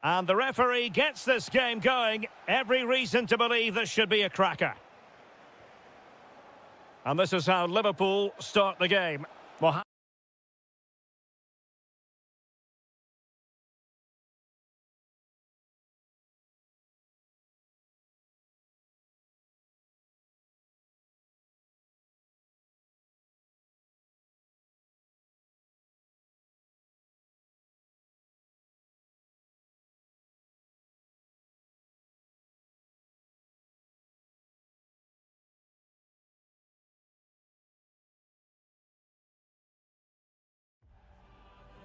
And the referee gets this game going. Every reason to believe this should be a cracker. And this is how Liverpool start the game.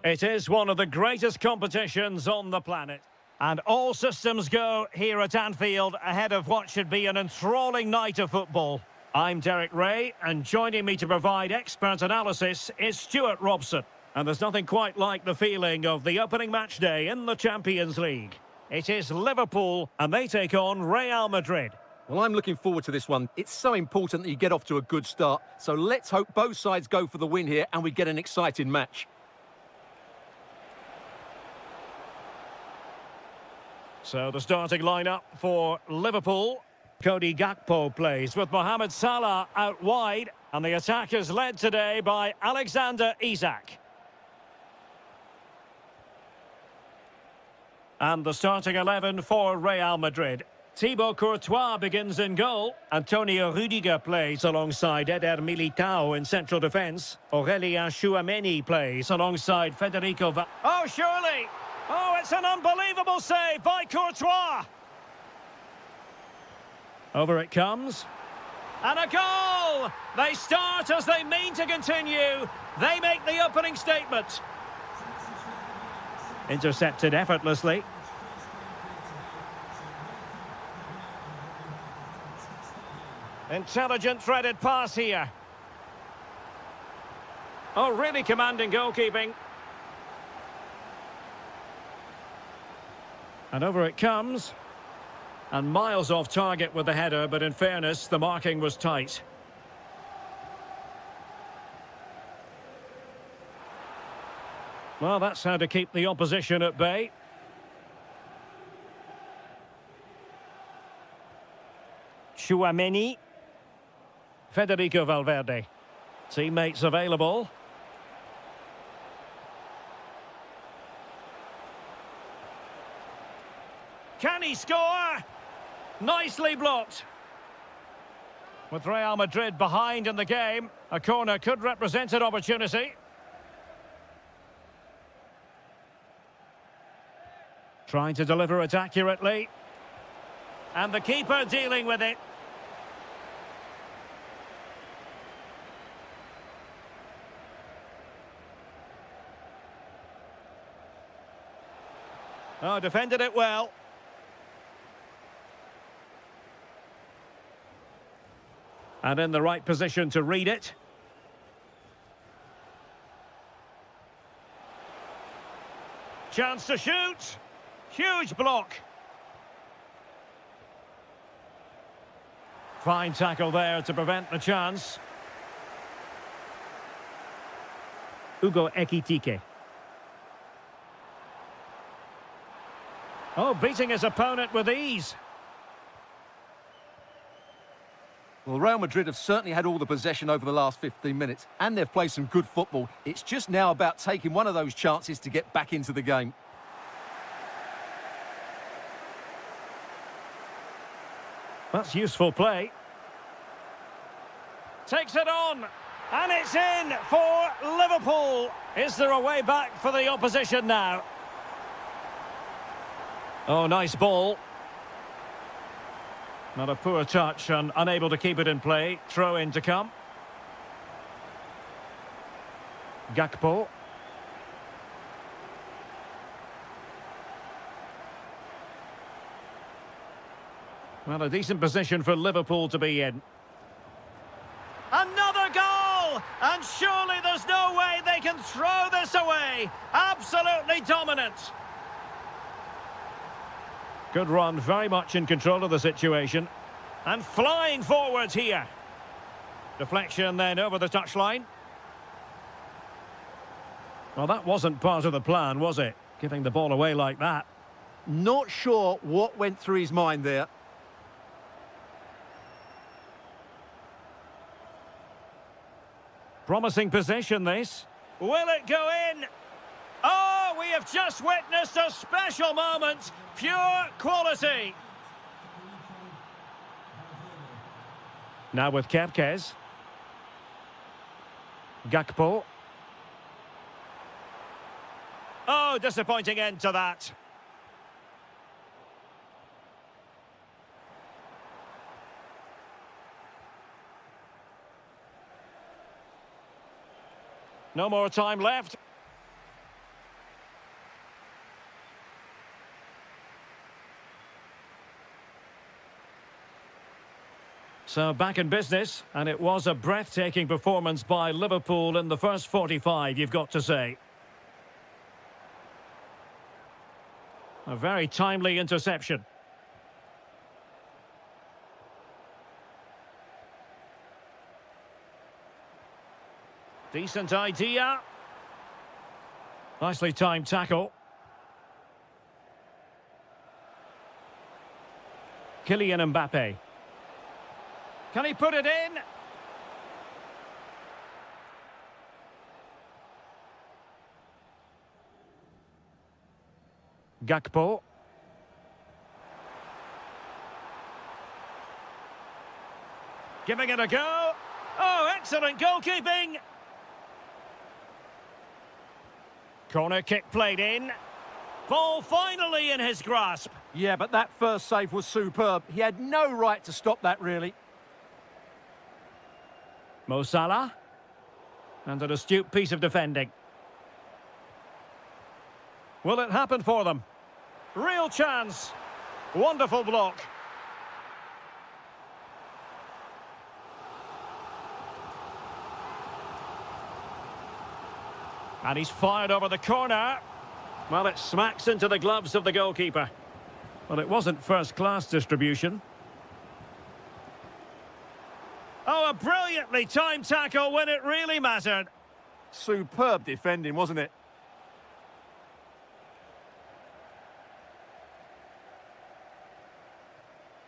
It is one of the greatest competitions on the planet. And all systems go here at Anfield ahead of what should be an enthralling night of football. I'm Derek Ray, and joining me to provide expert analysis is Stuart Robson. And there's nothing quite like the feeling of the opening match day in the Champions League. It is Liverpool, and they take on Real Madrid. Well, I'm looking forward to this one. It's so important that you get off to a good start. So let's hope both sides go for the win here and we get an exciting match. So the starting lineup for Liverpool. Cody Gakpo plays with Mohamed Salah out wide. And the attack is led today by Alexander Isak. And the starting 11 for Real Madrid. Thibaut Courtois begins in goal. Antonio Rudiger plays alongside Eder Militao in central defence. Aurelien Tchouameni plays alongside Federico Oh, surely! Oh, it's an unbelievable save by Courtois. Over it comes. And a goal! They start as they mean to continue. They make the opening statement. Intercepted effortlessly. Intelligent threaded pass here. Oh, really commanding goalkeeping. And over it comes. And miles off target with the header, but in fairness, the marking was tight. Well, that's how to keep the opposition at bay. Tchouameni. Federico Valverde. Teammates available. Can he score? Nicely blocked. With Real Madrid behind in the game, a corner could represent an opportunity. Trying to deliver it accurately. And the keeper dealing with it. Oh, defended it well. And in the right position to read it. Chance to shoot. Huge block. Fine tackle there to prevent the chance. Hugo Ekitike. Oh, beating his opponent with ease. Well, Real Madrid have certainly had all the possession over the last 15 minutes, and they've played some good football. It's just now about taking one of those chances to get back into the game. That's useful play. Takes it on, and it's in for Liverpool. Is there a way back for the opposition now? Oh, nice ball. Not a poor touch and unable to keep it in play. Throw in to come. Gakpo. Well, a decent position for Liverpool to be in. Another goal! And surely there's no way they can throw this away. Absolutely dominant. Good run, very much in control of the situation. And flying forwards here. Deflection then over the touchline. Well, that wasn't part of the plan, was it? Giving the ball away like that. Not sure what went through his mind there. Promising possession, this. Will it go in? Oh, we have just witnessed a special moment. Pure quality. Now with Kerkez. Gakpo. Oh, disappointing end to that. No more time left. So back in business, and it was a breathtaking performance by Liverpool in the first 45, you've got to say. A very timely interception. Decent idea. Nicely timed tackle. Kylian Mbappe. Can he put it in? Gakpo. Giving it a go. Oh, excellent goalkeeping. Corner kick played in. Ball finally in his grasp. Yeah, but that first save was superb. He had no right to stop that, really. Mo Salah. And an astute piece of defending. Will it happen for them? Real chance. Wonderful block. And he's fired over the corner. Well, it smacks into the gloves of the goalkeeper. Well, it wasn't first-class distribution. Oh, a brilliantly timed tackle when it really mattered. Superb defending, wasn't it?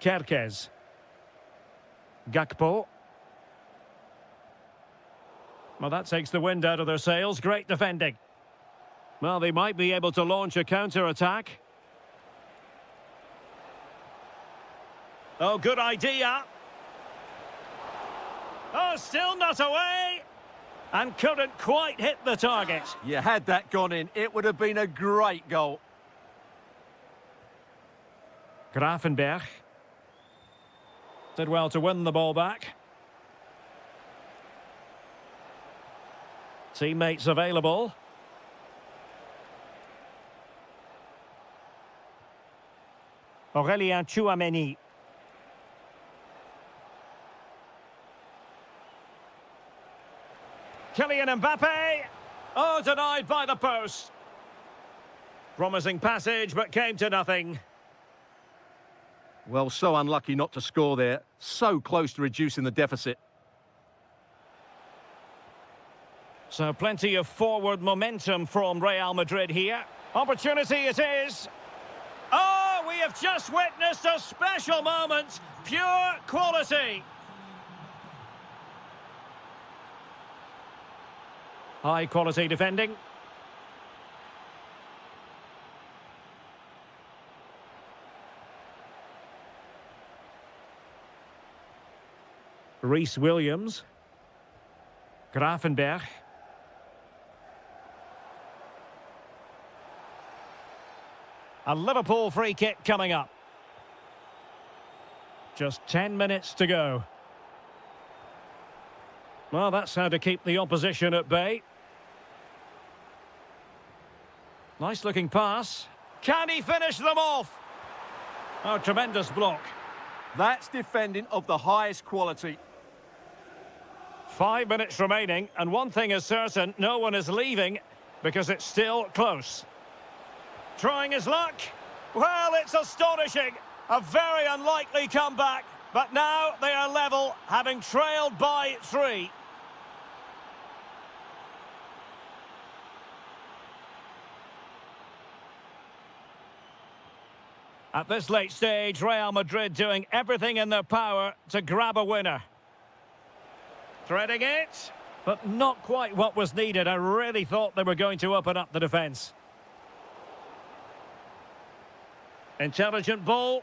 Kerkez. Gakpo. Well, that takes the wind out of their sails. Great defending. Well, they might be able to launch a counter-attack. Oh, good idea. Oh, still not away. And couldn't quite hit the target. You had that gone in, it would have been a great goal. Grafenberg. Did well to win the ball back. Teammates available. Aurélien Tchouameni. Kylian Mbappe. Oh, denied by the post. Promising passage, but came to nothing. Well, so unlucky not to score there. So close to reducing the deficit. So plenty of forward momentum from Real Madrid here. Opportunity it is. Oh, we have just witnessed a special moment. Pure quality. High quality defending. Reece Williams. Grafenberg. A Liverpool free kick coming up. Just 10 minutes to go. Well, that's how to keep the opposition at bay. Nice looking pass. Can he finish them off? Oh, tremendous block. That's defending of the highest quality. 5 minutes remaining, and one thing is certain, no one is leaving because it's still close. Trying his luck. Well, it's astonishing. A very unlikely comeback, but now they are level, having trailed by 3. At this late stage, Real Madrid doing everything in their power to grab a winner. Threading it, but not quite what was needed. I really thought they were going to open up the defence. Intelligent ball.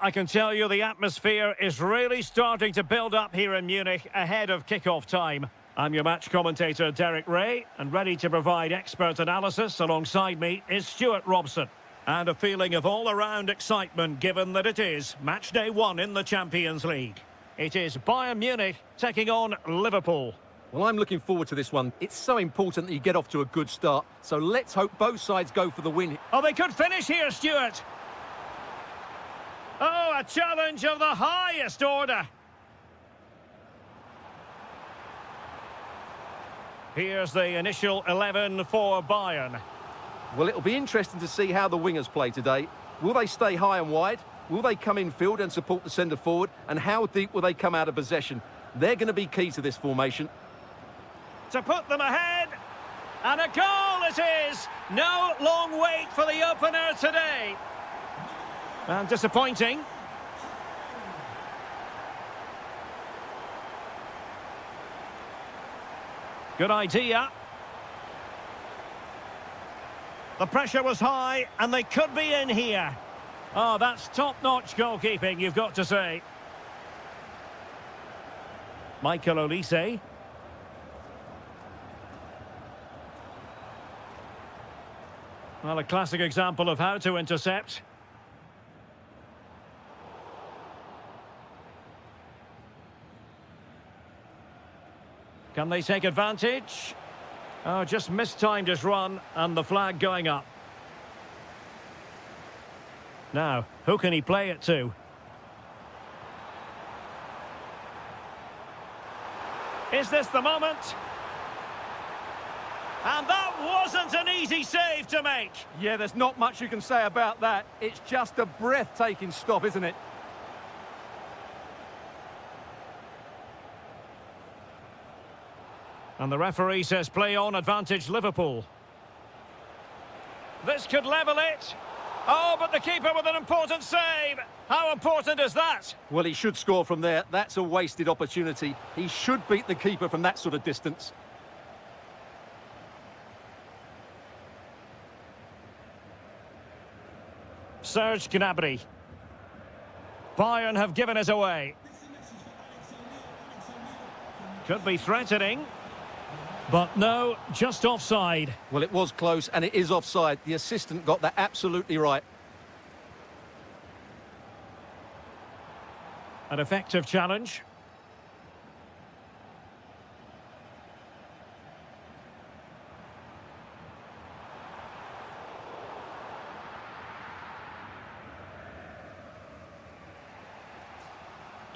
I can tell you the atmosphere is really starting to build up here in Munich ahead of kick-off time. I'm your match commentator, Derek Ray, and ready to provide expert analysis alongside me is Stuart Robson. And a feeling of all-around excitement given that it is match day 1 in the Champions League. It is Bayern Munich taking on Liverpool. Well, I'm looking forward to this one. It's so important that you get off to a good start. So let's hope both sides go for the win. Oh, they could finish here, Stuart. Oh, a challenge of the highest order. Here's the initial 11 for Bayern. Well, it'll be interesting to see how the wingers play today. Will they stay high and wide? Will they come in field and support the centre forward? And how deep will they come out of possession? They're going to be key to this formation. To put them ahead. And a goal it is. No long wait for the opener today. And disappointing. Good idea. The pressure was high, and they could be in here. Oh, that's top-notch goalkeeping, you've got to say. Michael Olise. Well, a classic example of how to intercept. Can they take advantage? Oh, just mistimed his run, and the flag going up. Now, who can he play it to? Is this the moment? And that wasn't an easy save to make. Yeah, there's not much you can say about that. It's just a breathtaking stop, isn't it? And the referee says play on, advantage Liverpool. This could level it. Oh, but the keeper with an important save. How important is that? Well, he should score from there. That's a wasted opportunity. He should beat the keeper from that sort of distance. Serge Gnabry. Bayern have given it away. Could be threatening. But no, just offside. Well, it was close, and it is offside. The assistant got that absolutely right. An effective challenge.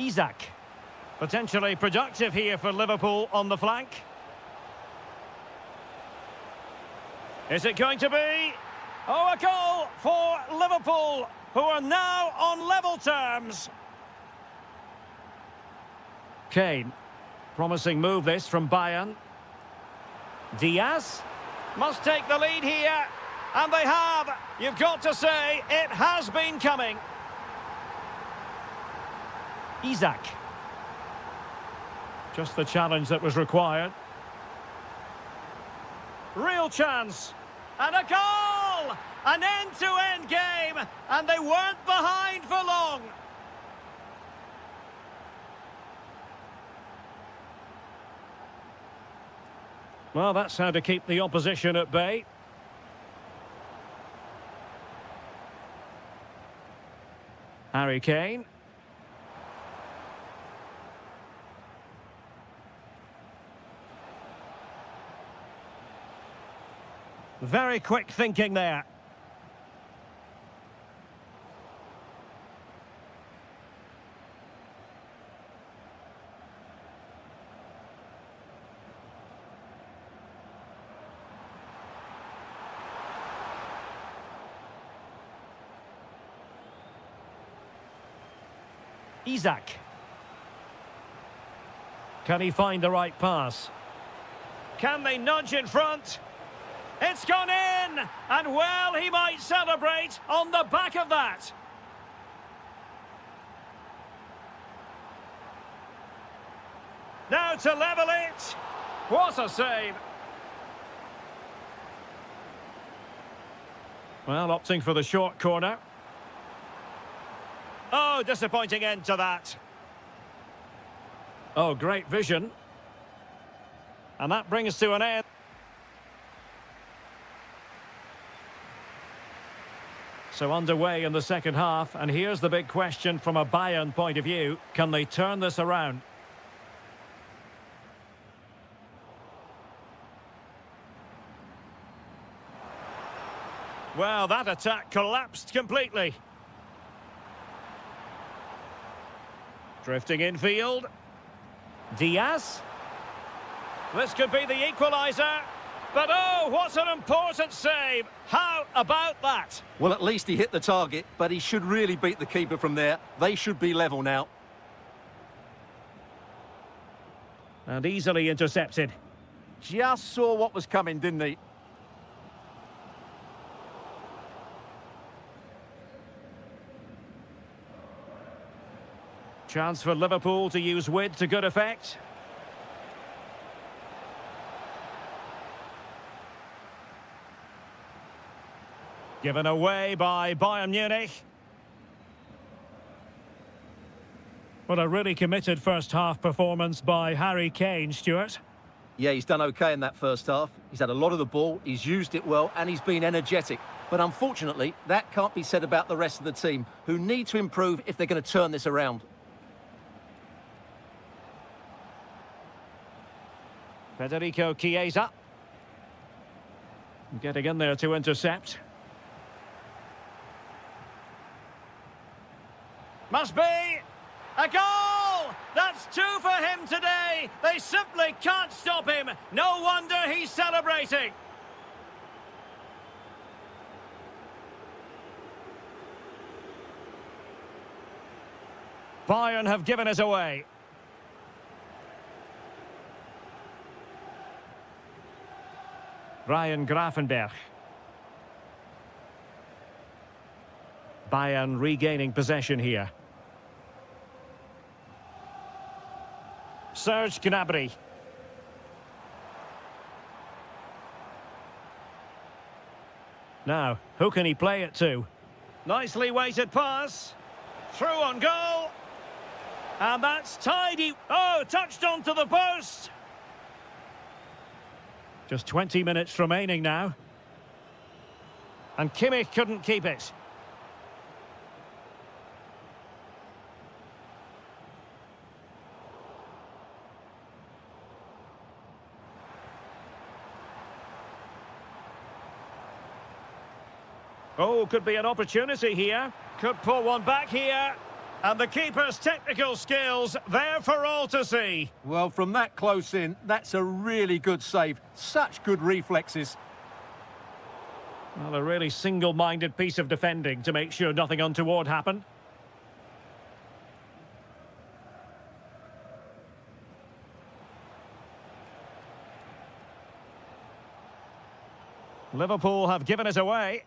Isaac. Potentially productive here for Liverpool on the flank. Is it going to be? Oh, a goal for Liverpool, who are now on level terms. Kane. Promising move this from Bayern. Diaz must take the lead here. And they have. You've got to say, it has been coming. Isak. Just the challenge that was required. Real chance. And a goal! An end-to-end game. And they weren't behind for long. Well, that's how to keep the opposition at bay. Harry Kane. Very quick thinking there. Isak. Can he find the right pass? Can they nudge in front? It's gone in! And well, he might celebrate on the back of that. Now to level it. What a save. Well, opting for the short corner. Oh, disappointing end to that. Oh, great vision. And that brings to an end. So underway in the second half, and here's the big question from a Bayern point of view. Can they turn this around? Well, that attack collapsed completely. Drifting infield. Diaz. This could be the equaliser. But oh, what an important save. How about that? Well, at least he hit the target, but he should really beat the keeper from there. They should be level now. And easily intercepted. Just saw what was coming, didn't he? Chance for Liverpool to use width to good effect. Given away by Bayern Munich. What a really committed first-half performance by Harry Kane, Stuart. Yeah, he's done okay in that first half. He's had a lot of the ball, he's used it well, and he's been energetic. But unfortunately, that can't be said about the rest of the team, who need to improve if they're going to turn this around. Federico Chiesa. Getting in there to intercept. Must be a goal! That's two for him today. They simply can't stop him. No wonder he's celebrating. Bayern have given us away. Ryan Gravenberch. Bayern regaining possession here. Serge Gnabry. Now, who can he play it to? Nicely weighted pass. Through on goal. And that's tidy. Oh, touched onto the post. Just 20 minutes remaining now. And Kimmich couldn't keep it. Oh, could be an opportunity here. Could pull one back here. And the keeper's technical skills there for all to see. Well, from that close in, that's a really good save. Such good reflexes. Well, a really single-minded piece of defending to make sure nothing untoward happened. Liverpool have given it away.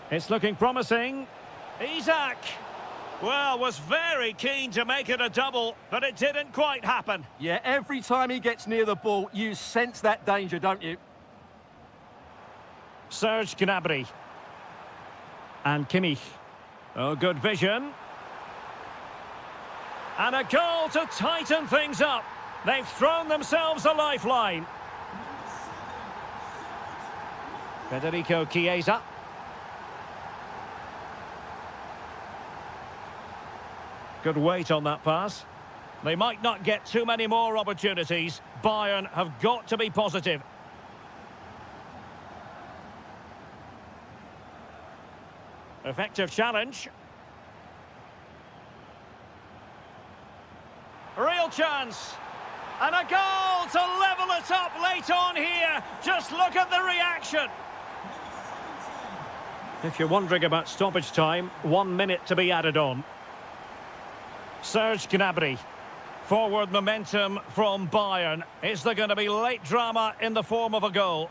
It's looking promising. Isak, well, was very keen to make it a double, but it didn't quite happen. Yeah, every time he gets near the ball, you sense that danger, don't you? Serge Gnabry. And Kimmich. Oh, good vision. And a goal to tighten things up. They've thrown themselves a lifeline. Federico Chiesa. Good weight on that pass. They might not get too many more opportunities. Bayern have got to be positive. Effective challenge. Real chance. And a goal to level it up late on here. Just look at the reaction. If you're wondering about stoppage time, 1 minute to be added on. Serge Gnabry. Forward momentum from Bayern. Is there going to be late drama in the form of a goal?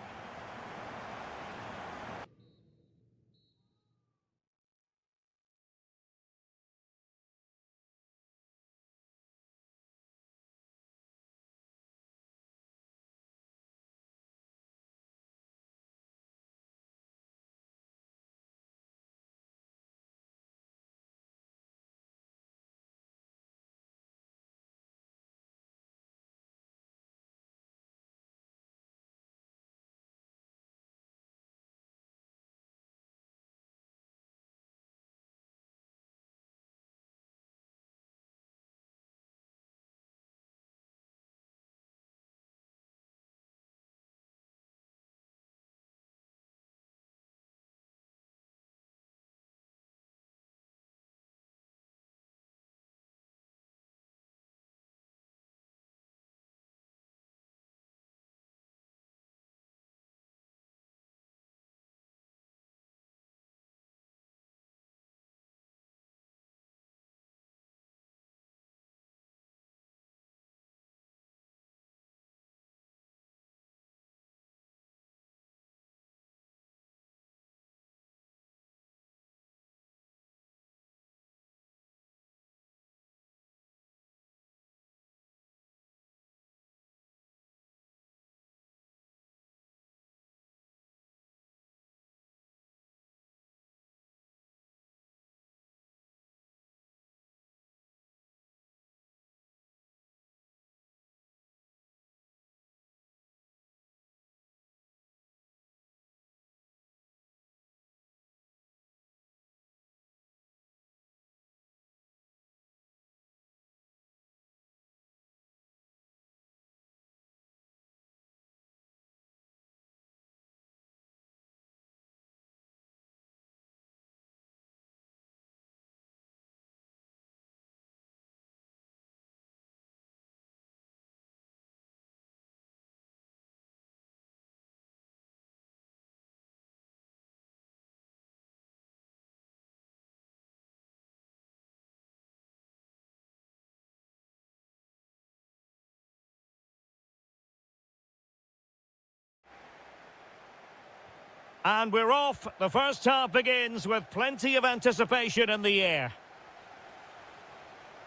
And we're off. The first half begins with plenty of anticipation in the air.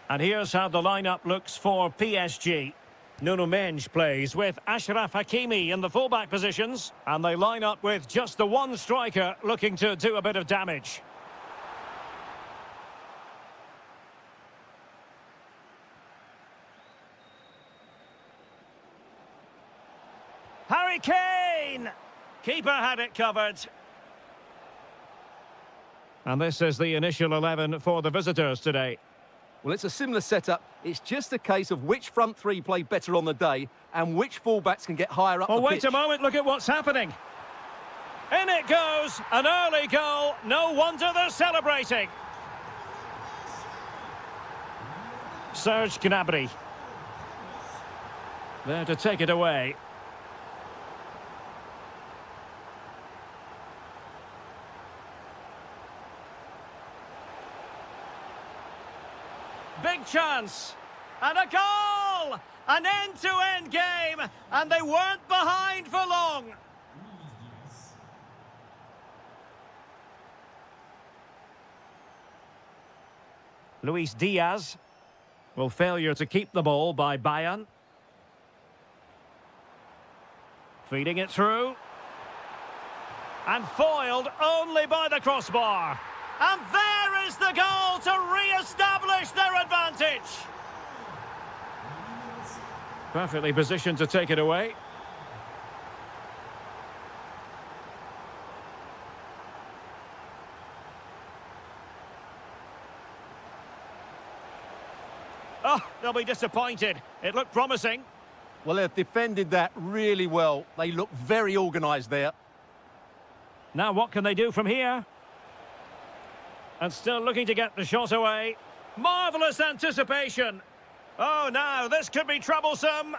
And here's how the lineup looks for PSG. Nuno Mendes plays with Achraf Hakimi in the fullback positions. And they line up with just the one striker looking to do a bit of damage. Harry Kane! Keeper had it covered. And this is the initial 11 for the visitors today. Well, it's a similar setup. It's just a case of which front three play better on the day and which fullbacks can get higher up the pitch. Oh, wait a moment. Look at what's happening. In it goes, an early goal. No wonder they're celebrating. Serge Gnabry. There to take it away. Big chance. And a goal! An end-to-end game, and they weren't behind for long. Luis Diaz. Well, failure to keep the ball by Bayern. Feeding it through. And foiled only by the crossbar. And there is the goal to re-establish their advantage. Perfectly positioned to take it away. Oh, they'll be disappointed. It looked promising. Well, they've defended that really well. They look very organised there. Now what can they do from here? And still looking to get the shot away. Marvellous anticipation. Oh, now this could be troublesome.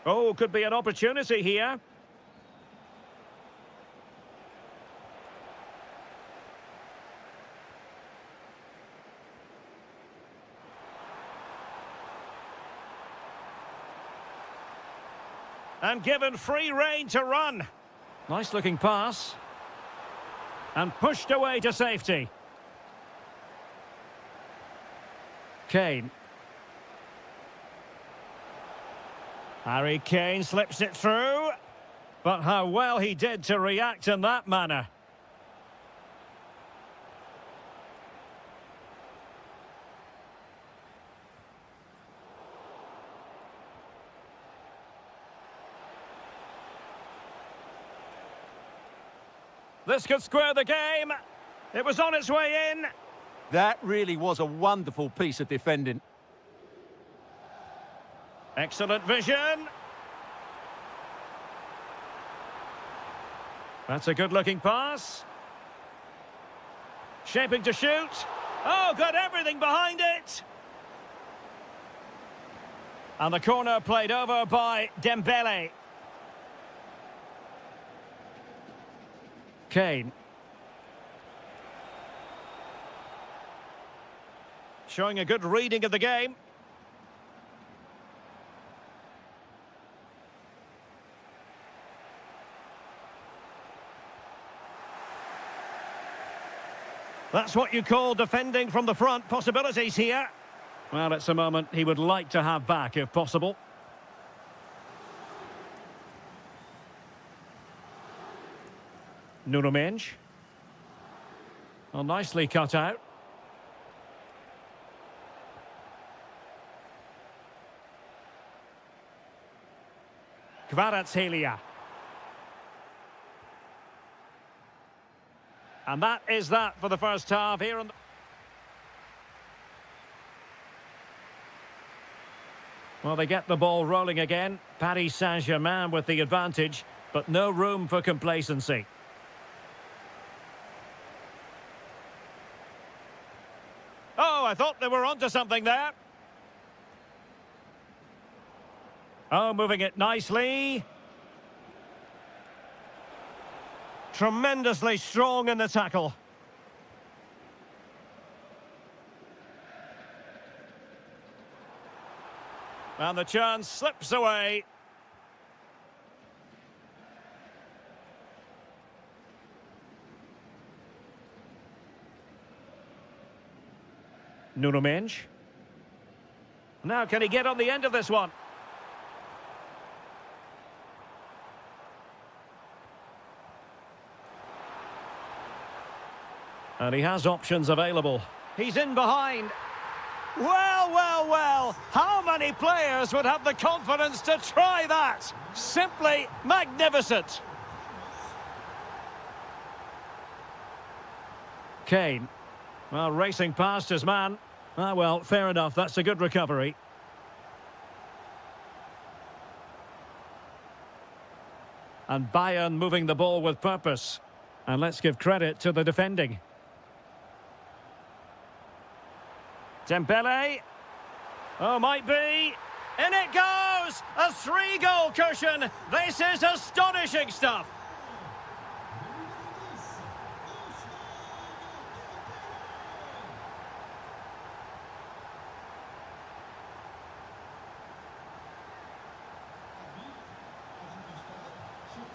Oh, could be an opportunity here. And given free rein to run. Nice looking pass. And pushed away to safety. Kane. Harry Kane slips it through. But how well he did to react in that manner. This could square the game. It was on its way in. That really was a wonderful piece of defending. Excellent vision. That's a good-looking pass. Shaping to shoot. Oh, got everything behind it. And the corner played over by Dembele. Kane. Showing a good reading of the game. That's what you call defending from the front. Possibilities here. Well, it's a moment he would like to have back if possible. Nuno Mendes. Well, nicely cut out. Kvaratskhelia. And that is that for the first half here. Well, they get the ball rolling again. Paris Saint-Germain with the advantage, but no room for complacency. Oh, I thought they were onto something there. Oh, moving it nicely. Tremendously strong in the tackle. And the chance slips away. Nuno Mendes. Now can he get on the end of this one? And he has options available. He's in behind. Well, well, well. How many players would have the confidence to try that? Simply magnificent. Kane. Well, racing past his man. Ah, well, fair enough. That's a good recovery. And Bayern moving the ball with purpose. And let's give credit to the defending. Dembele. Oh, might be. In it goes! A 3-goal cushion! This is astonishing stuff!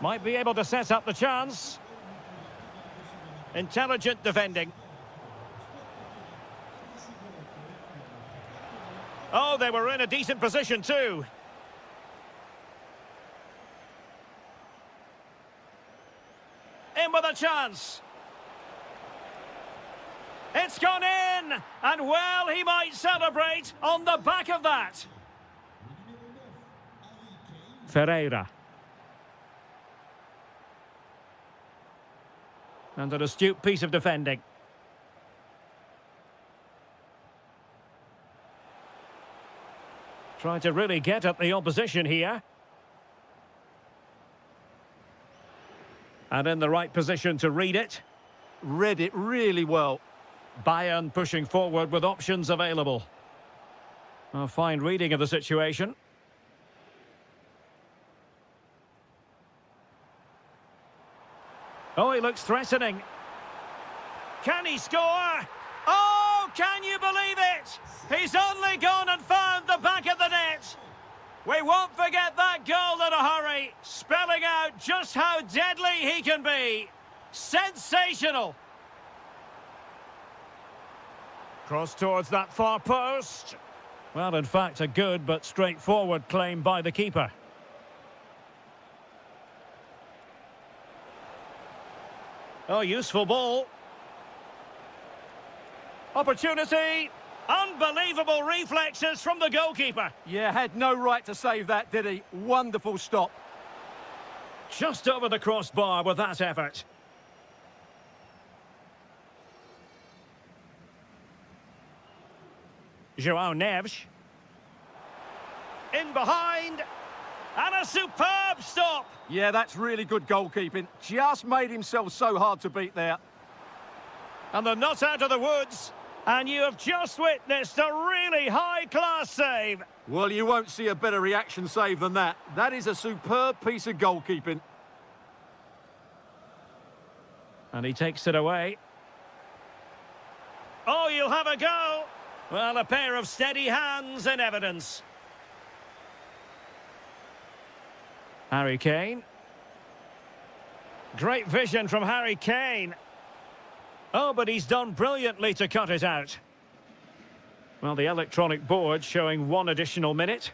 Might be able to set up the chance. Intelligent defending. Oh, they were in a decent position too. In with a chance. It's gone in! And well, he might celebrate on the back of that. Ferreira. And an astute piece of defending. Trying to really get at the opposition here. And in the right position to read it. Read it really well. Bayern pushing forward with options available. A fine reading of the situation. Oh, he looks threatening. Can he score? Oh, can you believe it? He's only gone and found the back of the net. We won't forget that goal in a hurry, spelling out just how deadly he can be. Sensational. Cross towards that far post. Well, in fact, a good but straightforward claim by the keeper. Oh, useful ball. Opportunity. Unbelievable reflexes from the goalkeeper. Yeah, had no right to save that, did he? Wonderful stop. Just over the crossbar with that effort. João Neves. In behind. And a superb stop. Yeah, that's really good goalkeeping. Just made himself so hard to beat there. And they're not out of the woods. And you have just witnessed a really high-class save. Well, you won't see a better reaction save than that. That is a superb piece of goalkeeping. And he takes it away. Oh, you'll have a go. Well, a pair of steady hands in evidence. Harry Kane. Great vision from Harry Kane. Oh, but he's done brilliantly to cut it out. Well, the electronic board showing 1 additional minute.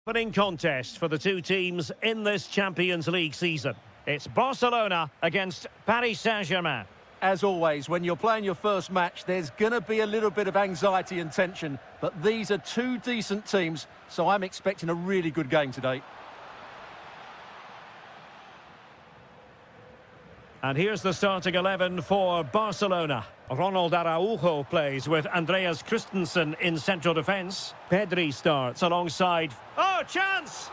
Opening contest for the two teams in this Champions League season. It's Barcelona against Paris Saint-Germain. As always, when you're playing your first match, there's going to be a little bit of anxiety and tension, but these are two decent teams, so I'm expecting a really good game today. And here's the starting 11 for Barcelona. Ronald Araujo plays with Andreas Christensen in central defence. Pedri starts alongside... Oh, chance!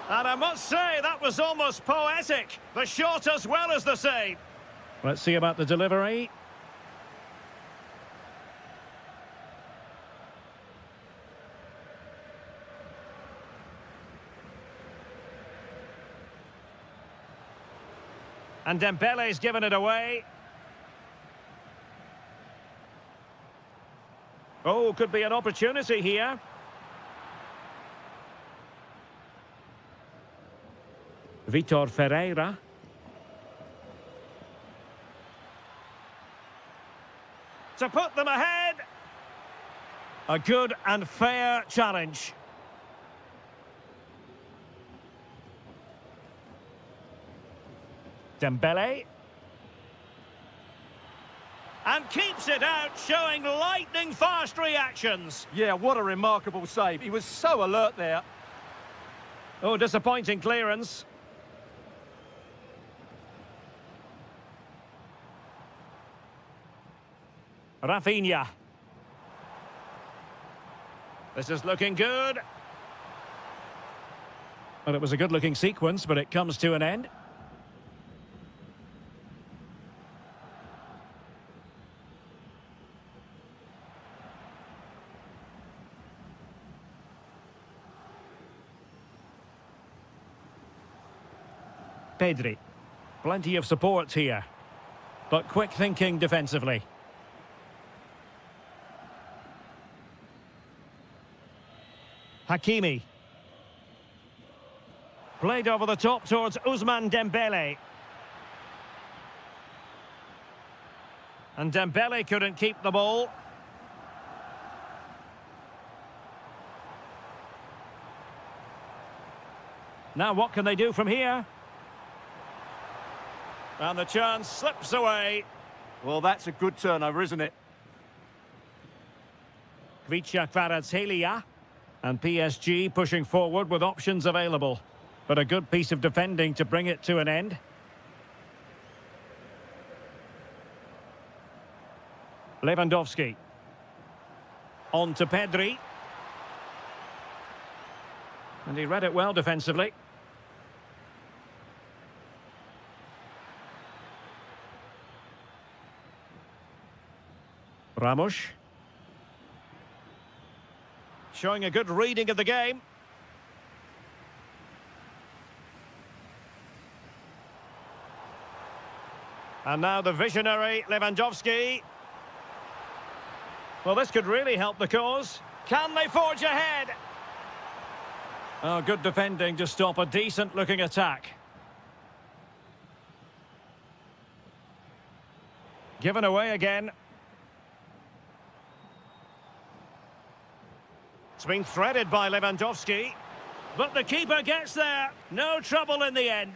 And I must say, that was almost poetic. The shot as well as the save. Let's see about the delivery. And Dembele's given it away. Oh, could be an opportunity here. Vitor Ferreira. To put them ahead. A good and fair challenge. Dembele. And keeps it out, showing lightning-fast reactions. Yeah, what a remarkable save. He was so alert there. Oh, disappointing clearance. Rafinha. This is looking good. Well, it was a good-looking sequence, but it comes to an end. Pedri. Plenty of support here, but quick thinking defensively. Hakimi. Played over the top towards Ousmane Dembele. And Dembele couldn't keep the ball. Now what can they do from here? And the chance slips away. Well, that's a good turnover, isn't it? Kvaratskhelia. And PSG pushing forward with options available. But a good piece of defending to bring it to an end. Lewandowski. On to Pedri. And he read it well defensively. Ramos. Showing a good reading of the game. And now the visionary Lewandowski. Well, this could really help the cause. Can they forge ahead? Oh, good defending to stop a decent-looking attack. Given away again. It's been threaded by Lewandowski. But the keeper gets there. No trouble in the end.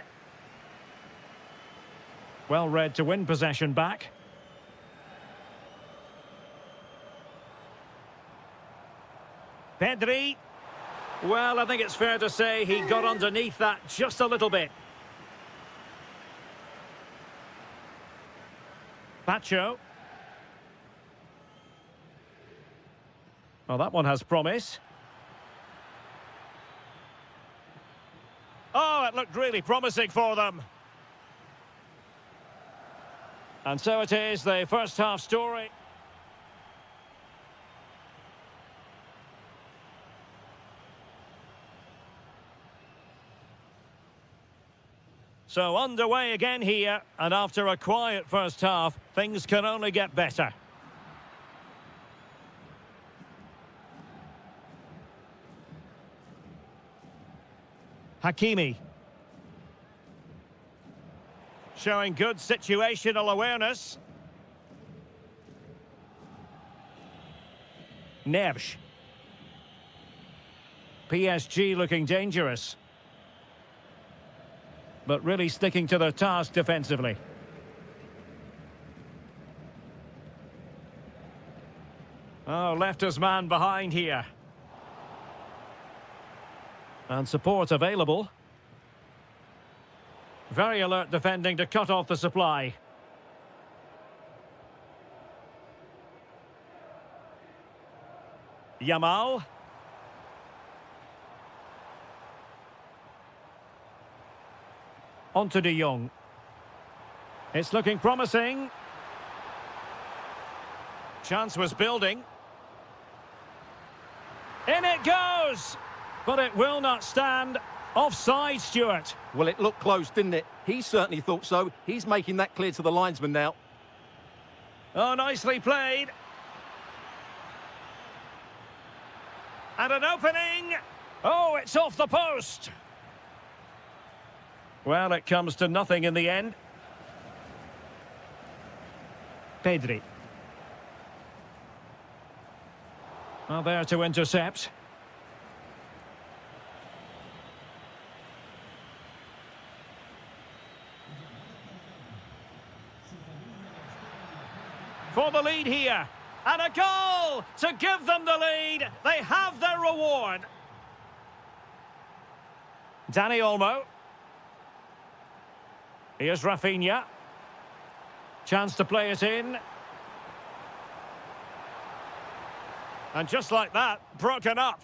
Well read to win possession back. Pedri. Well, I think it's fair to say he got underneath that just a little bit. Pacho. Well, that one has promise. Oh, it looked really promising for them. And so it is, the first half story. So underway again here, and after a quiet first half, things can only get better. Hakimi. Showing good situational awareness. Neves. PSG looking dangerous. But really sticking to their task defensively. Oh, left his man behind here. And support available. Very alert defending to cut off the supply. Yamal. On to De Jong. It's looking promising. Chance was building. In it goes! But it will not stand. Offside, Stuart. Well, it looked close, didn't it? He certainly thought so. He's making that clear to the linesman now. Oh, nicely played. And an opening. Oh, it's off the post. Well, it comes to nothing in the end. Pedri. Well, there to intercept. For the lead here. And a goal to give them the lead. They have their reward. Dani Olmo. Here's Rafinha. Chance to play it in. And just like that, broken up.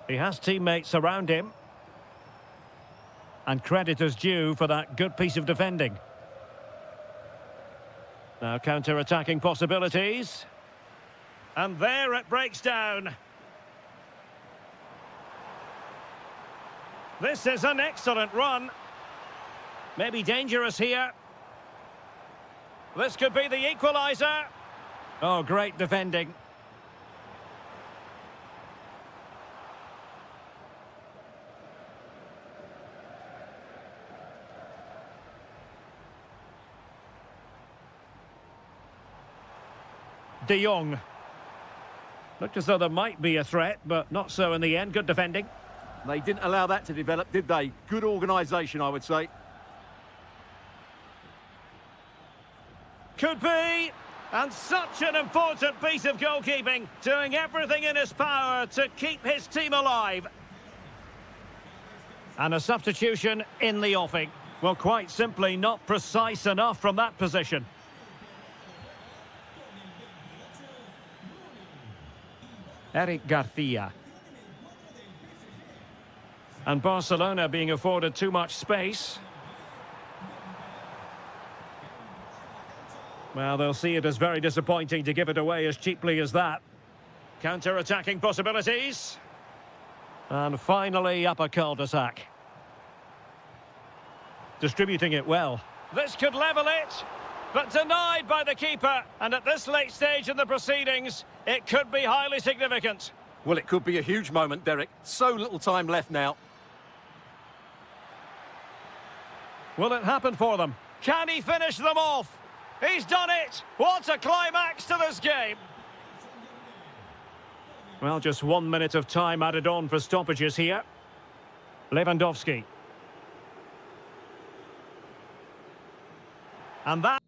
He has teammates around him. And credit is due for that good piece of defending. Now counter-attacking possibilities. And there it breaks down. This is an excellent run. Maybe dangerous here. This could be the equaliser. Oh, great defending. De Jong. Looked as though there might be a threat, but not so in the end. Good defending. They didn't allow that to develop, did they? Good organisation, I would say. Could be. And such an important piece of goalkeeping, doing everything in his power to keep his team alive. And a substitution in the offing. Well, quite simply not precise enough from that position. Eric Garcia. And Barcelona being afforded too much space. Well, they'll see it as very disappointing to give it away as cheaply as that. Counter-attacking possibilities. And finally, up a cul-de-sac. Distributing it well. This could level it, but denied by the keeper. And at this late stage in the proceedings, it could be highly significant. Well, it could be a huge moment, Derek. So little time left now. Will it happen for them? Can he finish them off? He's done it! What a climax to this game! Well, just 1 minute of time added on for stoppages here. Lewandowski. And that...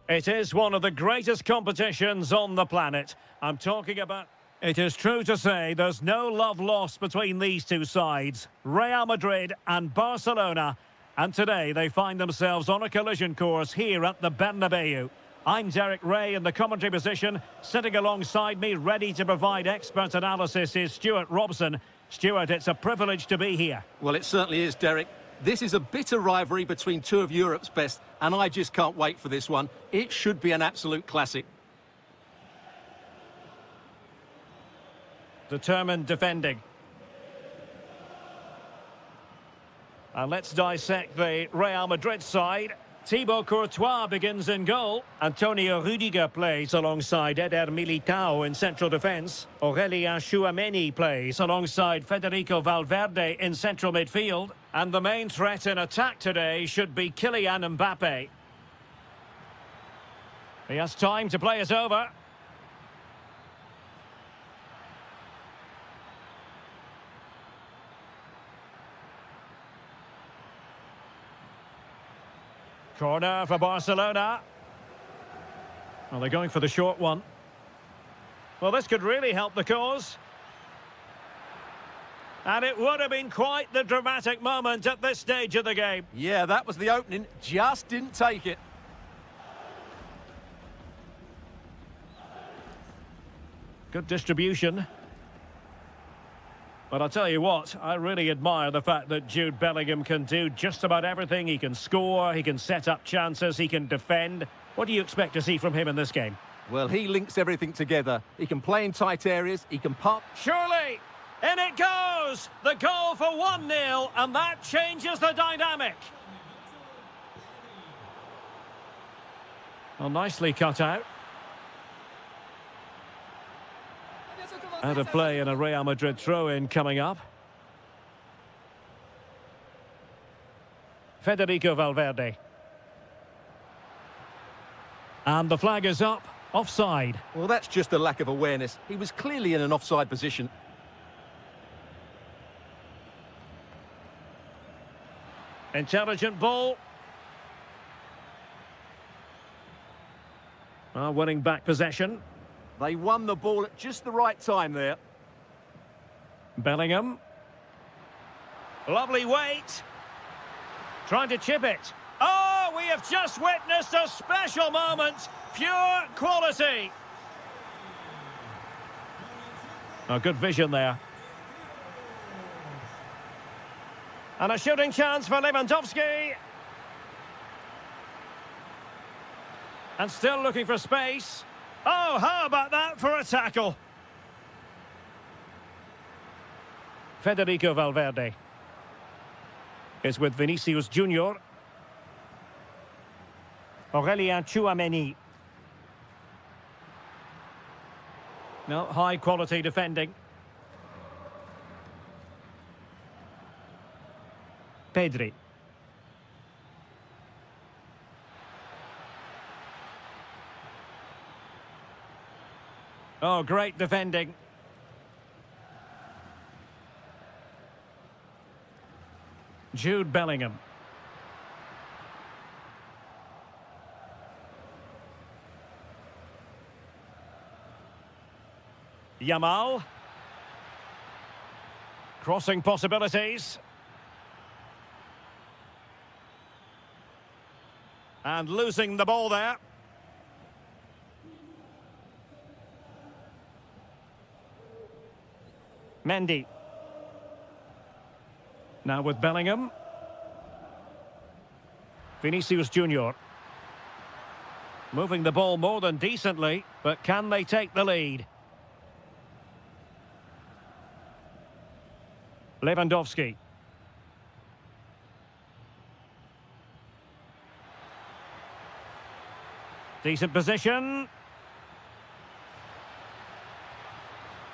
It is one of the greatest competitions on the planet. I'm talking about... It is true to say there's no love lost between these two sides, Real Madrid and Barcelona. And today they find themselves on a collision course here at the Bernabeu. I'm Derek Ray in the commentary position. Sitting alongside me, ready to provide expert analysis, is Stuart Robson. Stuart, it's a privilege to be here. Well, it certainly is, Derek. This is a bitter rivalry between two of Europe's best, and I just can't wait for this one. It should be an absolute classic. Determined defending. And let's dissect the Real Madrid side. Thibaut Courtois begins in goal. Antonio Rudiger plays alongside Eder Militao in central defence. Aurelien Tchouameni plays alongside Federico Valverde in central midfield. And the main threat in attack today should be Kylian Mbappe. He has time to play it over. Corner for Barcelona. Well, they're going for the short one. Well, this could really help the cause. And it would have been quite the dramatic moment at this stage of the game. Yeah, that was the opening. Just didn't take it. Good distribution. But I'll tell you what, I really admire the fact that Jude Bellingham can do just about everything. He can score, he can set up chances, he can defend. What do you expect to see from him in this game? Well, he links everything together. He can play in tight areas, he can pop. Surely! In it goes! The goal for 1-0, and that changes the dynamic. Well, nicely cut out. Out of play and a Real Madrid throw-in coming up. Federico Valverde. And the flag is up, offside. Well, that's just a lack of awareness. He was clearly in an offside position. Intelligent ball. Winning back possession. They won the ball at just the right time there. Bellingham. Lovely weight. Trying to chip it. Oh, we have just witnessed a special moment. Pure quality. Oh, good vision there. And a shooting chance for Lewandowski. And still looking for space. Oh, how about that for a tackle? Federico Valverde is with Vinicius Junior. Aurelien Tchouameni. No, high quality defending. Pedri. Oh, great defending. Jude Bellingham. Yamal. Crossing possibilities. And losing the ball there. Mendy. Now with Bellingham. Vinicius Junior. Moving the ball more than decently, but can they take the lead? Lewandowski. Decent position.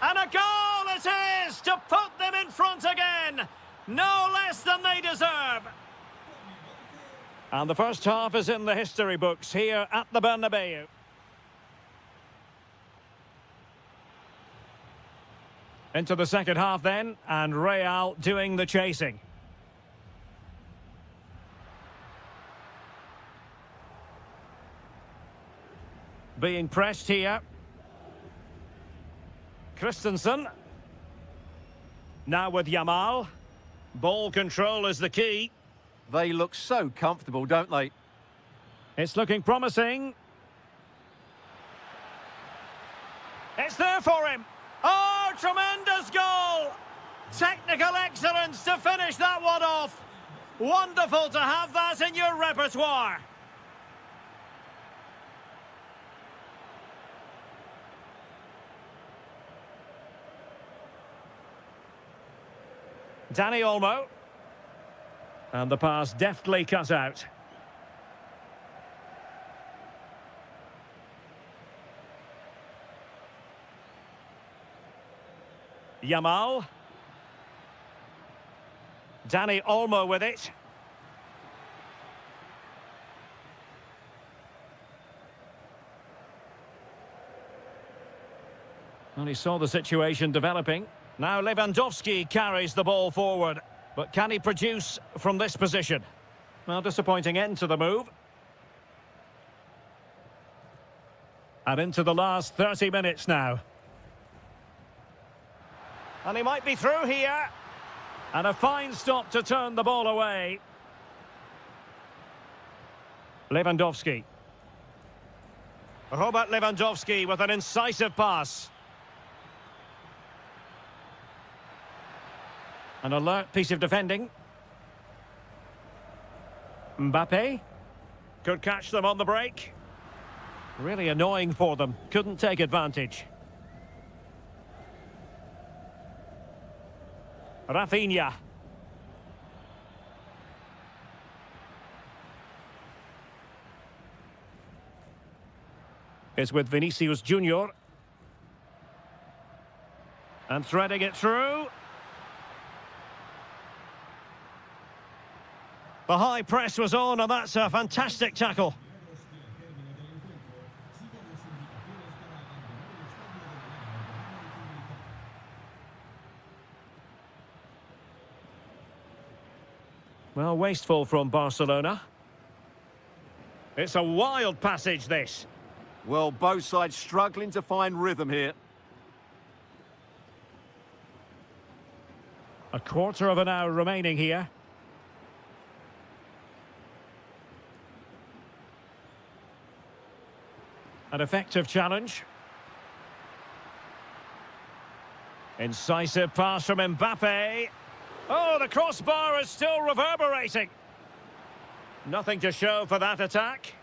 And a goal it is to put them in front again. No less than they deserve. And the first half is in the history books here at the Bernabeu. Into the second half then, and Real doing the chasing. being pressed here. Christensen. Now with Yamal. Ball control is the key. They look so comfortable, don't they? It's looking promising. It's there for him. Oh, tremendous goal! Technical excellence to finish that one off. Wonderful to have that in your repertoire. Dani Olmo. And the pass deftly cut out. Yamal. Dani Olmo with it. And he saw the situation developing. Now Lewandowski carries the ball forward. But can he produce from this position? Well, disappointing end to the move. And into the last 30 minutes now. And he might be through here. And a fine stop to turn the ball away. Lewandowski. Robert Lewandowski with an incisive pass. An alert piece of defending. Mbappe. Could catch them on the break. Really annoying for them. Couldn't take advantage. Rafinha. Is with Vinicius Junior. And threading it through. The high press was on, and that's a fantastic tackle. Well, wasteful from Barcelona. It's a wild passage, this. Well, both sides struggling to find rhythm here. A quarter of an hour remaining here. An effective challenge. Incisive pass from Mbappe. Oh, the crossbar is still reverberating. Nothing to show for that attack.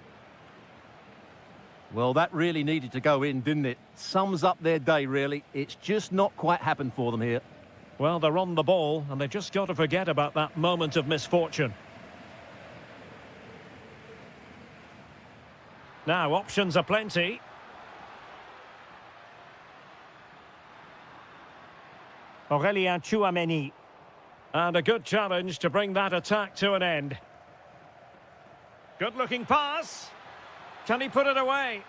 Well, that really needed to go in, didn't it? Sums up their day, really. It's just not quite happened for them here. Well, they're on the ball, and they've just got to forget about that moment of misfortune. Now, options are plenty. Aurélien Tchouaméni. And a good challenge to bring that attack to an end. Good-looking pass. Can he put it away?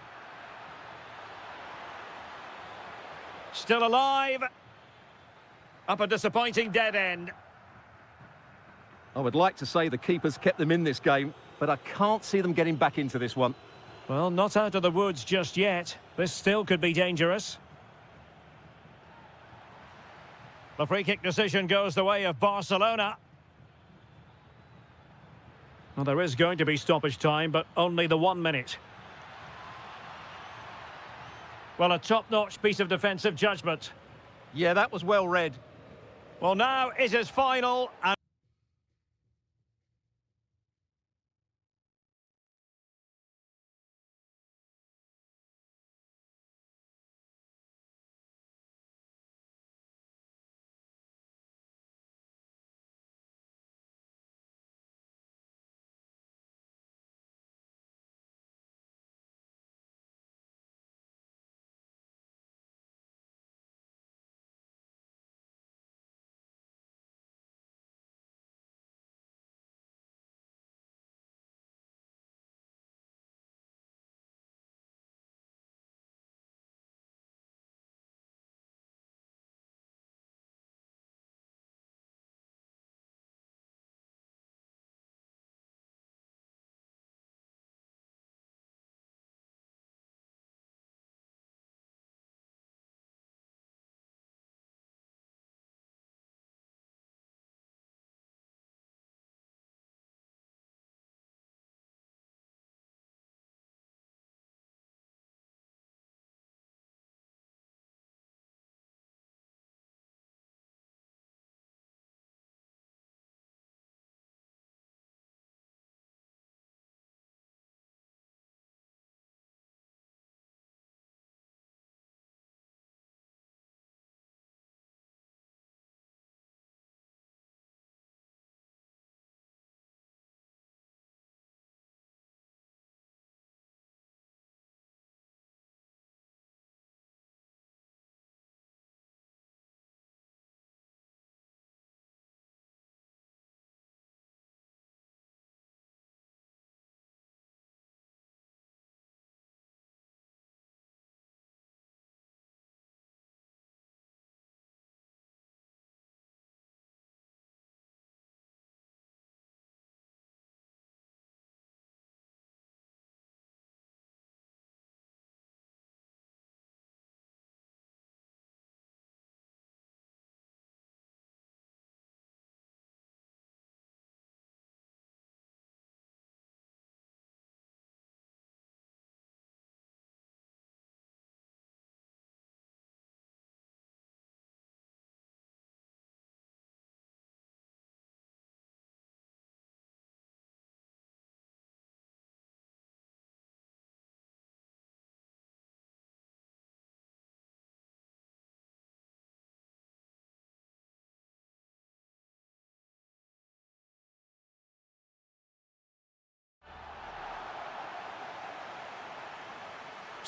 Still alive. Up a disappointing dead end. I would like to say the keepers kept them in this game, but I can't see them getting back into this one. Well, not out of the woods just yet. This still could be dangerous. The free-kick decision goes the way of Barcelona. Well, there is going to be stoppage time, but only the 1 minute. Well, a top-notch piece of defensive judgment. Yeah, that was well read. Well, now it is final. And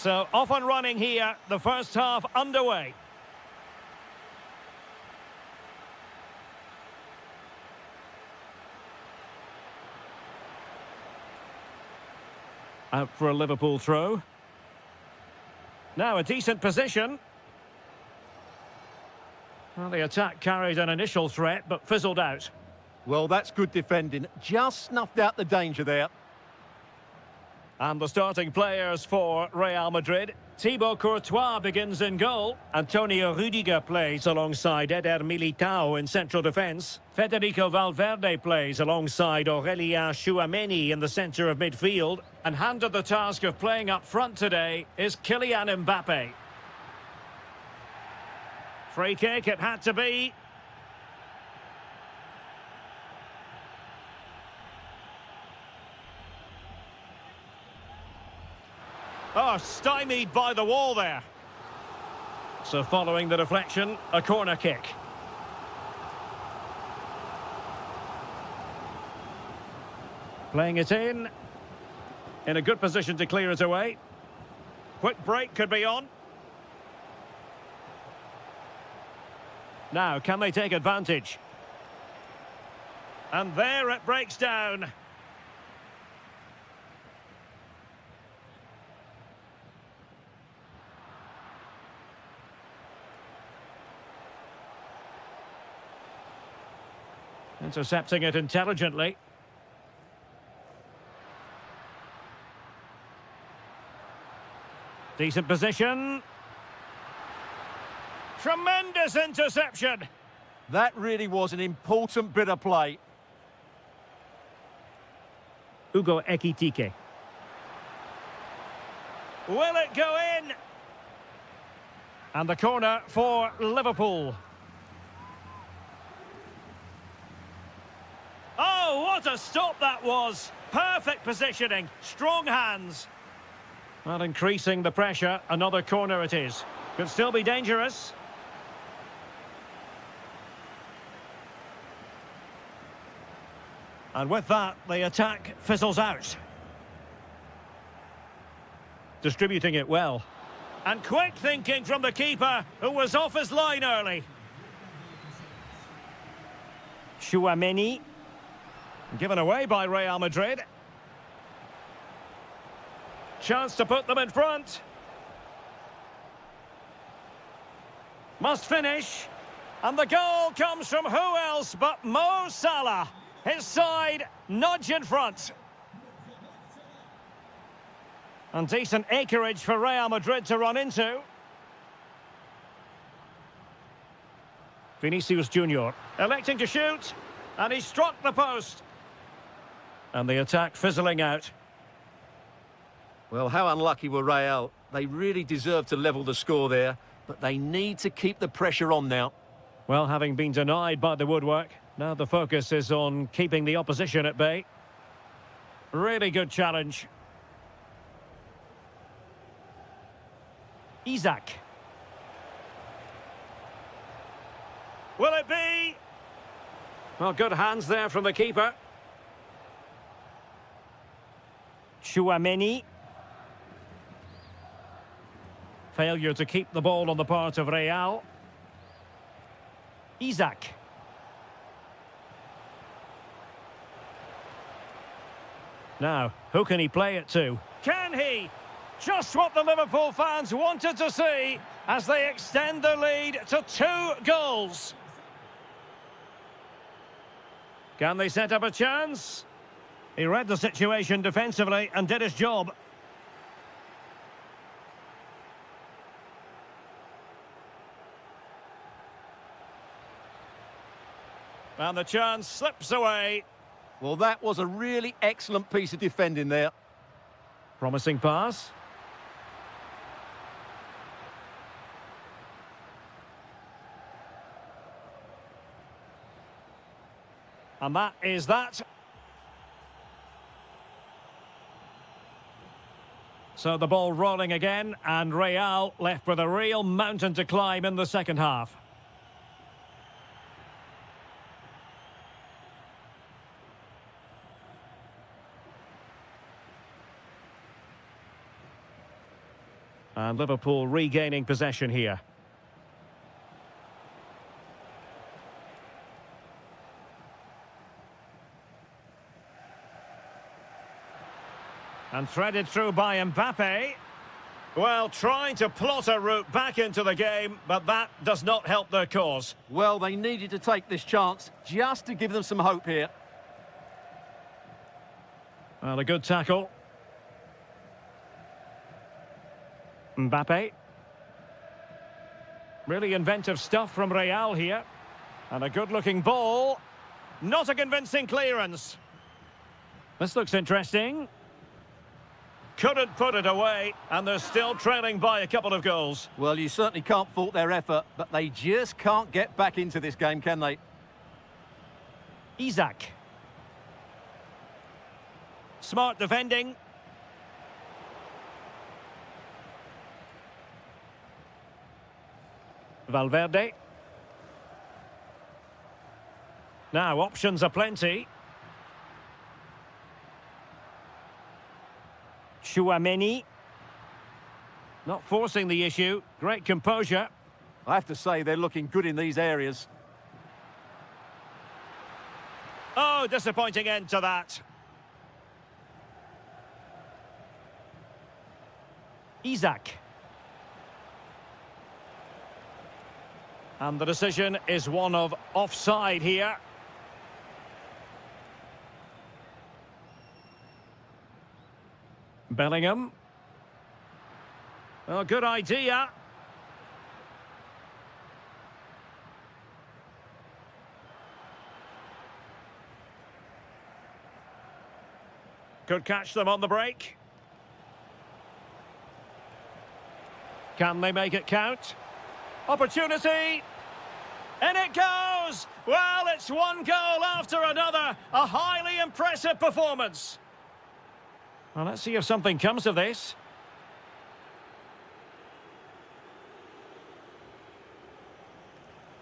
So off and running here, the first half underway. Out for a Liverpool throw. Now a decent position. Well, the attack carried an initial threat, but fizzled out. Well, that's good defending. Just snuffed out the danger there. And the starting players for Real Madrid. Thibaut Courtois begins in goal. Antonio Rudiger plays alongside Eder Militao in central defence. Federico Valverde plays alongside Aurelien Tchouameni in the centre of midfield. And handed the task of playing up front today is Kylian Mbappe. Free kick it had to be. Oh, stymied by the wall there. So following the deflection, a corner kick. Playing it in a good position to clear it away. Quick break could be on. Now, can they take advantage? And there it breaks down. Intercepting it intelligently. Decent position. Tremendous interception. That really was an important bit of play. Hugo Ekitike. Will it go in? And the corner for Liverpool. Oh, what a stop that was. Perfect positioning, strong hands. Well, increasing the pressure, another corner it is. Could still be dangerous. And with that, the attack fizzles out. Distributing it well. And quick thinking from the keeper, who was off his line early. Tchouameni. Given away by Real Madrid. Chance to put them in front. Must finish. And the goal comes from who else but Mo Salah. His side nudge in front. And decent acreage for Real Madrid to run into. Vinicius Junior electing to shoot. And he struck the post. And the attack fizzling out. Well, how unlucky were Real? They really deserve to level the score there, but they need to keep the pressure on now. Well, having been denied by the woodwork, now the focus is on keeping the opposition at bay. Really good challenge. Isaac. Will it be? Well, good hands there from the keeper. Tchouameni. Failure to keep the ball on the part of Real. Isaac. Now, who can he play it to? Can he? Just what the Liverpool fans wanted to see as they extend the lead to 2 goals. Can they set up a chance? He read the situation defensively and did his job. And the chance slips away. Well, that was a really excellent piece of defending there. Promising pass. And that is that. So the ball rolling again, and Real left with a real mountain to climb in the second half. And Liverpool regaining possession here. And threaded through by Mbappe. Well, trying to plot a route back into the game, but that does not help their cause. Well, they needed to take this chance just to give them some hope here. Well, a good tackle. Mbappe. Really inventive stuff from Real here. And a good-looking ball. Not a convincing clearance. This looks interesting. Couldn't put it away, and they're still trailing by a couple of goals. Well, you certainly can't fault their effort, but they just can't get back into this game, can they? Isak. Smart defending. Valverde. Now, options are plenty. Chouameni. Not forcing the issue. Great composure. I have to say they're looking good in these areas. Oh, disappointing end to that. Isak. And the decision is one of offside here. Bellingham. Oh, good idea. Could catch them on the break. Can they make it count? Opportunity. And it goes! Well, it's one goal after another. A highly impressive performance. Well, let's see if something comes of this.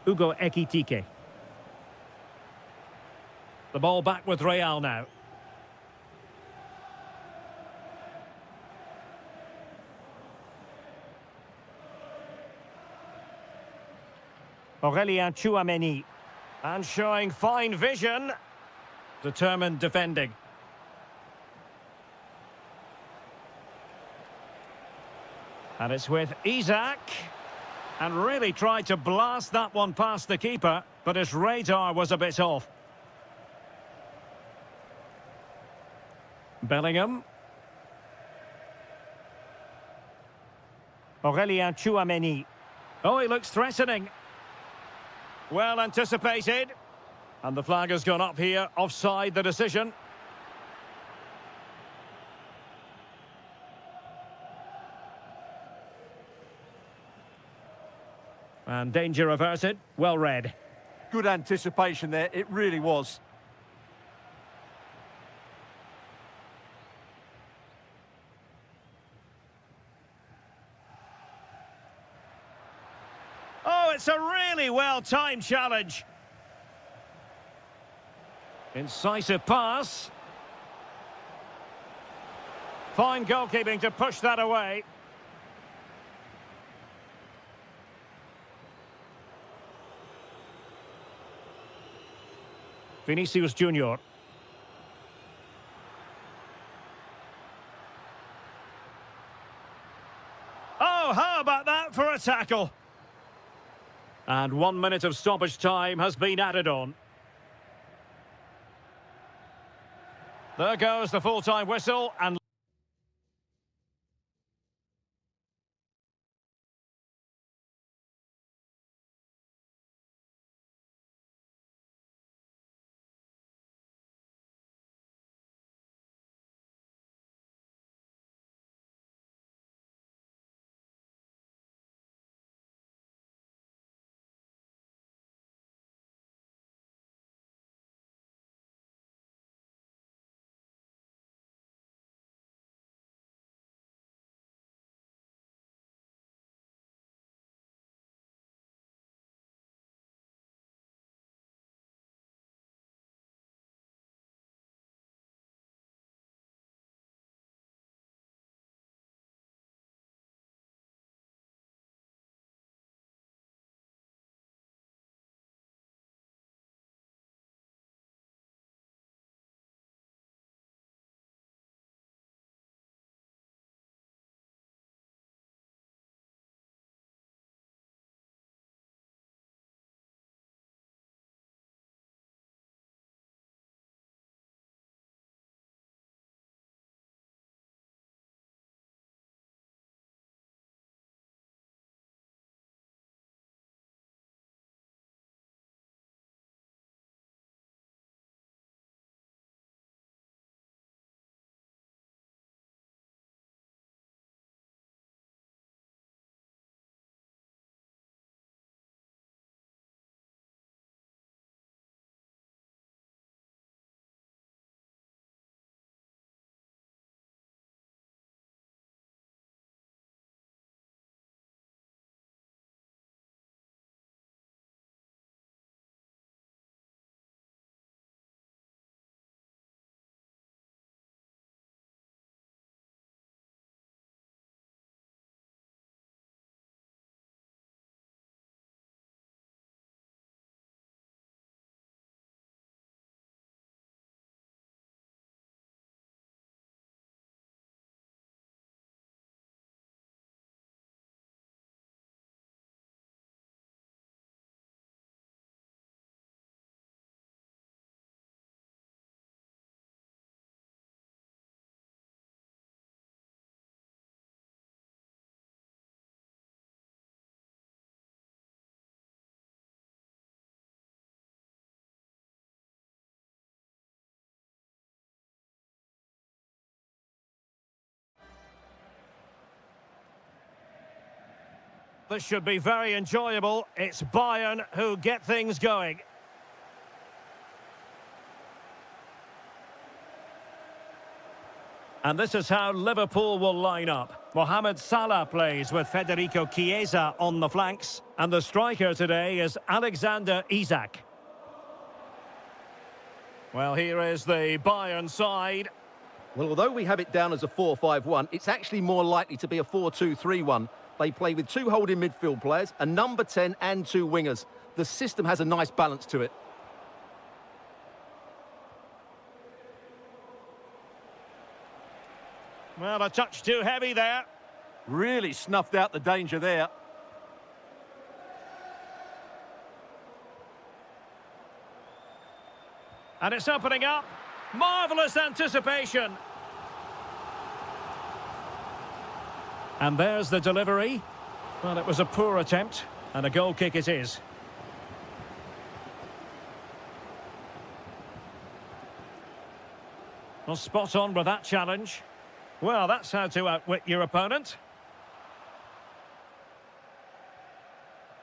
Hugo Ekitike. The ball back with Real now. Aurelien Chouameni. And showing fine vision. Determined defending. And it's with Isak. And really tried to blast that one past the keeper, but his radar was a bit off. Bellingham. Aurelien Chouameni. Oh, he looks threatening. Well anticipated. And the flag has gone up here, offside the decision. And danger averted. Well read. Good anticipation there, it really was. Oh, it's a really well-timed challenge. Incisive pass. Fine goalkeeping to push that away. Vinicius Junior. Oh, how about that for a tackle? And 1 minute of stoppage time has been added on. There goes the full-time whistle, and this should be very enjoyable. It's Bayern who get things going. And this is how Liverpool will line up. Mohamed Salah plays with Federico Chiesa on the flanks. And the striker today is Alexander Isak. Well, here is the Bayern side. Well, although we have it down as a 4-5-1, it's actually more likely to be a 4-2-3-1. They play with two holding midfield players, a number 10 and two wingers. The system has a nice balance to it. Well, a touch too heavy there. Really snuffed out the danger there. And it's opening up. Marvellous anticipation. And there's the delivery. Well, it was a poor attempt, and a goal kick it is. Well, spot on with that challenge. Well, that's how to outwit your opponent.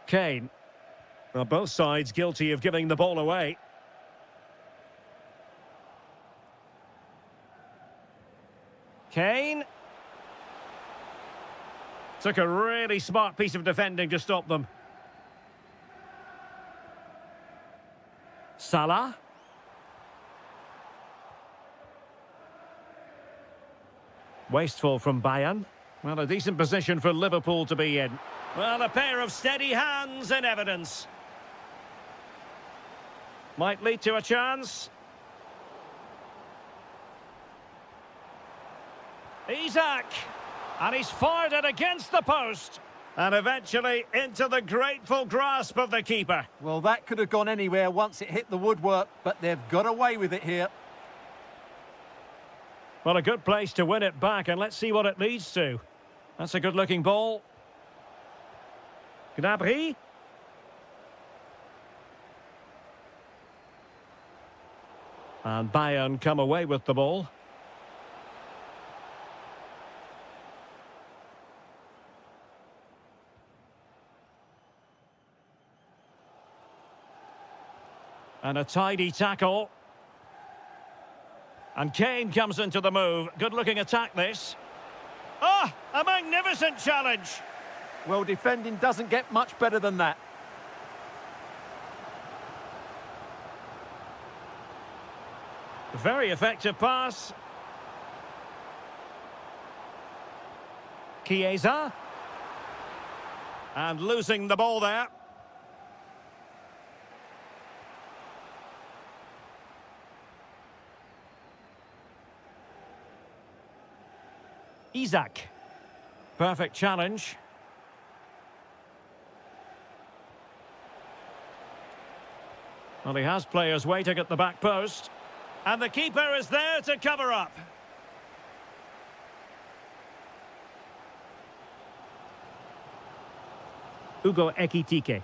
Kane. Well, both sides guilty of giving the ball away. Kane. Took a really smart piece of defending to stop them. Salah. Wasteful from Bayern. Well, a decent position for Liverpool to be in. Well, a pair of steady hands in evidence. Might lead to a chance. Isak. And he's fired it against the post. And eventually into the grateful grasp of the keeper. Well, that could have gone anywhere once it hit the woodwork, but they've got away with it here. Well, a good place to win it back, and let's see what it leads to. That's a good-looking ball. Gnabry. And Bayern come away with the ball. And a tidy tackle. And Kane comes into the move. Good-looking attack, this. Ah, a magnificent challenge. Well, defending doesn't get much better than that. Very effective pass. Chiesa. And losing the ball there. Isak. Perfect challenge. Well, he has players waiting at the back post. And the keeper is there to cover up. Hugo Ekitike.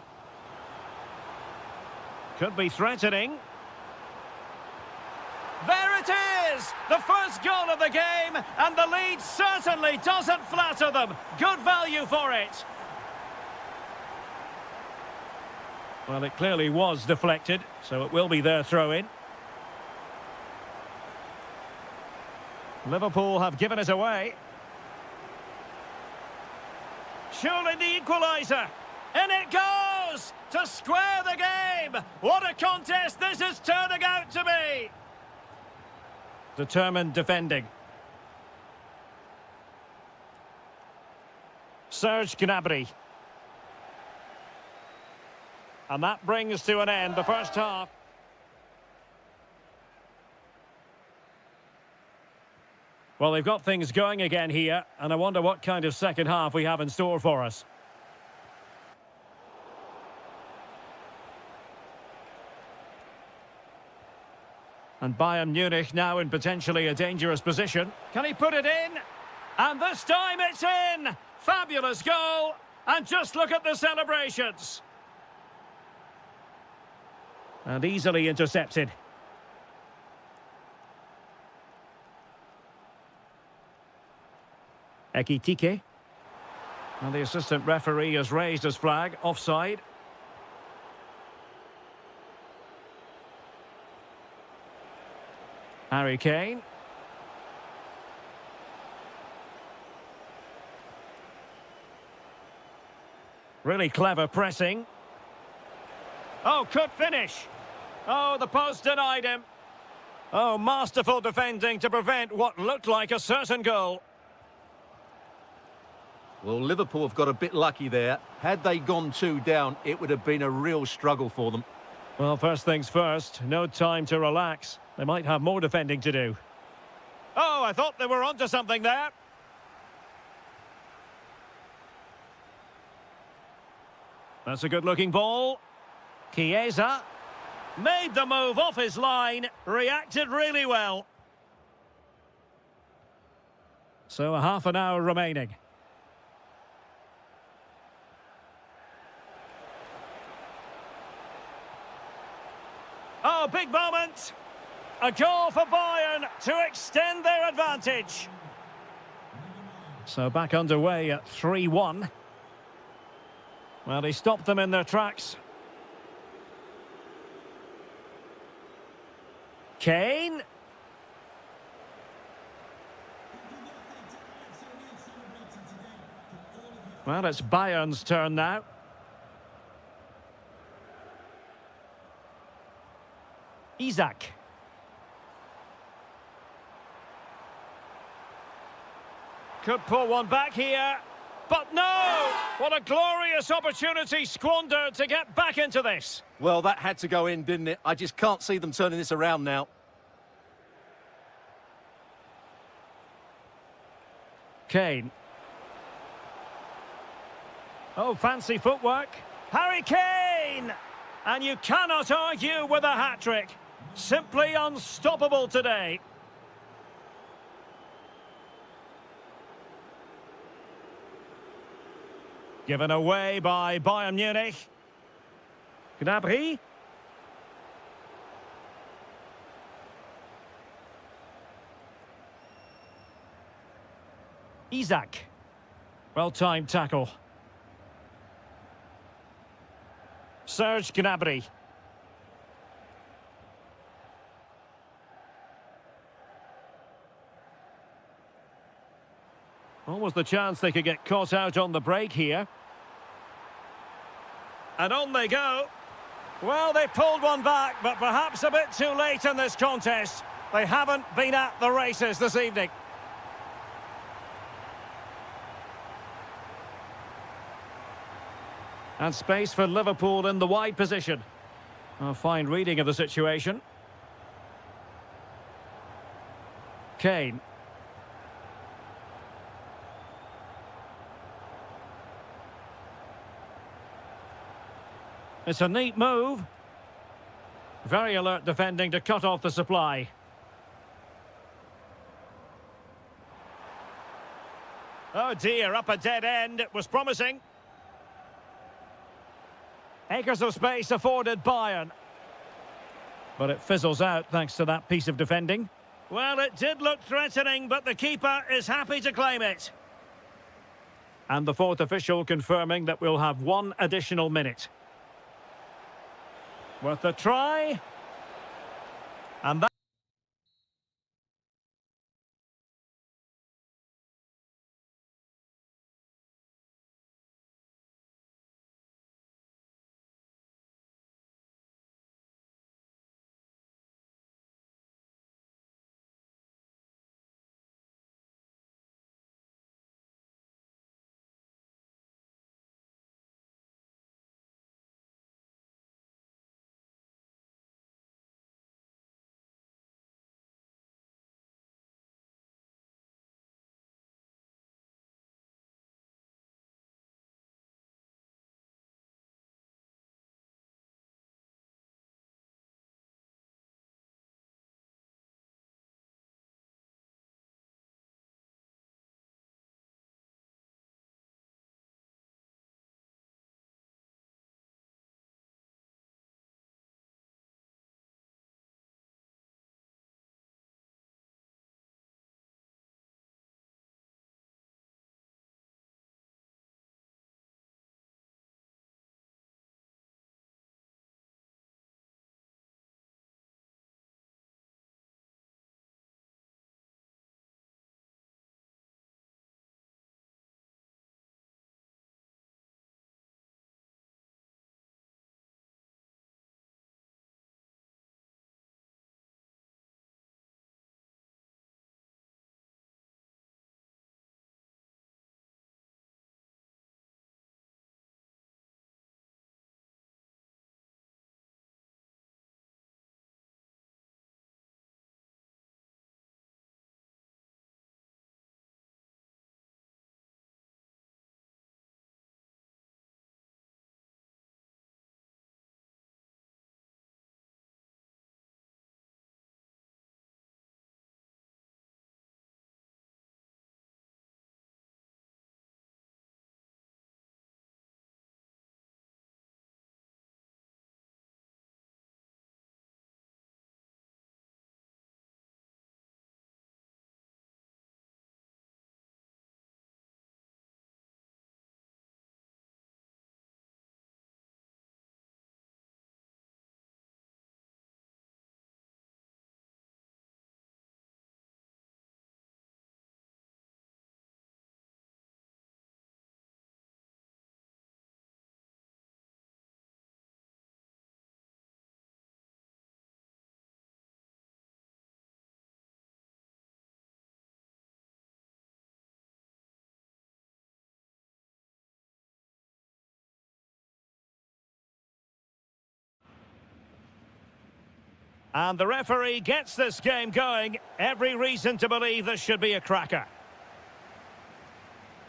Could be threatening. There it is! The first goal of the game, and the lead certainly doesn't flatter them. Good value for it. Well, it clearly was deflected, so it will be their throw-in. Liverpool have given it away. Surely the equaliser. In it goes! To square the game! What a contest this is turning out to be! Determined defending. Serge Gnabry. And that brings to an end the first half. Well, they've got things going again here, and I wonder what kind of second half we have in store for us. And Bayern Munich now in potentially a dangerous position. Can he put it in? And this time it's in! Fabulous goal! And just look at the celebrations. And easily intercepted. Ekitike. And the assistant referee has raised his flag, offside. Harry Kane. Really clever pressing. Oh, could finish. Oh, the post denied him. Oh, masterful defending to prevent what looked like a certain goal. Well, Liverpool have got a bit lucky there. Had they gone 2 down, it would have been a real struggle for them. Well, first things first, no time to relax. They might have more defending to do. Oh, I thought they were onto something there. That's a good-looking ball. Chiesa made the move off his line, reacted really well. So a half an hour remaining. Oh, big moment. A goal for Bayern to extend their advantage. So back underway at 3-1. Well, he stopped them in their tracks. Kane. Well, it's Bayern's turn now. Isak. Could pull one back here. But no! What a glorious opportunity squandered to get back into this. Well, that had to go in, didn't it? I just can't see them turning this around now. Kane. Oh, fancy footwork. Harry Kane! And you cannot argue with a hat-trick. Simply unstoppable today. Given away by Bayern Munich. Gnabry. Isak. Well-timed tackle. Serge Gnabry. Almost the chance they could get caught out on the break here. And on they go. Well, they pulled one back, but perhaps a bit too late in this contest. They haven't been at the races this evening. And space for Liverpool in the wide position. A fine reading of the situation. Kane. It's a neat move. Very alert defending to cut off the supply. Oh dear, up a dead end. It was promising. Acres of space afforded Bayern. But it fizzles out thanks to that piece of defending. Well, it did look threatening, but the keeper is happy to claim it. And the fourth official confirming that we'll have one additional minute. Worth a try. And that And the referee gets this game going. Every reason to believe this should be a cracker.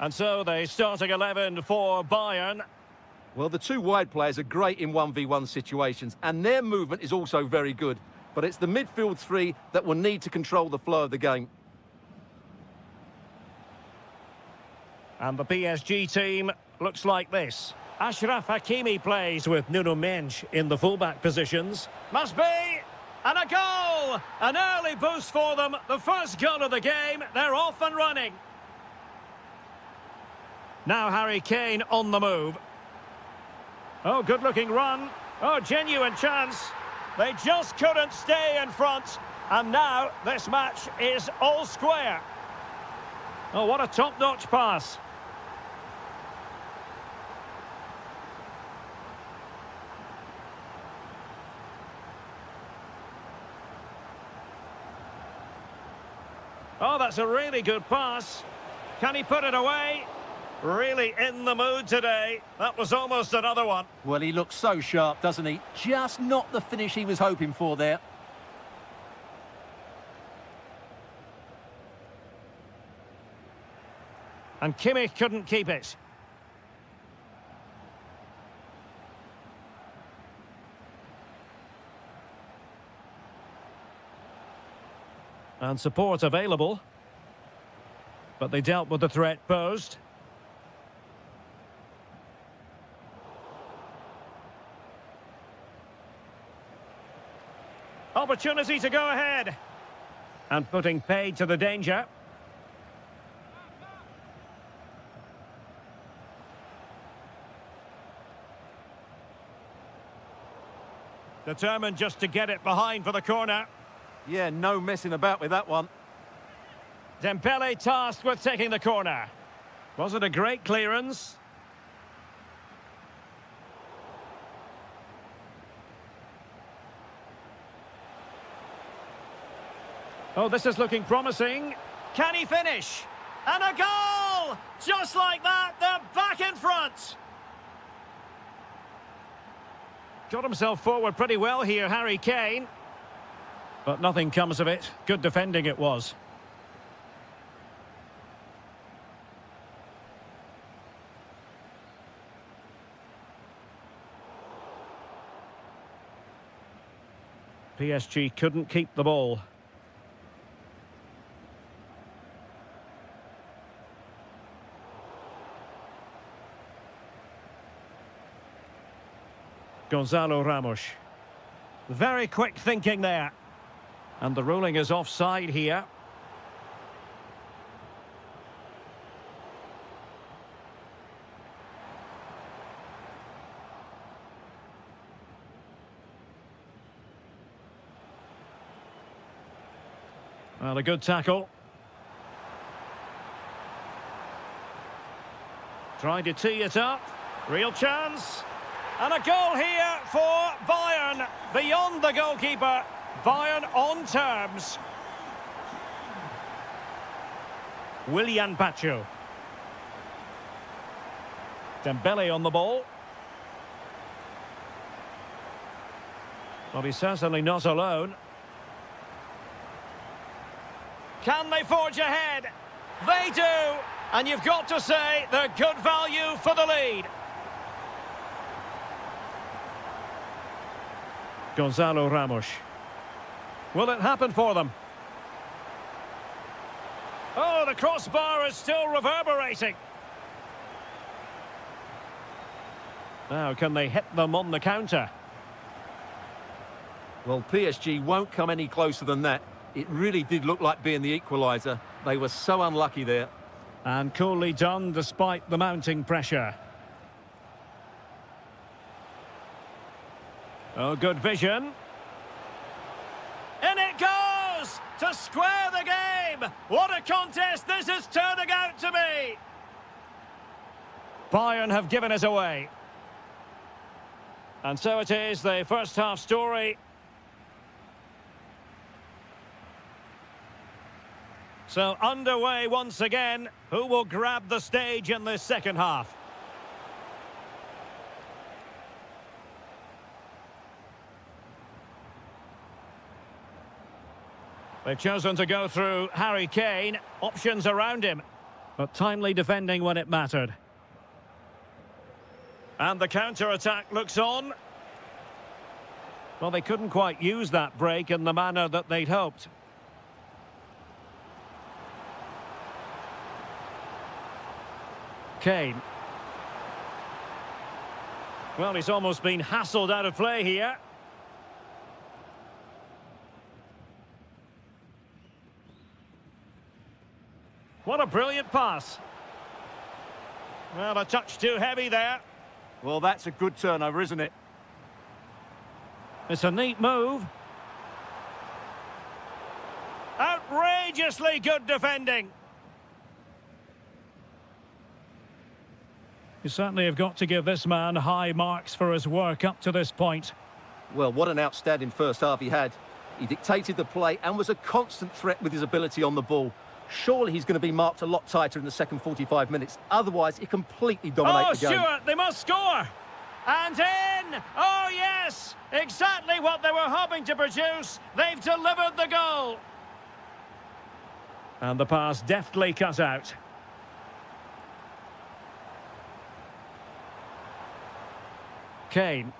And so the starting 11 for Bayern. Well, the two wide players are great in 1v1 situations, and their movement is also very good. But it's the midfield three that will need to control the flow of the game. And the PSG team looks like this. Achraf Hakimi plays with Nuno Mendes in the fullback positions. Must be! And a goal! An early boost for them. The first goal of the game. They're off and running. Now Harry Kane on the move. Oh, good-looking run. Oh, genuine chance. They just couldn't stay in front. And now this match is all square. Oh, what a top-notch pass. Oh, that's a really good pass. Can he put it away? Really in the mood today. That was almost another one. Well, he looks so sharp, doesn't he? Just not the finish he was hoping for there. And Kimmich couldn't keep it. And support available. But they dealt with the threat posed. Opportunity to go ahead. And putting paid to the danger. Determined just to get it behind for the corner. Yeah, no messing about with that one. Dembele tasked with taking the corner. Was it a great clearance? Oh, this is looking promising. Can he finish? And a goal! Just like that, they're back in front. Got himself forward pretty well here, Harry Kane. But nothing comes of it. Good defending it was. PSG couldn't keep the ball. Gonzalo Ramos. Very quick thinking there. And the ruling is offside here. Well, a good tackle. Trying to tee it up. Real chance. And a goal here for Bayern. Beyond the goalkeeper. Bayern on terms. Willian Pacho. Dembele on the ball. Well, he's certainly not alone. Can they forge ahead? They do. And you've got to say they're good value for the lead. Gonzalo Ramos. Will it happen for them? Oh, the crossbar is still reverberating. Now, can they hit them on the counter? Well, PSG won't come any closer than that. It really did look like being the equaliser. They were so unlucky there. And coolly done despite the mounting pressure. Oh, good vision. In it goes! To square the game! What a contest this is turning out to be! Bayern have given it away. And so it is, the first half story. So underway once again. Who will grab the stage in this second half? They've chosen to go through Harry Kane. Options around him. But timely defending when it mattered. And the counter-attack looks on. Well, they couldn't quite use that break in the manner that they'd hoped. Kane. Well, he's almost been hassled out of play here. What a brilliant pass. Well, a touch too heavy there. Well, that's a good turnover, isn't it? It's a neat move. Outrageously good defending. You certainly have got to give this man high marks for his work up to this point. Well, what an outstanding first half he had. He dictated the play and was a constant threat with his ability on the ball. Surely he's going to be marked a lot tighter in the second 45 minutes. Otherwise, he completely dominates the game. Oh, Stuart, they must score. And in! Oh, yes! Exactly what they were hoping to produce. They've delivered the goal. And the pass deftly cut out. Kane.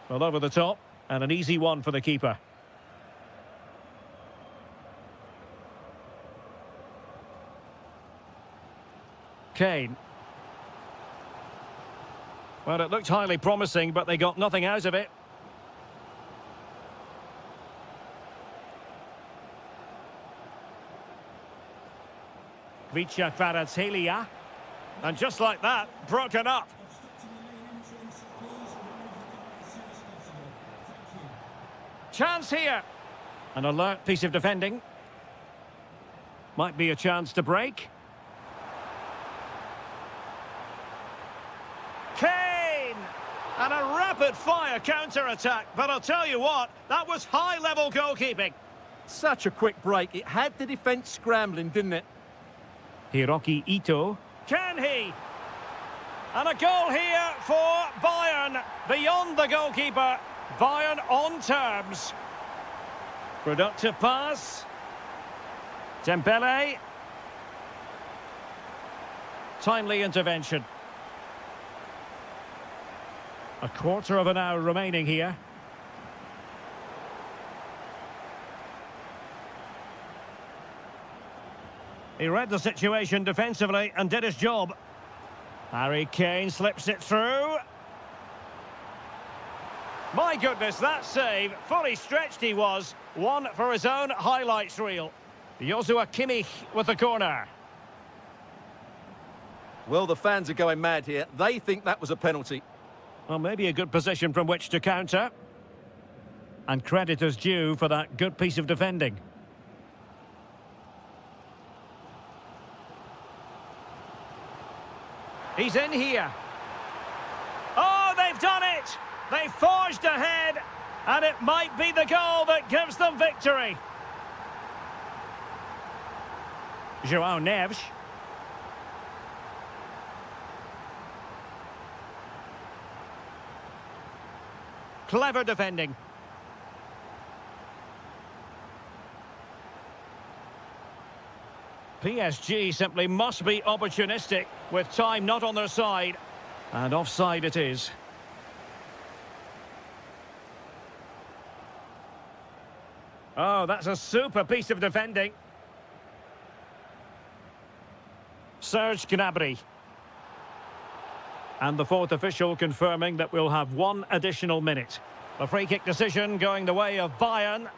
Well, over the top. And an easy one for the keeper. Kane. Well, it looked highly promising, but they got nothing out of it. Kvaratskhelia. And just like that, broken up. Chance here. An alert piece of defending. Might be a chance to break. Kane! And a rapid-fire counter-attack. But I'll tell you what, that was high-level goalkeeping. Such a quick break. It had the defence scrambling, didn't it? Hiroki Ito. Can he? And a goal here for Bayern. Beyond the goalkeeper. Bayern on terms. Productive pass. Dembele. Timely intervention. A quarter of an hour remaining here. He read the situation defensively and did his job. Harry Kane slips it through. My goodness, that save, fully stretched he was. One for his own highlights reel. Joshua Kimmich with the corner. Well, the fans are going mad here. They think that was a penalty. Well, maybe a good position from which to counter. And credit is due for that good piece of defending. He's in here. Oh, they've done it! They forged ahead, and it might be the goal that gives them victory. João Neves. Clever defending. PSG simply must be opportunistic with time not on their side. And offside it is. Oh, that's a super piece of defending. Serge Gnabry. And the fourth official confirming that we'll have one additional minute. A free kick decision going the way of Bayern.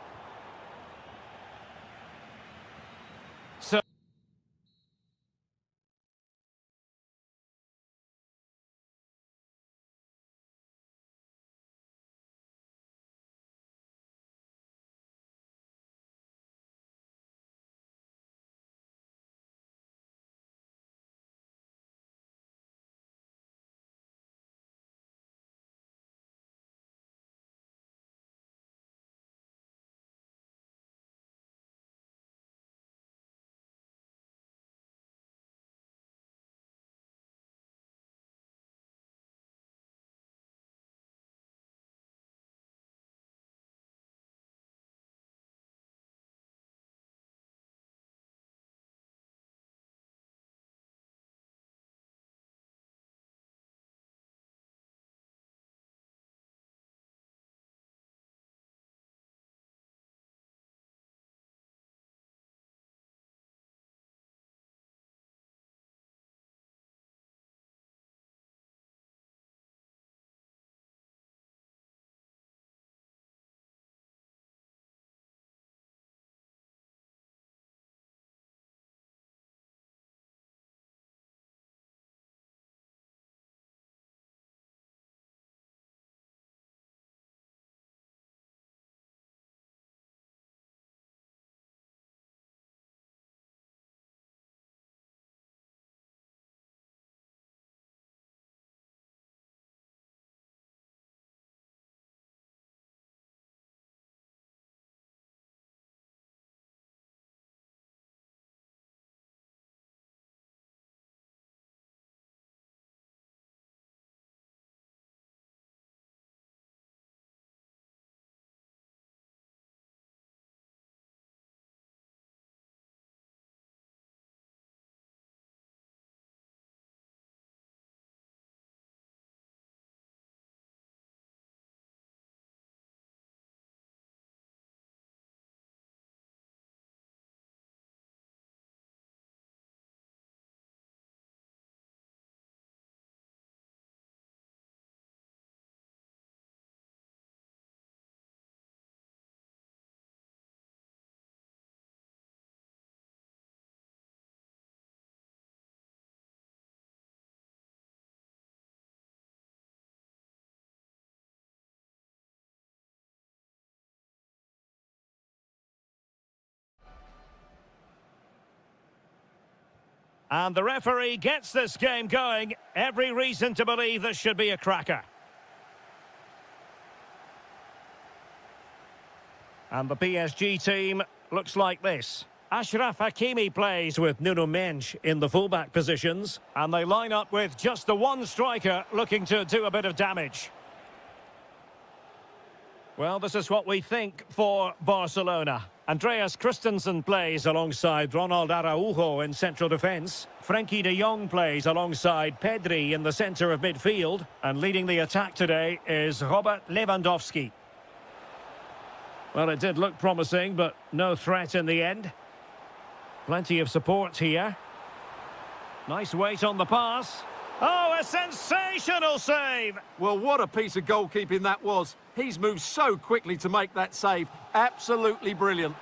And the referee gets this game going. Every reason to believe this should be a cracker. And the PSG team looks like this. Achraf Hakimi plays with Nuno Mendes in the fullback positions. And they line up with just the one striker looking to do a bit of damage. Well, this is what we think for Barcelona. Andreas Christensen plays alongside Ronald Araujo in central defence. Frenkie de Jong plays alongside Pedri in the centre of midfield. And leading the attack today is Robert Lewandowski. Well, it did look promising, but no threat in the end. Plenty of support here. Nice weight on the pass. Oh, a sensational save! Well, what a piece of goalkeeping that was. He's moved so quickly to make that save. Absolutely brilliant.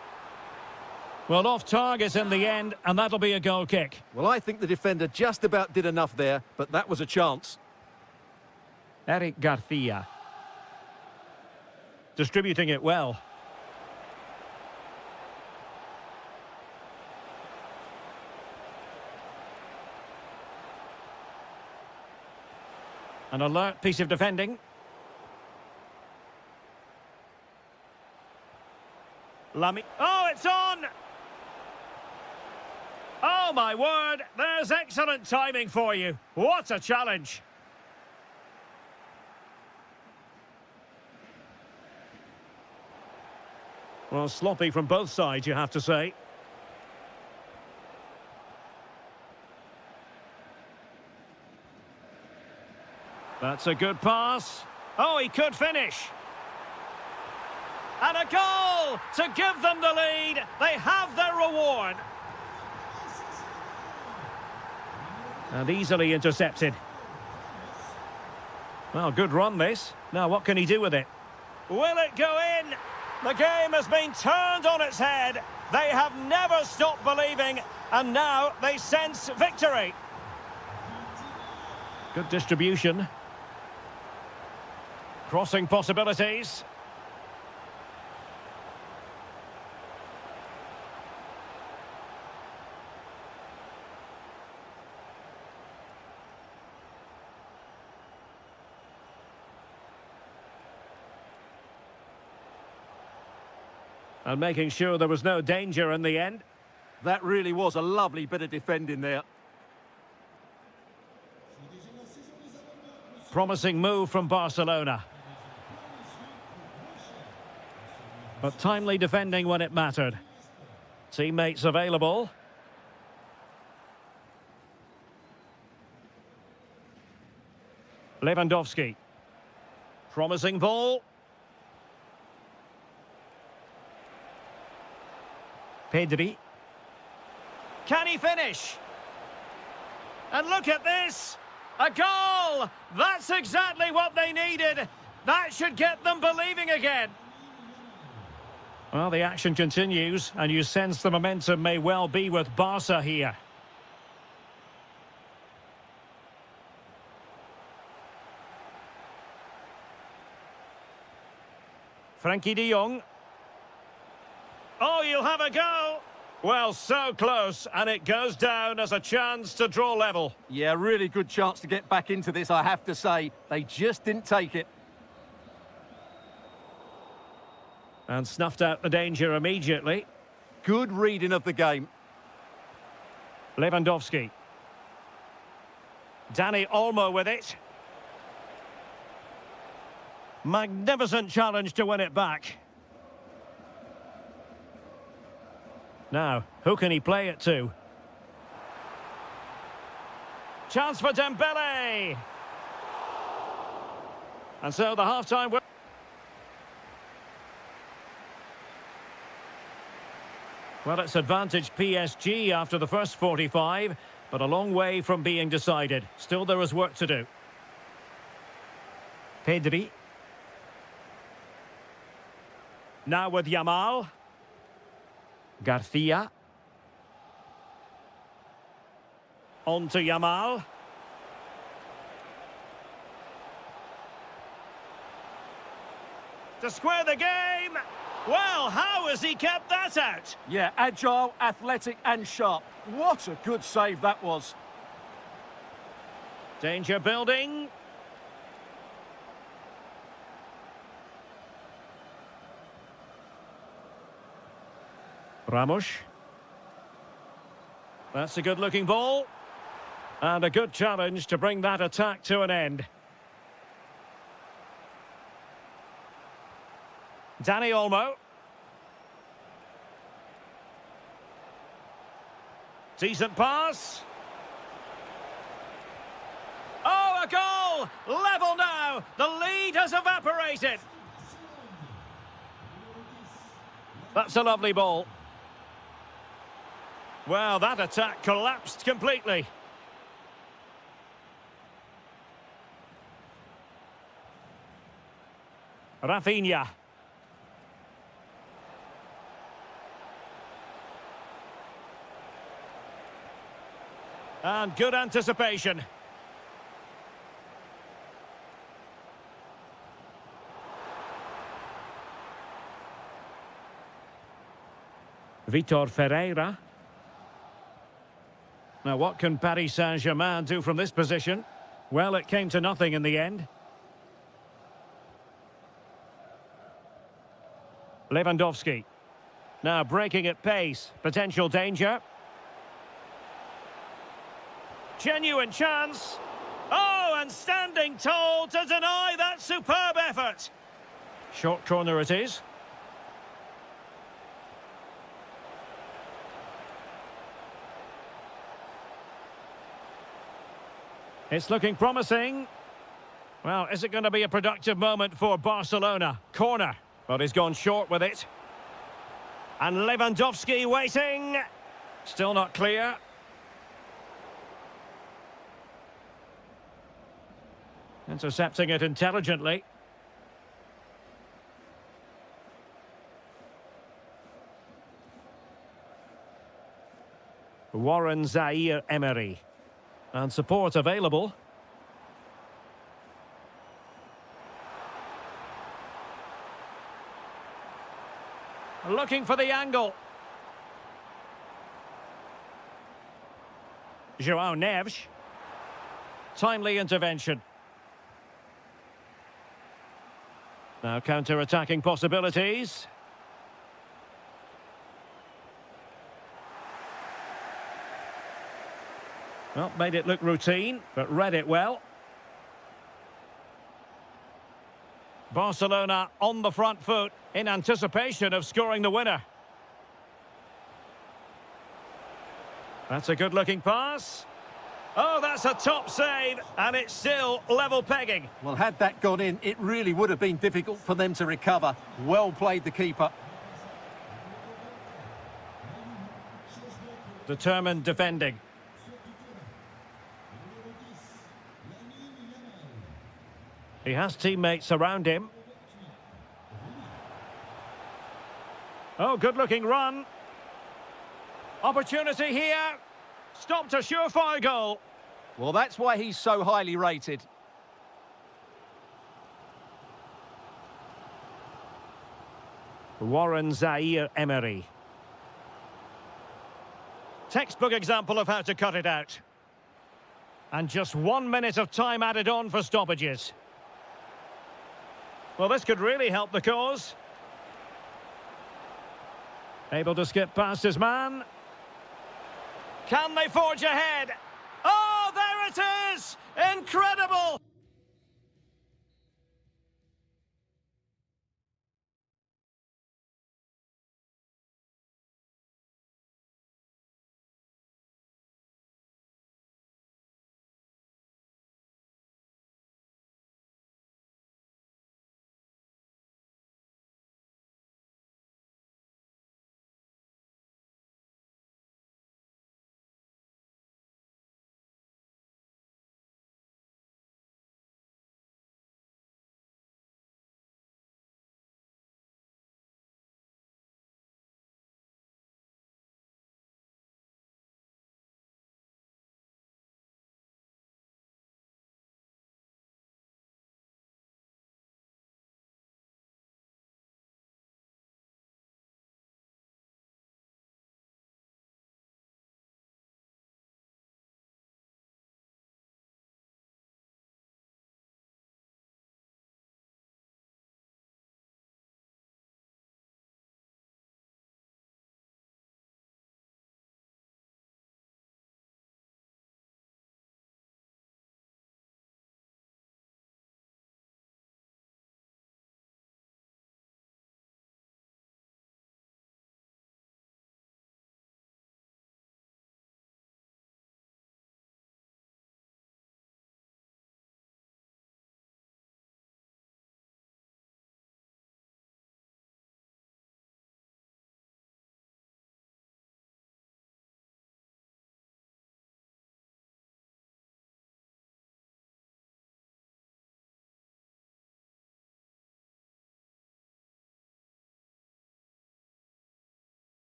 Well, off target in the end, and that'll be a goal kick. Well, I think the defender just about did enough there, but that was a chance. Eric Garcia. Distributing it well. An alert piece of defending. Lamy. Oh, it's on! Oh, my word. There's excellent timing for you. What a challenge. Well, sloppy from both sides, you have to say. That's a good pass. Oh, he could finish. And a goal to give them the lead. They have their reward. And easily intercepted. Well, good run this. Now, what can he do with it? Will it go in? The game has been turned on its head. They have never stopped believing, and now they sense victory. Good distribution. Crossing possibilities. And making sure there was no danger in the end. That really was a lovely bit of defending there. Promising move from Barcelona. But timely defending when it mattered. Teammates available. Lewandowski. Promising ball. Pedri. Can he finish? And look at this! A goal! That's exactly what they needed. That should get them believing again. Well, the action continues, and you sense the momentum may well be with Barca here. Frenkie de Jong. Oh, you'll have a go. Well, so close, and it goes down as a chance to draw level. Yeah, really good chance to get back into this, I have to say. They just didn't take it. And snuffed out the danger immediately. Good reading of the game. Lewandowski. Dani Olmo with it. Magnificent challenge to win it back. Now, who can he play it to? Chance for Dembele! And so the half-time... Well, it's advantage PSG after the first 45, but a long way from being decided. Still, there is work to do. Pedri. Now with Yamal. Garcia. On to Yamal. To square the game. Well, how has he kept that out? Yeah, agile, athletic and sharp. What a good save that was. Danger building. Ramos. That's a good-looking ball. And a good challenge to bring that attack to an end. Danny Olmo. Decent pass. Oh, a goal! Level now. The lead has evaporated. That's a lovely ball. Well, that attack collapsed completely. Rafinha. And good anticipation. Vitor Ferreira. Now, what can Paris Saint-Germain do from this position? Well, it came to nothing in the end. Lewandowski. Now breaking at pace. Potential danger. Genuine chance. Oh, and standing tall to deny that superb effort. Short corner it is. It's looking promising. Well, is it going to be a productive moment for Barcelona? Corner. But he's gone short with it. And Lewandowski waiting. Still not clear. Intercepting it intelligently. Warren Zaire-Emery. And support available. Looking for the angle. João Neves. Timely intervention. Now counter-attacking possibilities. Well, made it look routine, but read it well. Barcelona on the front foot in anticipation of scoring the winner. That's a good-looking pass. Oh, that's a top save, and it's still level pegging. Well, had that gone in, it really would have been difficult for them to recover. Well played, the keeper. Determined defending. He has teammates around him. Oh, good-looking run. Opportunity here. Stopped a surefire goal. Well, that's why he's so highly rated. Warren Zaire-Emery. Textbook example of how to cut it out. And just 1 minute of time added on for stoppages. Well, this could really help the cause. Able to skip past his man. Can they forge ahead? Oh, there it is! Incredible!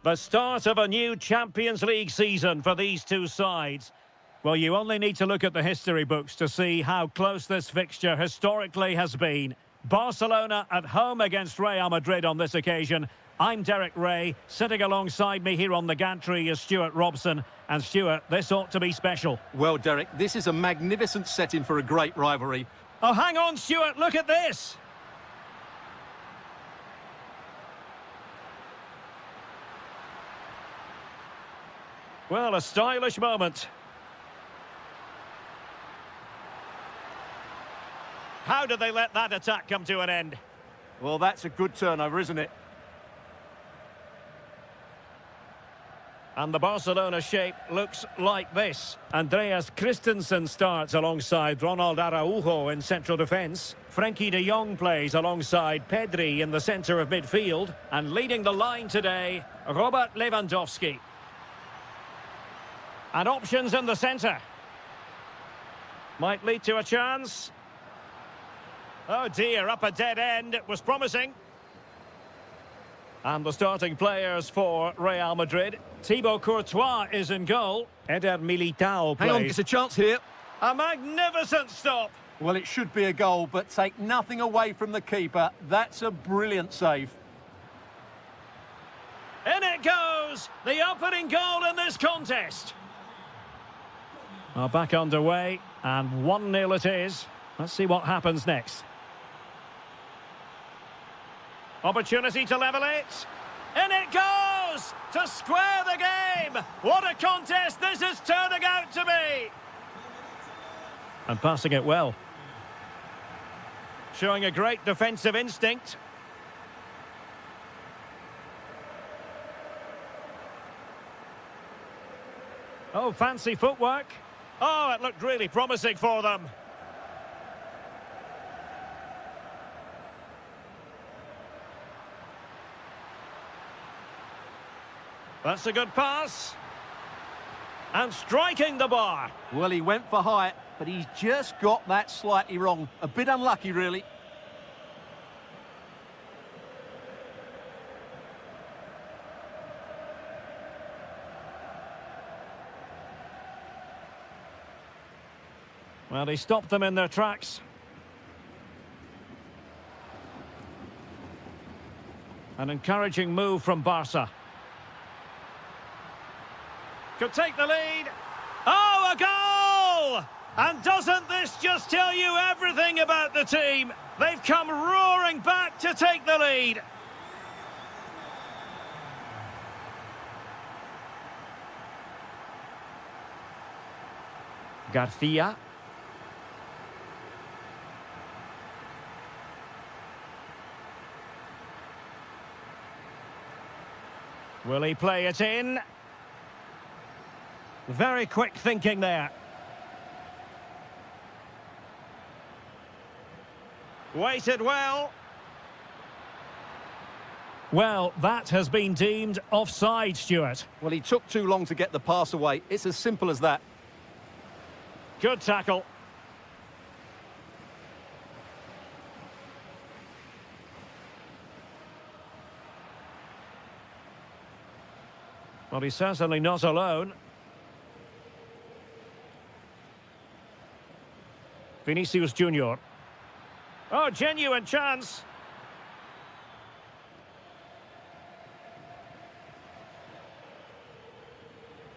The start of a new Champions League season for these two sides. Well, you only need to look at the history books to see how close this fixture historically has been. Barcelona at home against Real Madrid on this occasion. I'm Derek Ray. Sitting alongside me here on the gantry is Stuart Robson. And Stuart, this ought to be special. Well, Derek, this is a magnificent setting for a great rivalry. Oh, hang on, Stuart, look at this. Well, a stylish moment. How did they let that attack come to an end? Well, that's a good turnover, isn't it? And the Barcelona shape looks like this. Andreas Christensen starts alongside Ronald Araujo in central defence. Frenkie de Jong plays alongside Pedri in the centre of midfield. And leading the line today, Robert Lewandowski. And options in the centre. Might lead to a chance. Oh dear, up a dead end. It was promising. And the starting players for Real Madrid. Thibaut Courtois is in goal. Eder Militao plays. Hang on, it's a chance here. A magnificent stop. Well, it should be a goal, but take nothing away from the keeper. That's a brilliant save. In it goes. The opening goal in this contest. Well, back underway. And 1-0 it is. Let's see what happens next. Opportunity to level it. In it goes! To square the game! What a contest this is turning out to be! And passing it well. Showing a great defensive instinct. Oh, fancy footwork. Oh, it looked really promising for them. That's a good pass. And striking the bar. Well, he went for height, but he's just got that slightly wrong. A bit unlucky, really. Well, he stopped them in their tracks. An encouraging move from Barca. Could take the lead. Oh, a goal! And doesn't this just tell you everything about the team? They've come roaring back to take the lead. Garcia. Will he play it in? Very quick thinking there. Waited well. Well, that has been deemed offside, Stuart. Well, he took too long to get the pass away. It's as simple as that. Good tackle. Well, he's certainly not alone. Vinicius Junior. Oh, genuine chance.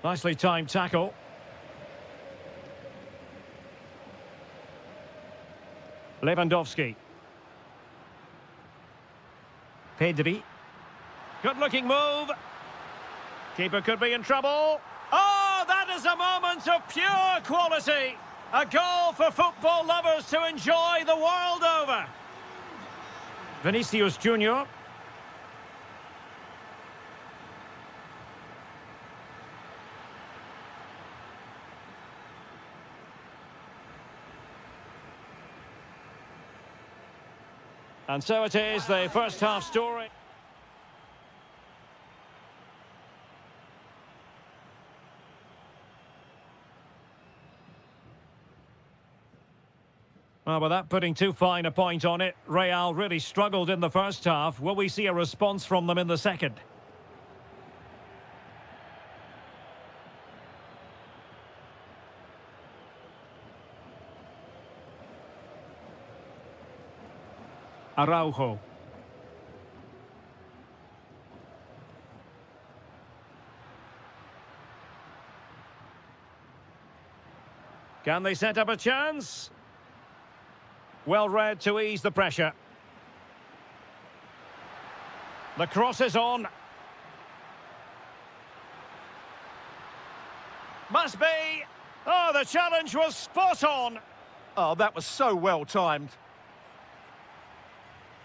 Nicely timed tackle. Lewandowski. Pedri. Good-looking move. Keeper could be in trouble. Oh, that is a moment of pure quality. A goal for football lovers to enjoy the world over. Vinicius Junior. And so it is, the first half story. Well, without putting too fine a point on it, Real really struggled in the first half. Will we see a response from them in the second? Araujo. Can they set up a chance? Well read to ease the pressure. The cross is on. Must be. Oh, the challenge was spot on. Oh, that was so well timed.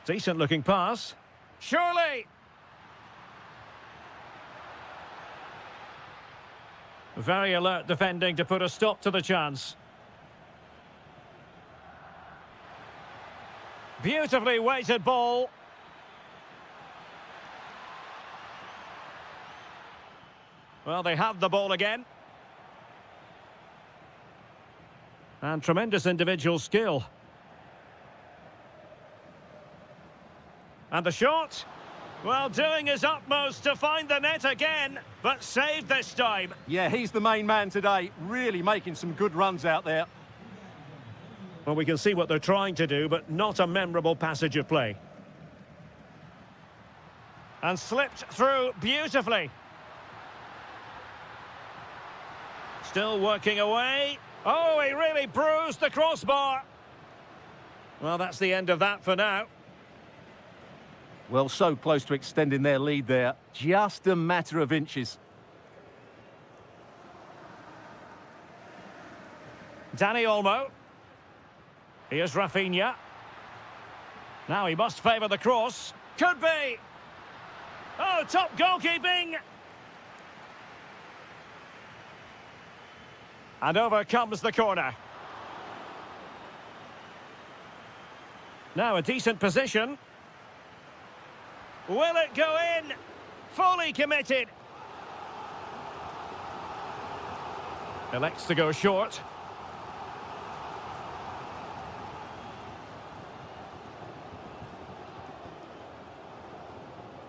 Decent looking pass. Surely. Very alert defending to put a stop to the chance. Beautifully weighted ball. Well, they have the ball again. And tremendous individual skill. And the shot? Well, doing his utmost to find the net again, but saved this time. Yeah, he's the main man today, really making some good runs out there. Well, we can see what they're trying to do, but not a memorable passage of play. And slipped through beautifully. Still working away. Oh, he really bruised the crossbar. Well, that's the end of that for now. Well, so close to extending their lead there. Just a matter of inches. Dani Olmo. Here's Rafinha. Now he must favour the cross. Could be. Oh, top goalkeeping. And over comes the corner. Now a decent position. Will it go in? Fully committed. Elects to go short.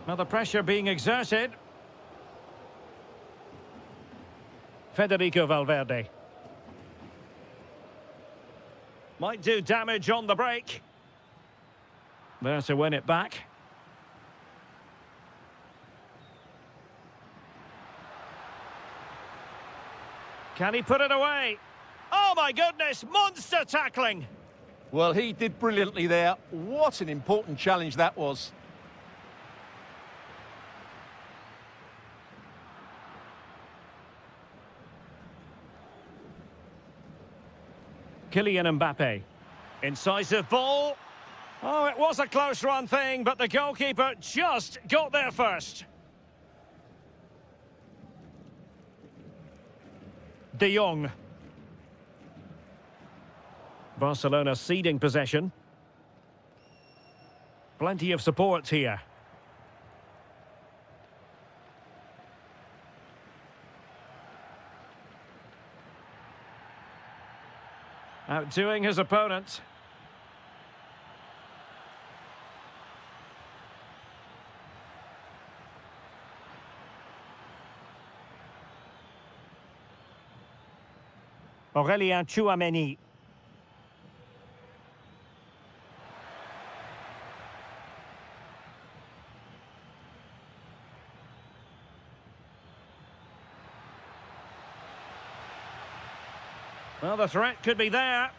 Now the pressure being exerted. Federico Valverde. Might do damage on the break. There to win it back. Can he put it away? Oh my goodness, monster tackling! Well, he did brilliantly there. What an important challenge that was. Kylian Mbappe. Incisive ball. Oh, it was a close run thing, but the goalkeeper just got there first. De Jong. Barcelona ceding possession. Plenty of support here. Outdoing his opponent. Aurélien Tchouameni. Well, the threat could be there.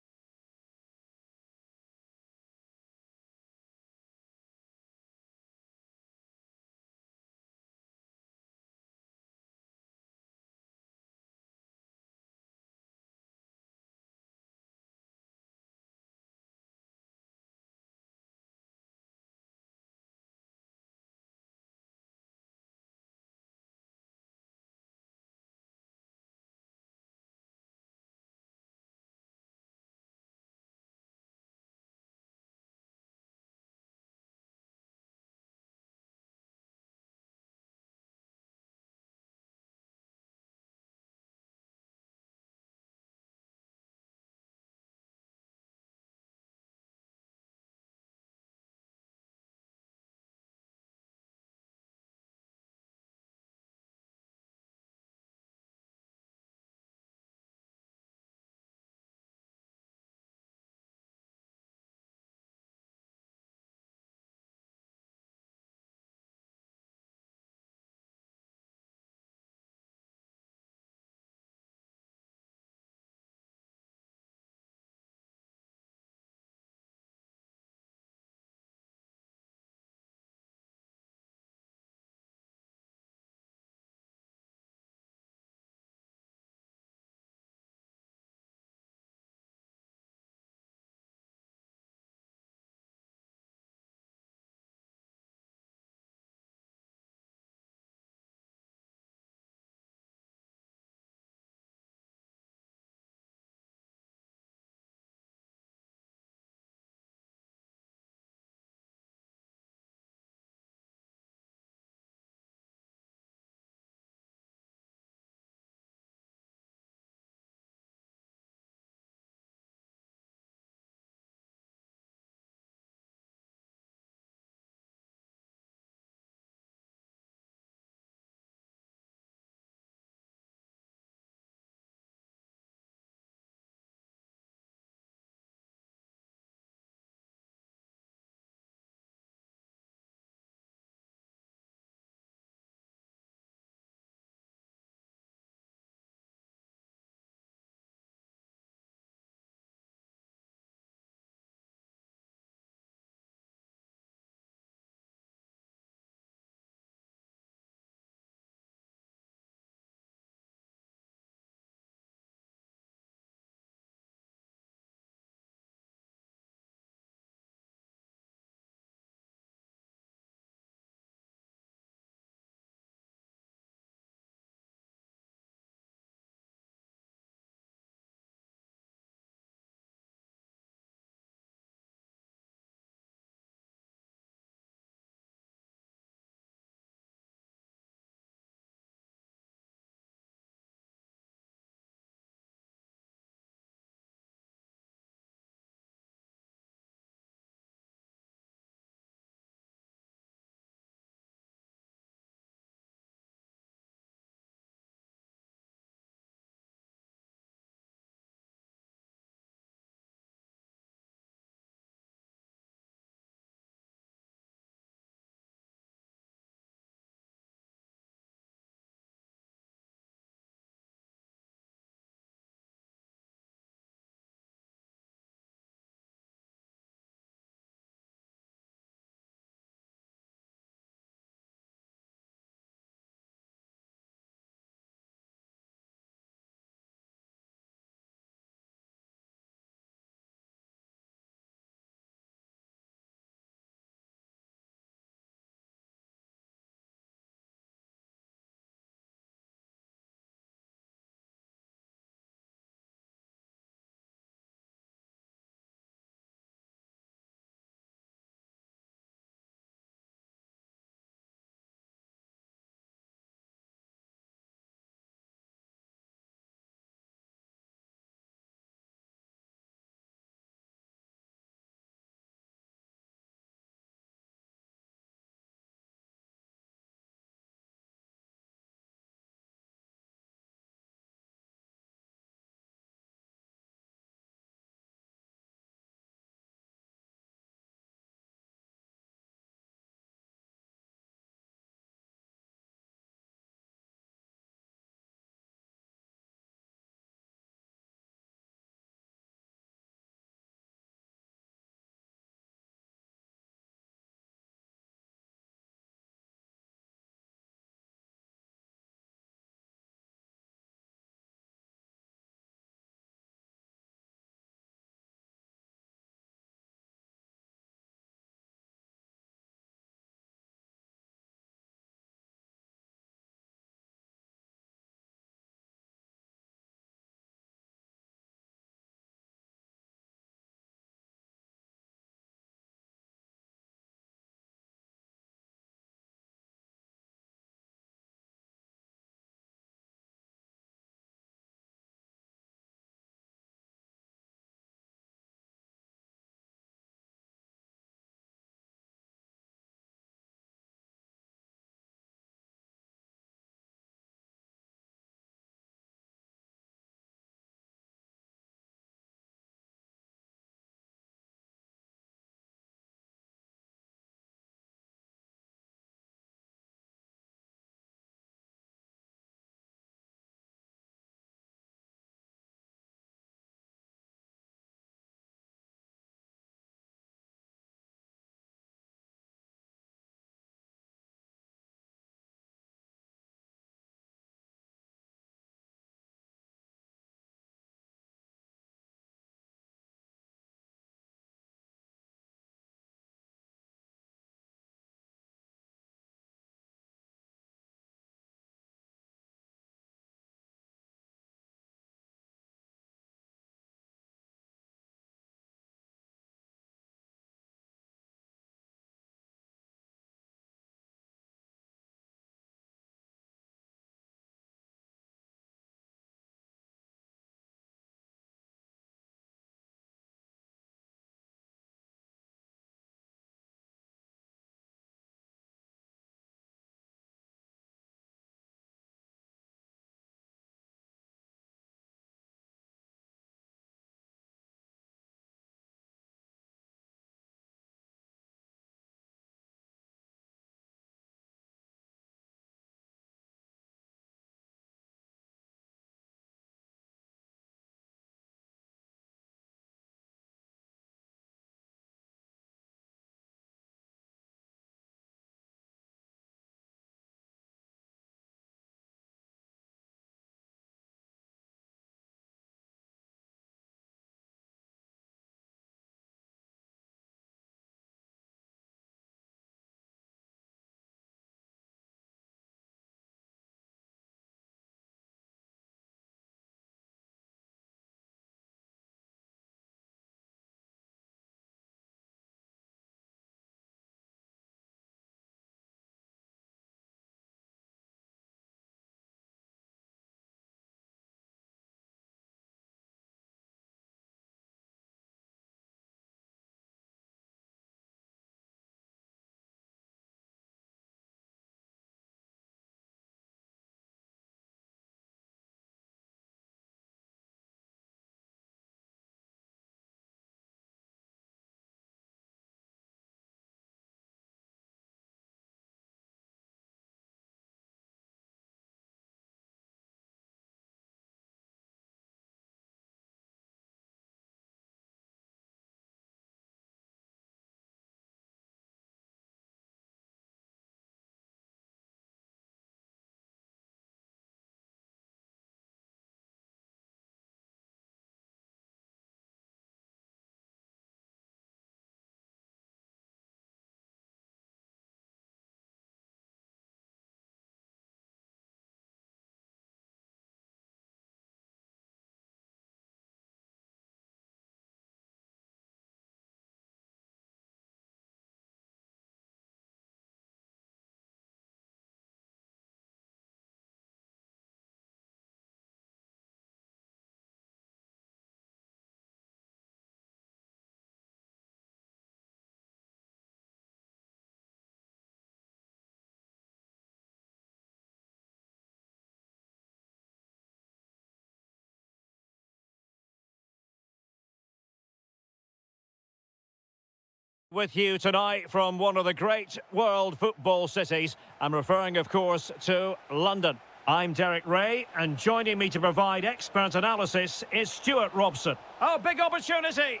With you tonight from one of the great world football cities. I'm referring, of course, to London. I'm Derek Ray, and joining me to provide expert analysis is Stuart Robson. Oh, big opportunity!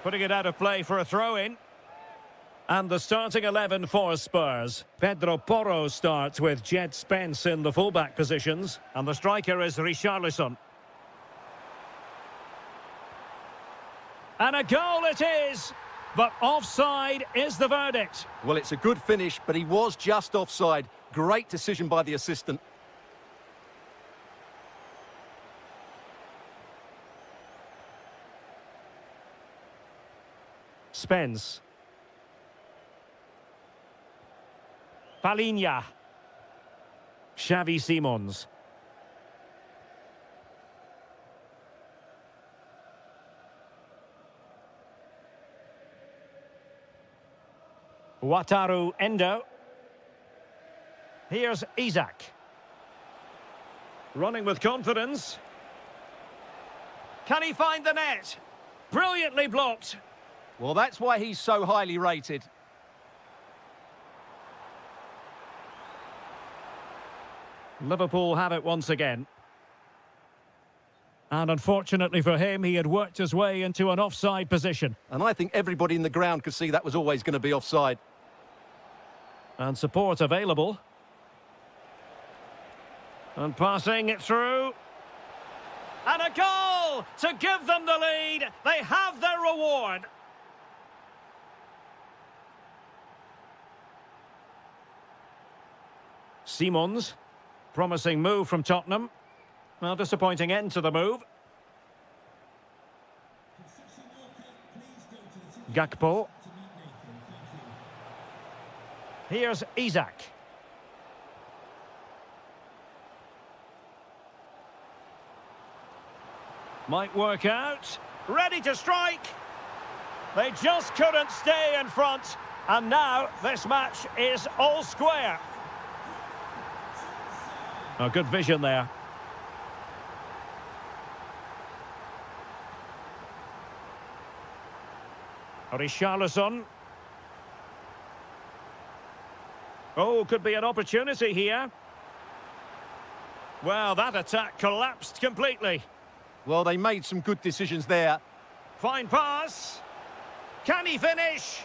Putting it out of play for a throw-in. And the starting 11 for Spurs. Pedro Porro starts with Jed Spence in the fullback positions. And the striker is Richarlison. And a goal it is! But offside is the verdict. Well, it's a good finish, but he was just offside. Great decision by the assistant. Spence. Palinha. Xavi Simons. Wataru Endo. Here's Isak. Running with confidence. Can he find the net? Brilliantly blocked. Well, that's why he's so highly rated. Liverpool have it once again. And unfortunately for him, he had worked his way into an offside position. And I think everybody in the ground could see that was always going to be offside. And support available. And passing it through. And a goal to give them the lead. They have their reward. Simons. Promising move from Tottenham. Well, disappointing end to the move. Gakpo. Here's Isak. Might work out. Ready to strike. They just couldn't stay in front. And now this match is all square. Oh, good vision there. Richarlison. Oh, could be an opportunity here. Well, that attack collapsed completely. Well, they made some good decisions there. Fine pass. Can he finish?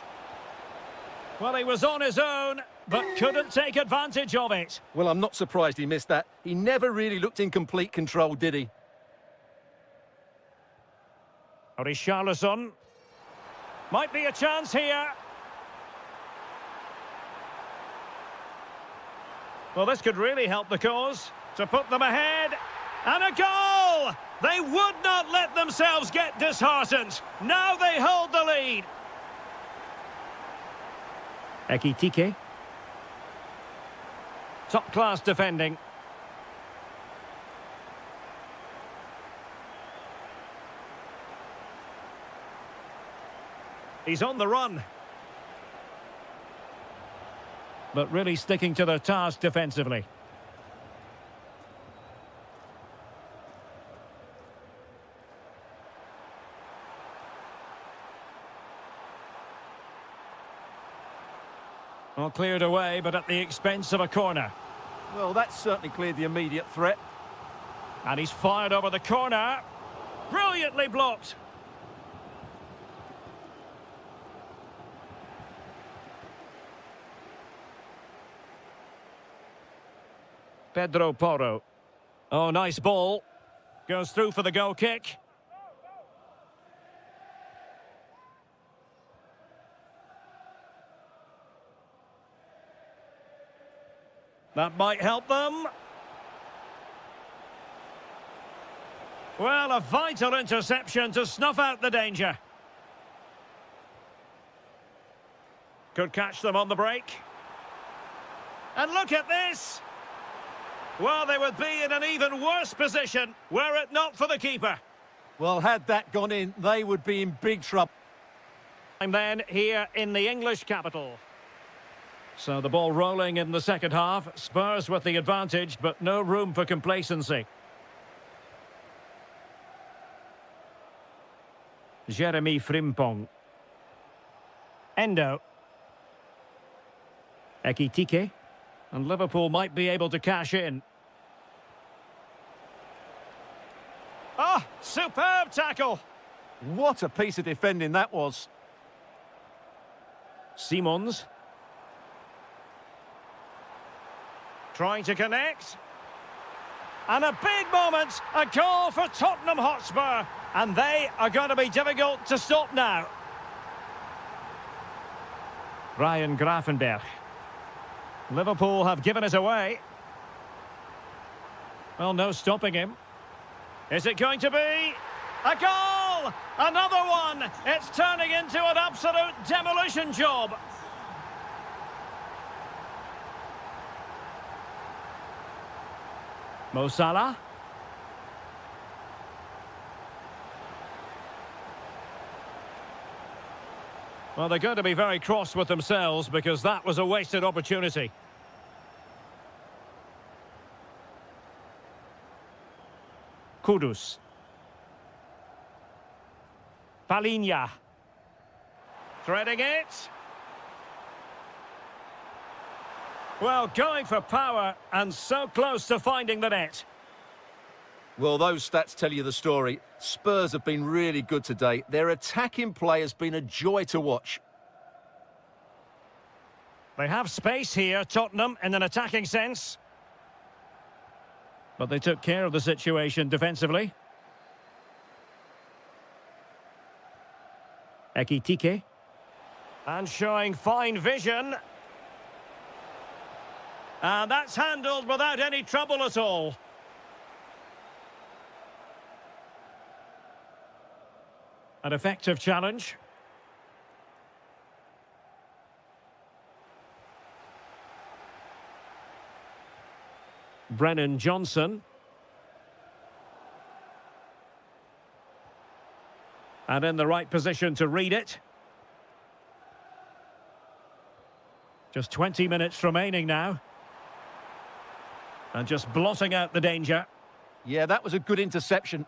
Well, he was on his own, but couldn't take advantage of it. Well, I'm not surprised he missed that. He never really looked in complete control, did he? Richarlison. Might be a chance here. Well, this could really help the cause to put them ahead. And a goal! They would not let themselves get disheartened. Now they hold the lead. Ekitike. Top-class defending. He's on the run. But really sticking to their task defensively. Well, cleared away, but at the expense of a corner. Well, that's certainly cleared the immediate threat. And he's fired over the corner. Brilliantly blocked. Pedro Porro. Oh, nice ball. Goes through for the goal kick. That might help them. Well, a vital interception to snuff out the danger. Could catch them on the break. And look at this! Well, they would be in an even worse position were it not for the keeper. Well, had that gone in, they would be in big trouble. And then here in the English capital. So the ball rolling in the second half. Spurs with the advantage, but no room for complacency. Jeremy Frimpong. Endo. Ekitike. And Liverpool might be able to cash in. Ah, superb tackle. What a piece of defending that was. Simons. Trying to connect. And a big moment, a goal for Tottenham Hotspur. And they are going to be difficult to stop now. Ryan Gravenberch. Liverpool have given it away. Well, no stopping him. Is it going to be a goal? Another one! It's turning into an absolute demolition job. Mo Salah. Well, they're going to be very cross with themselves because that was a wasted opportunity. Kudus. Palinha. Threading it. Well, going for power and so close to finding the net. Well, those stats tell you the story. Spurs have been really good today. Their attacking play has been a joy to watch. They have space here, Tottenham, in an attacking sense. But they took care of the situation defensively. Ekitike. And showing fine vision. And that's handled without any trouble at all. An effective challenge. Brennan Johnson. And in the right position to read it. Just 20 minutes remaining now. And just blotting out the danger. Yeah, that was a good interception.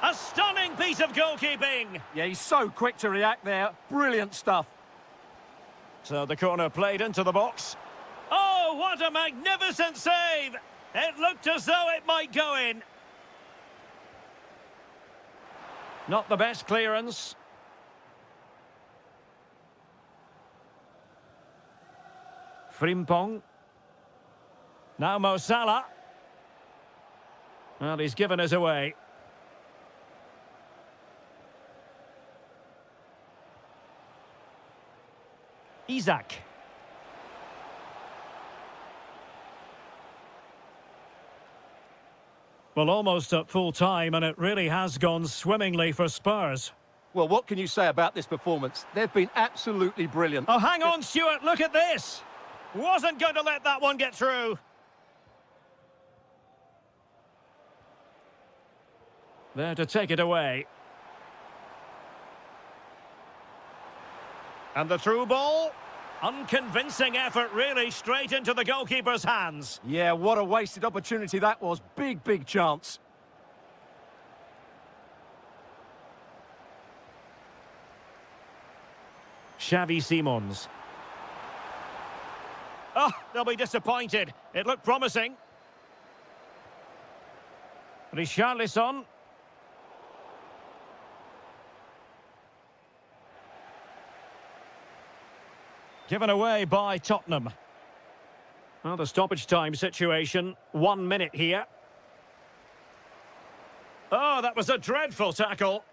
A stunning piece of goalkeeping. Yeah, he's so quick to react there. Brilliant stuff. So the corner played into the box. Oh, what a magnificent save! It looked as though it might go in. Not the best clearance. Frimpong. Now Mo Salah. Well, he's given us away. Isaac. Well, almost at full time, and it really has gone swimmingly for Spurs. Well, what can you say about this performance? They've been absolutely brilliant. Oh, hang on, Stuart, look at this. Wasn't going to let that one get through. There to take it away. And the through ball. Unconvincing effort, really, straight into the goalkeeper's hands. Yeah, what a wasted opportunity that was. Big, big chance. Xavi Simons. Oh, they'll be disappointed. It looked promising. Richarlison. Given away by Tottenham. Well, the stoppage time situation, 1 minute here. Oh, that was a dreadful tackle.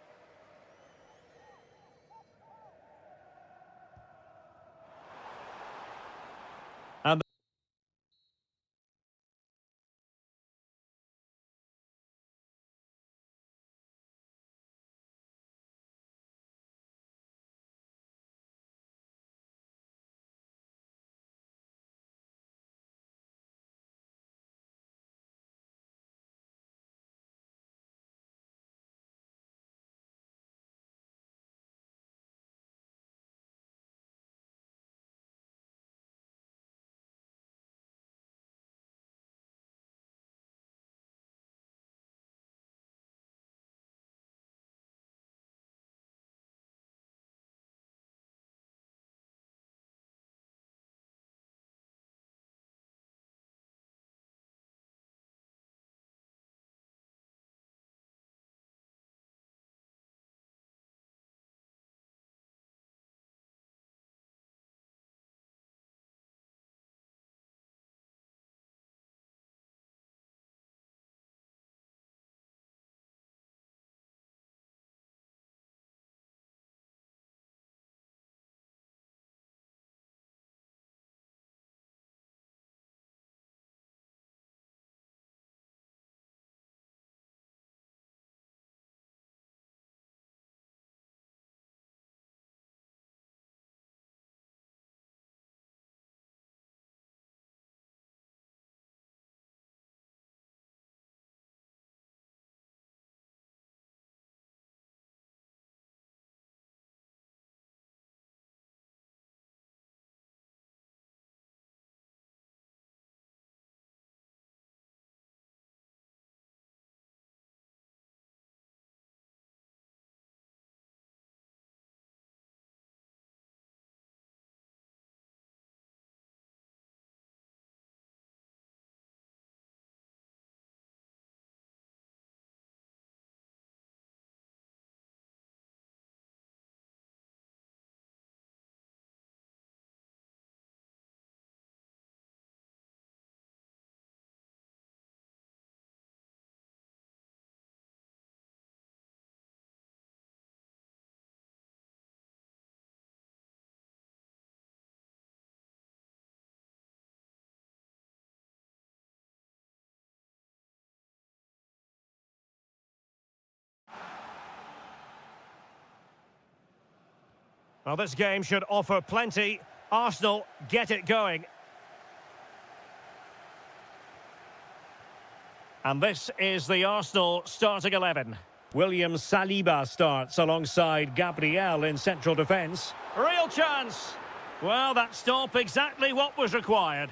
Well, this game should offer plenty. Arsenal get it going. And this is the Arsenal starting 11. William Saliba starts alongside Gabriel in central defence. Real chance. Well, that stop exactly what was required.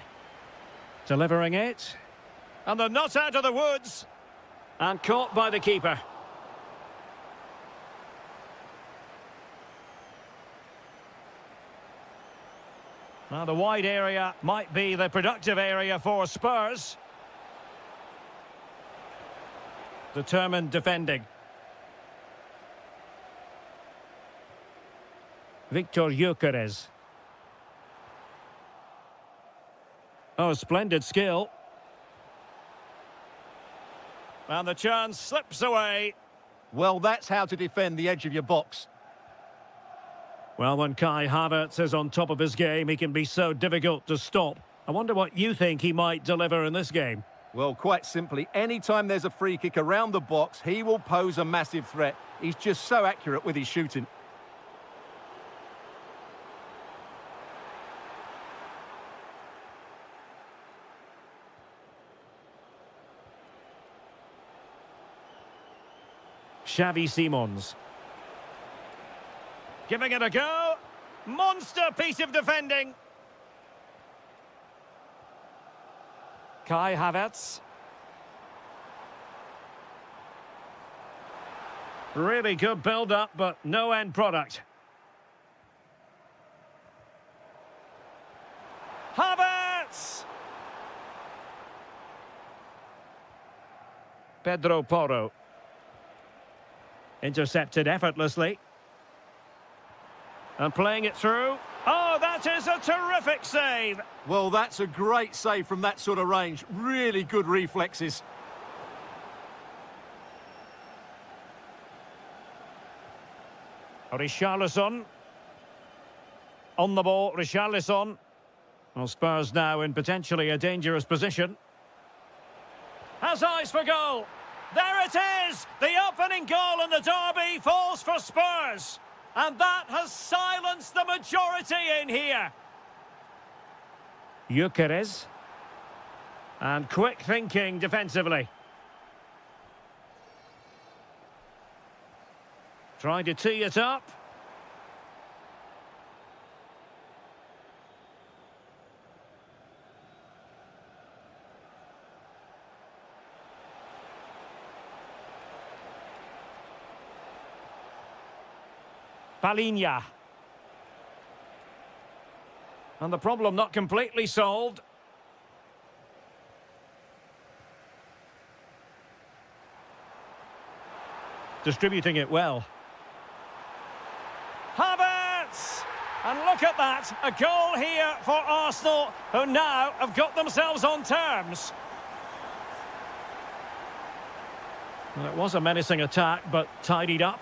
Delivering it. And they're not out of the woods. And caught by the keeper. Now the wide area might be the productive area for Spurs. Determined defending. Victor Gyökeres. Oh, splendid skill. And the chance slips away. Well, that's how to defend the edge of your box. Well, when Kai Havertz is on top of his game, he can be so difficult to stop. I wonder what you think he might deliver in this game. Well, quite simply, anytime there's a free kick around the box, he will pose a massive threat. He's just so accurate with his shooting. Xavi Simons. Giving it a go. Monster piece of defending. Kai Havertz. Really good build-up, but no end product. Havertz! Pedro Porro. Intercepted effortlessly. And playing it through. Oh, that is a terrific save. Well, that's a great save from that sort of range. Really good reflexes. Richarlison. On the ball, Richarlison. Well, Spurs now in potentially a dangerous position. Has eyes for goal. There it is! The opening goal in the derby falls for Spurs. And that has silenced the majority in here. Gyökeres. And quick thinking defensively. Trying to tee it up. Palinha. And the problem not completely solved. Distributing it well. Havertz! And look at that, a goal here for Arsenal, who now have got themselves on terms. Well, it was a menacing attack, but tidied up.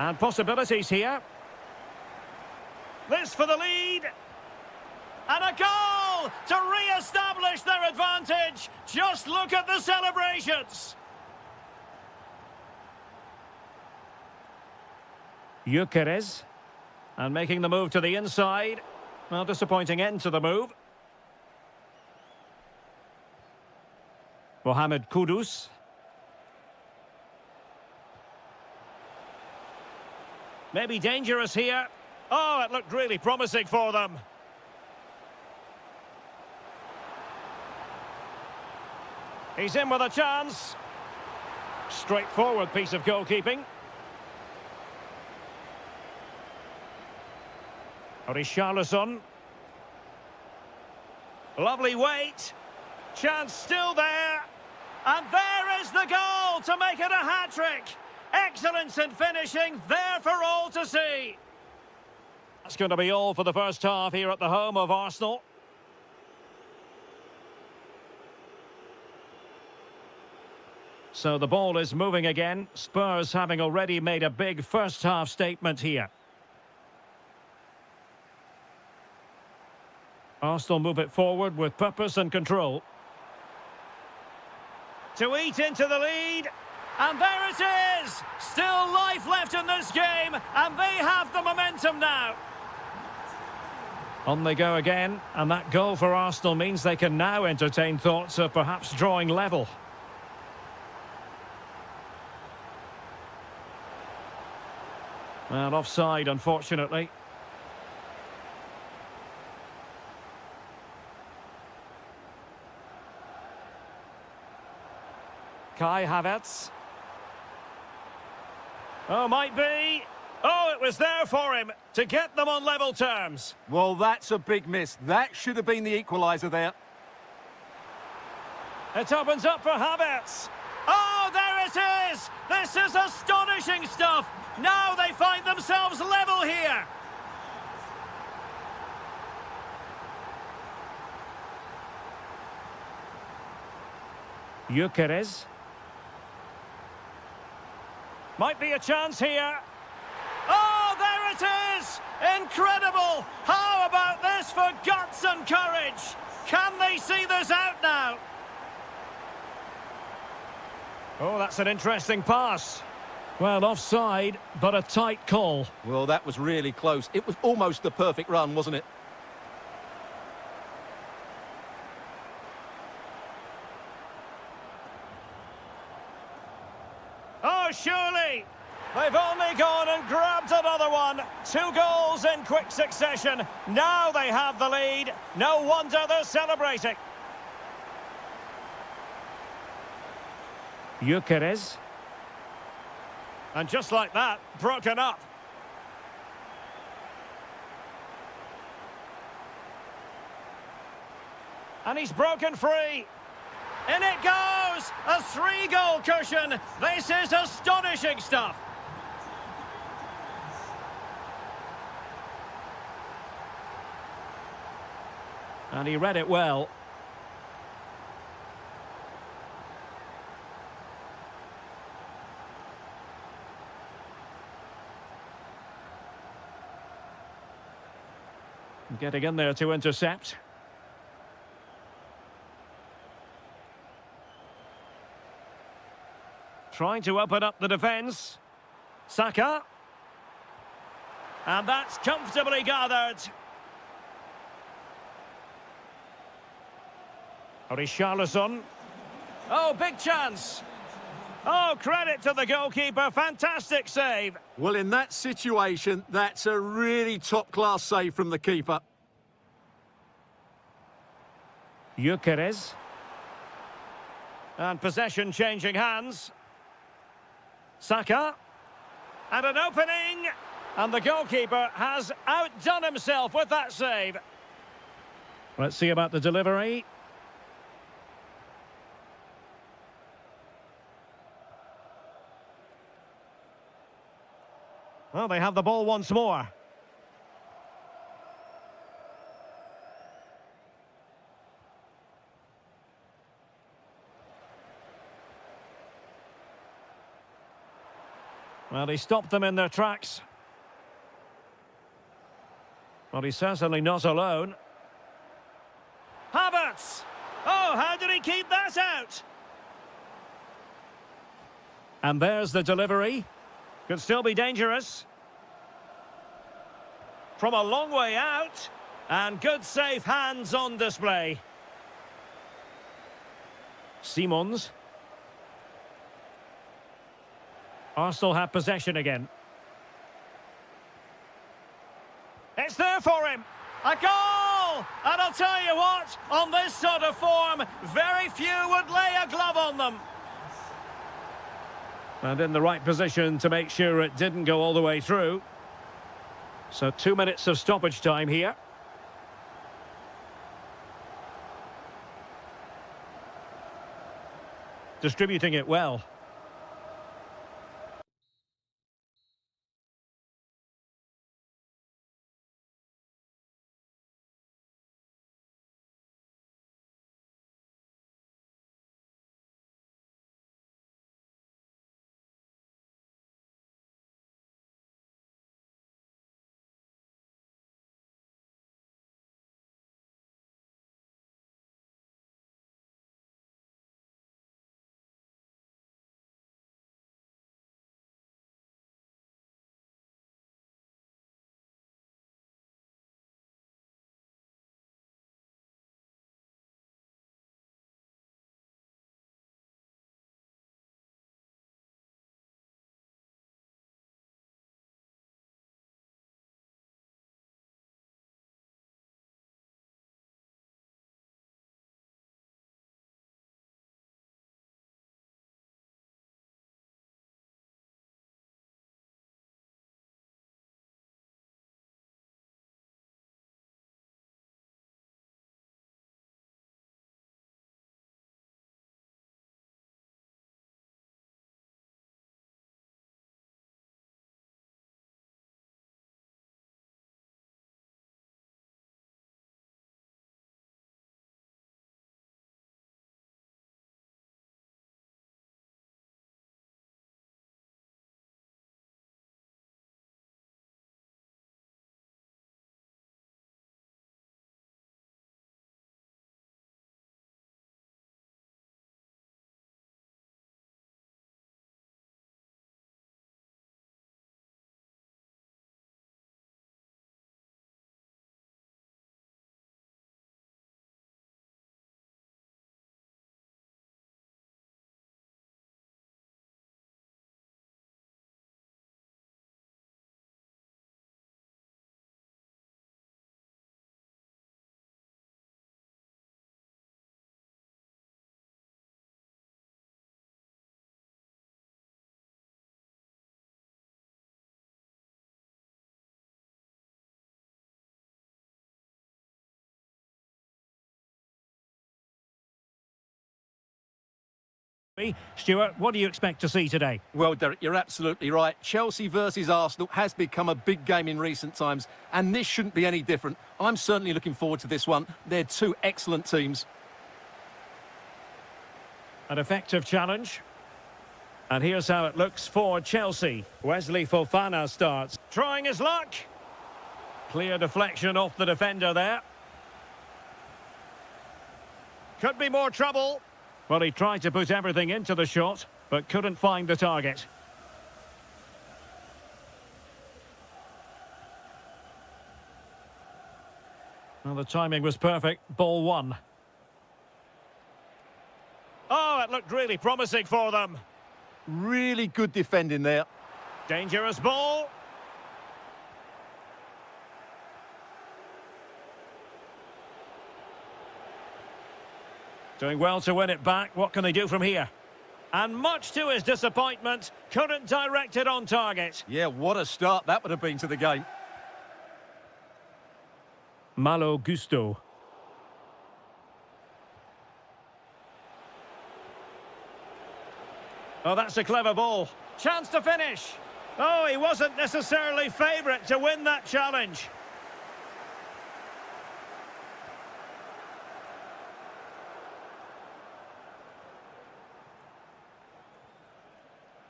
And possibilities here. This for the lead. And a goal to re-establish their advantage. Just look at the celebrations. Gyökeres. And making the move to the inside. Well, disappointing end to the move. Mohamed Kudus. Maybe dangerous here. Oh, it looked really promising for them. He's in with a chance. Straightforward piece of goalkeeping. Richarlison. Lovely weight. Chance still there. And there is the goal to make it a hat-trick. Excellence in finishing, there for all to see. That's going to be all for the first half here at the home of Arsenal. So the ball is moving again. Spurs having already made a big first half statement here. Arsenal move it forward with purpose and control. to eat into the lead. And there it is! Still life left in this game, and they have the momentum now. On they go again, and that goal for Arsenal means they can now entertain thoughts of perhaps drawing level. Well, offside, unfortunately. Kai Havertz. Oh, might be. Oh, it was there for him to get them on level terms. Well, that's a big miss. That should have been the equaliser there. It opens up for Havertz. Oh, there it is! This is astonishing stuff! Now they find themselves level here. Gyökeres. Might be a chance here. Oh, there it is! Incredible! How about this for guts and courage? Can they see this out now? Oh, that's an interesting pass. Well, offside, but a tight call. Well, that was really close. It was almost the perfect run, wasn't it? Oh, surely! They've only gone and grabbed another one. 2 goals in quick succession. Now they have the lead. No wonder they're celebrating. Gyökeres. And just like that, broken up. And he's broken free. In it goes! A 3-goal cushion. This is astonishing stuff. And he read it well. Getting in there to intercept. Trying to open up the defence. Saka. And that's comfortably gathered. Richarlison. Oh, big chance. Oh, credit to the goalkeeper. Fantastic save. Well, in that situation, that's a really top-class save from the keeper. Gyökeres. And possession changing hands. Saka. And an opening. And the goalkeeper has outdone himself with that save. Let's see about the delivery. Well, they have the ball once more. Well, he stopped them in their tracks. Well, he's certainly not alone. Havertz! Oh, how did he keep that out? And there's the delivery. Could still be dangerous. From a long way out. And good safe hands on display. Simons. Arsenal have possession again. It's there for him. A goal! And I'll tell you what, on this sort of form, very few would lay a glove on them. And in the right position to make sure it didn't go all the way through. So 2 minutes of stoppage time here. Distributing it well. Stuart, what do you expect to see today? Well, Derek, you're absolutely right. Chelsea versus Arsenal has become a big game in recent times, and this shouldn't be any different. I'm certainly looking forward to this one. They're two excellent teams. An effective challenge. And here's how it looks for Chelsea. Wesley Fofana starts. Trying his luck. Clear deflection off the defender there. Could be more trouble. Well, he tried to put everything into the shot, but couldn't find the target. Well, the timing was perfect. Ball one. Oh, it looked really promising for them. Really good defending there. Dangerous ball. Doing well to win it back. What can they do from here? And much to his disappointment, couldn't direct it on target. Yeah, what a start that would have been to the game. Malo Gusto. Oh, that's a clever ball. Chance to finish. Oh, he wasn't necessarily favourite to win that challenge.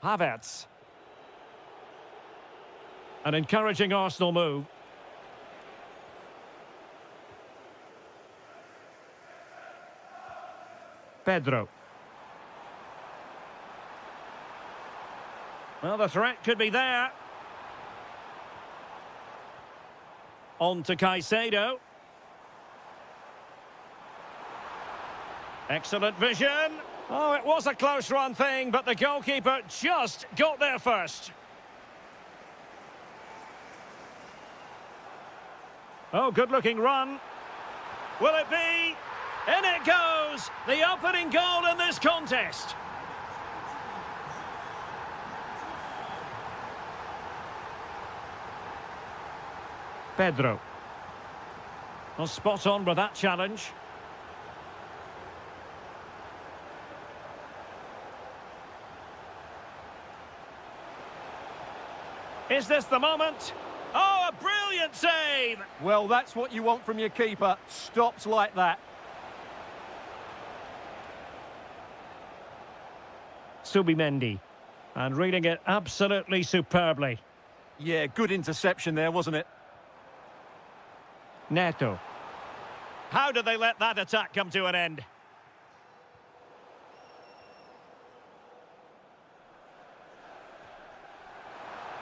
Havertz. An encouraging Arsenal move. Pedro. Well, the threat could be there. On to Caicedo. Excellent vision. Oh, it was a close run thing, but the goalkeeper just got there first. Oh, good-looking run. Will it be? In it goes! The opening goal in this contest. Pedro. Well, spot on with that challenge. Is this the moment? Oh, a brilliant save! Well, that's what you want from your keeper. Stops like that. Subimendi. And reading it absolutely superbly. Yeah, good interception there, wasn't it? Neto. How did they let that attack come to an end?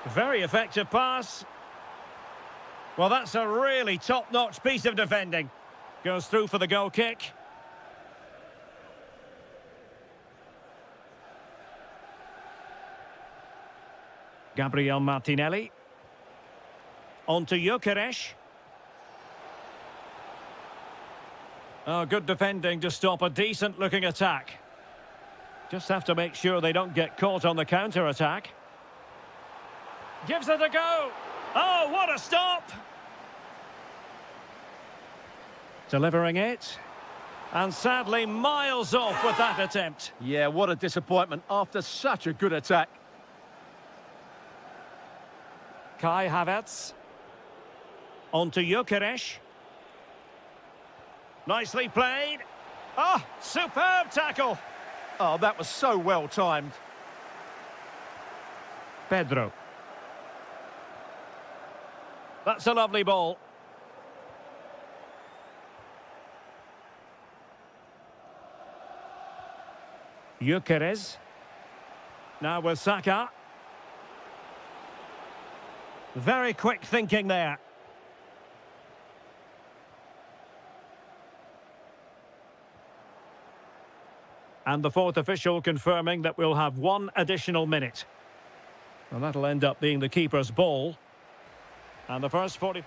Very effective pass. Well, that's a really top-notch piece of defending. Goes through for the goal kick. Gabriel Martinelli. On to Gyökeres. Oh, good defending to stop a decent-looking attack. Just have to make sure they don't get caught on the counter-attack. Gives it a go. Oh, what a stop! Delivering it. And sadly, miles off with that attempt. Yeah, what a disappointment after such a good attack. Kai Havertz. On to Gyökeres. Nicely played. Oh, superb tackle. Oh, that was so well timed. Pedro. That's a lovely ball. Gyökeres. Now with Saka. Very quick thinking there. And the fourth official confirming that we'll have one additional minute. And that'll end up being the keeper's ball. And the first 40...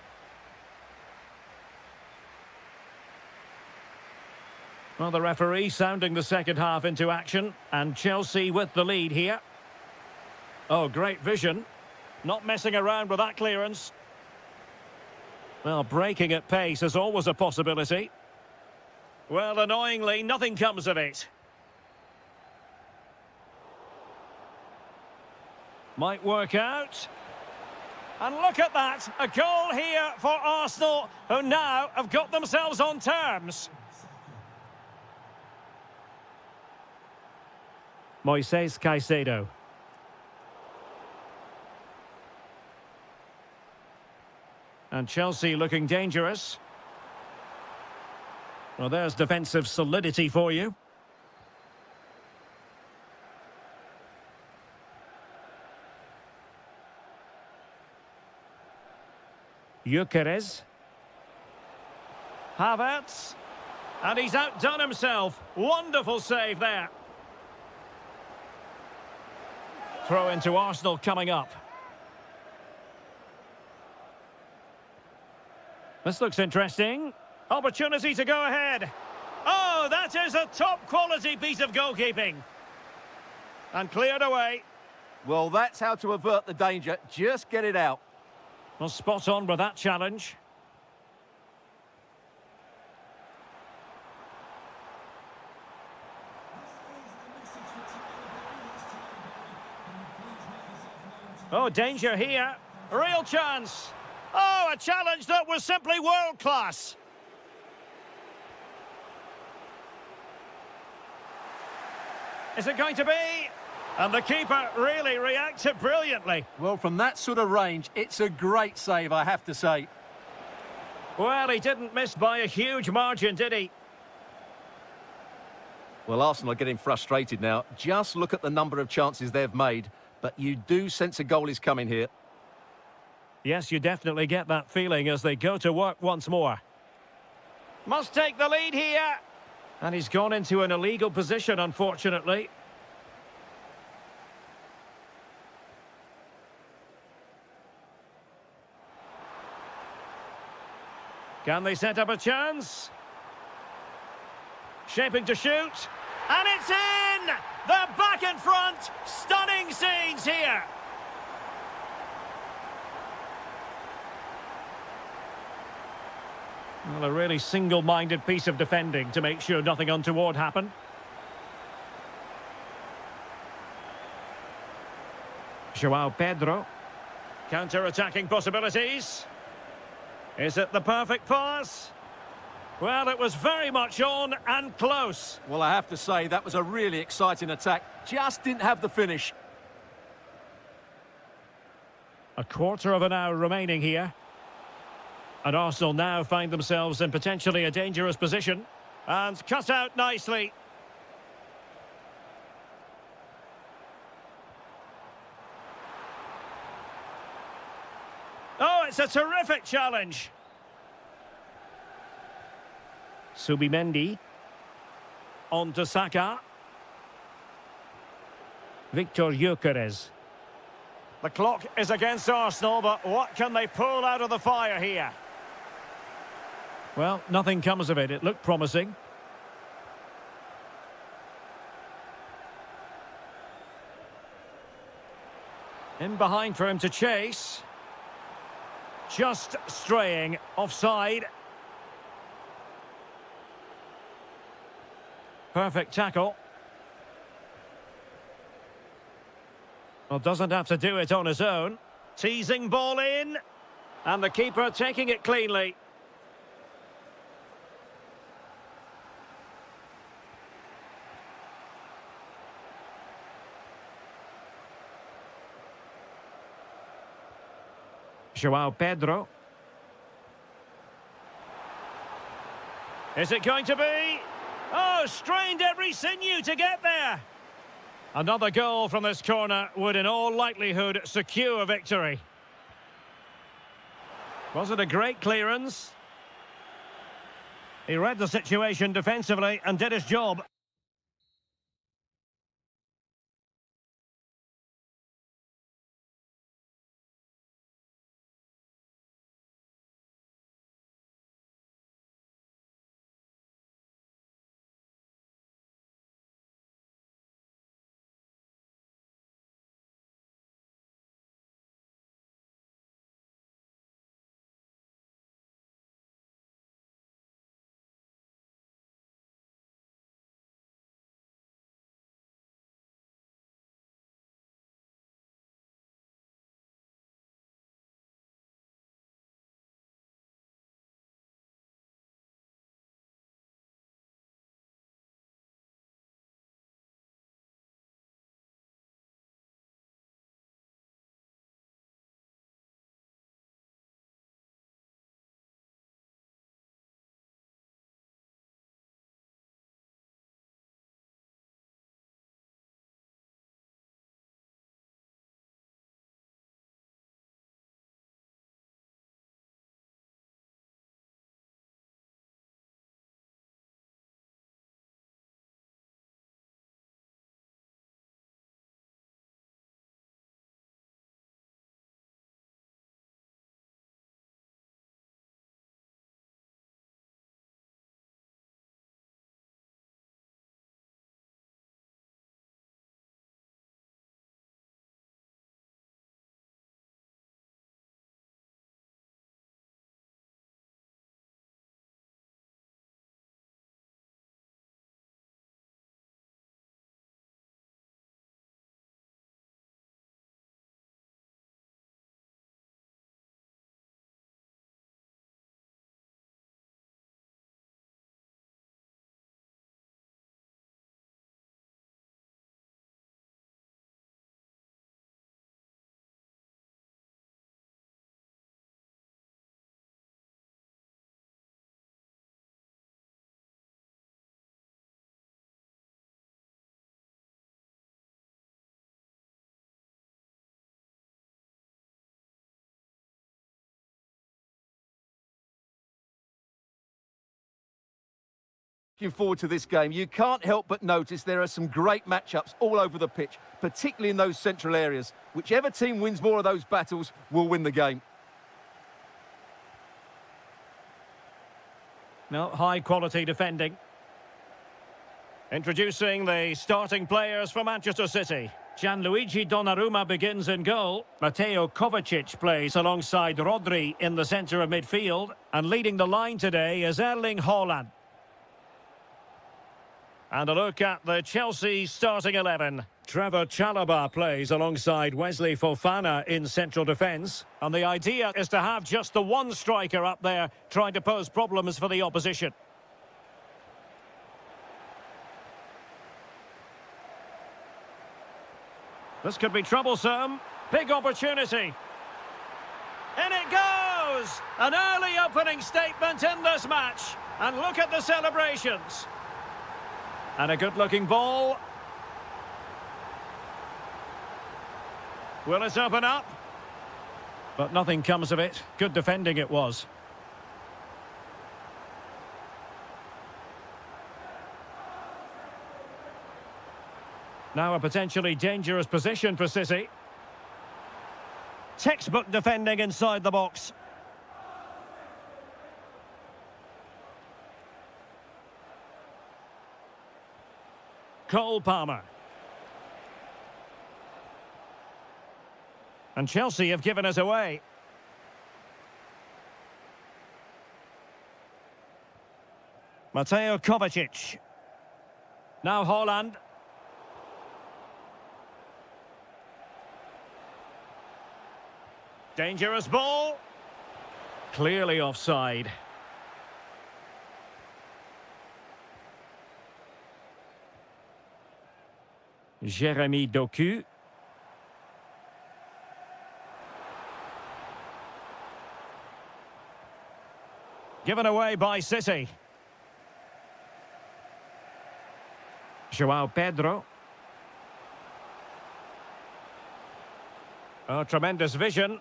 Well, the referee sounding the second half into action. And Chelsea with the lead here. Oh, great vision. Not messing around with that clearance. Well, breaking at pace is always a possibility. Well, annoyingly, nothing comes of it. Might work out. And look at that, a goal here for Arsenal, who now have got themselves on terms. Moises Caicedo. And Chelsea looking dangerous. Well, there's defensive solidity for you. Gyökeres. Havertz. And he's outdone himself. Wonderful save there. Throw into Arsenal coming up. This looks interesting. Opportunity to go ahead. Oh, that is a top-quality piece of goalkeeping. And cleared away. Well, that's how to avert the danger. Just get it out. Well, spot on with that challenge. Oh, danger here. Real chance. Oh, a challenge that was simply world-class. Is it going to be? And the keeper really reacted brilliantly. Well, from that sort of range, it's a great save, I have to say. Well, he didn't miss by a huge margin, did he? Well, Arsenal are getting frustrated now. Just look at the number of chances they've made. But you do sense a goal is coming here. Yes, you definitely get that feeling as they go to work once more. Must take the lead here. And he's gone into an illegal position, unfortunately. Can they set up a chance? Shaping to shoot. And it's in! They're back in front! Stunning scenes here! Well, a really single-minded piece of defending to make sure nothing untoward happened. João Pedro. Counter-attacking possibilities. Is it the perfect pass? Well, it was very much on and close. Well, I have to say, that was a really exciting attack. Just didn't have the finish. A quarter of an hour remaining here. And Arsenal now find themselves in potentially a dangerous position. And cut out nicely. Oh, it's a terrific challenge. Subimendi. On to Saka. Victor Gyökeres. The clock is against Arsenal, but what can they pull out of the fire here? Well, nothing comes of it. It looked promising. In behind for him to chase. Just straying offside. Perfect tackle. Well, doesn't have to do it on his own. Teasing ball in. And the keeper taking it cleanly. João Pedro. Is it going to be? Oh, strained every sinew to get there. Another goal from this corner would in all likelihood secure victory. Was it a great clearance? He read the situation defensively and did his job. Looking forward to this game. You can't help but notice there are some great matchups all over the pitch, particularly in those central areas. Whichever team wins more of those battles will win the game. No, high-quality defending. Introducing the starting players for Manchester City. Gianluigi Donnarumma begins in goal. Mateo Kovacic plays alongside Rodri in the centre of midfield. And leading the line today is Erling Haaland. And a look at the Chelsea starting 11. Trevor Chalobah plays alongside Wesley Fofana in central defence. And the idea is to have just the one striker up there trying to pose problems for the opposition. This could be troublesome. Big opportunity. In it goes! An early opening statement in this match. And look at the celebrations. And a good-looking ball. Will it open up? But nothing comes of it. Good defending it was. Now a potentially dangerous position for City. Textbook defending inside the box. Cole Palmer. And Chelsea have given us away. Mateo Kovacic. Now Haaland. Dangerous ball. Clearly offside. Jeremy Doku. Given away by City. João Pedro. Oh, tremendous vision.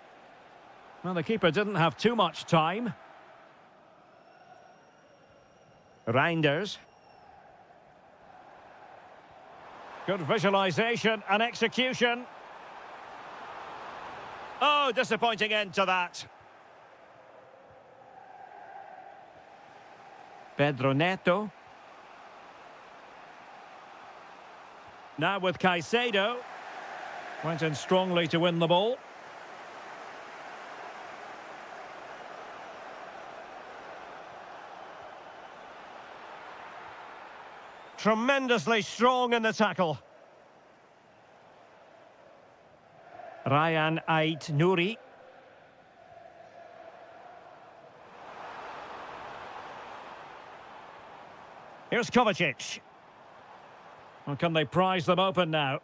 Well, the keeper didn't have too much time. Reinders. Good visualisation and execution. Oh, disappointing end to that. Pedro Neto. Now with Caicedo. Went in strongly to win the ball. Tremendously strong in the tackle. Ryan Ait Nouri. Here's Kovacic. Well, can they prize them open now?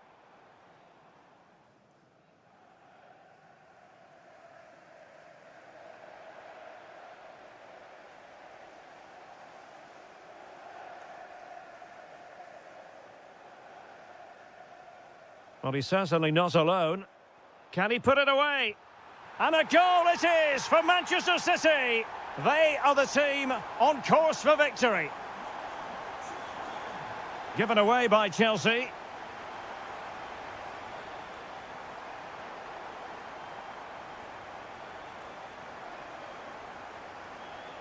Well, he's certainly not alone. Can he put it away? And a goal it is for Manchester City. They are the team on course for victory. Given away by Chelsea.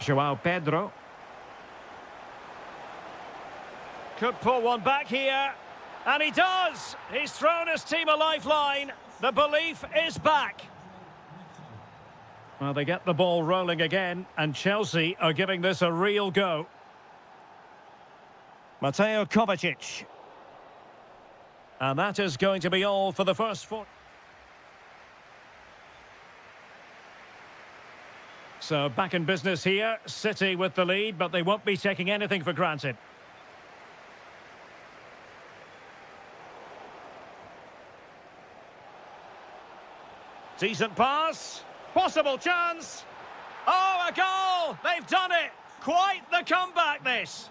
João Pedro. Could pull one back here. And he does! He's thrown his team a lifeline. The belief is back. Well, they get the ball rolling again, and Chelsea are giving this a real go. Mateo Kovacic. And that is going to be all for the first four. So back in business here. City with the lead, but they won't be taking anything for granted. Decent pass. Possible chance. Oh, a goal! They've done it! Quite the comeback, this.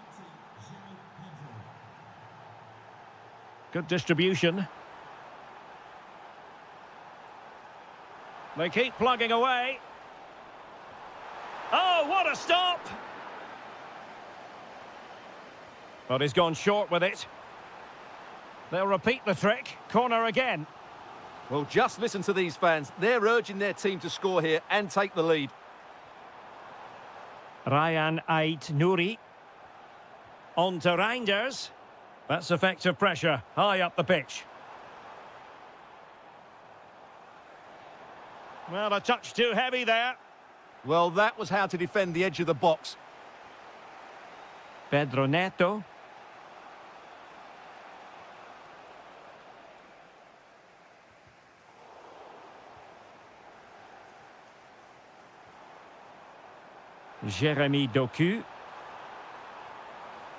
Good distribution. They keep plugging away. Oh, what a stop! But he's gone short with it. They'll repeat the trick. Corner again. Well, just listen to these fans. They're urging their team to score here and take the lead. Ryan Ait Nouri. On to Reinders. That's effective pressure. High up the pitch. Well, a touch too heavy there. Well, that was how to defend the edge of the box. Pedro Neto. Jeremy Doku.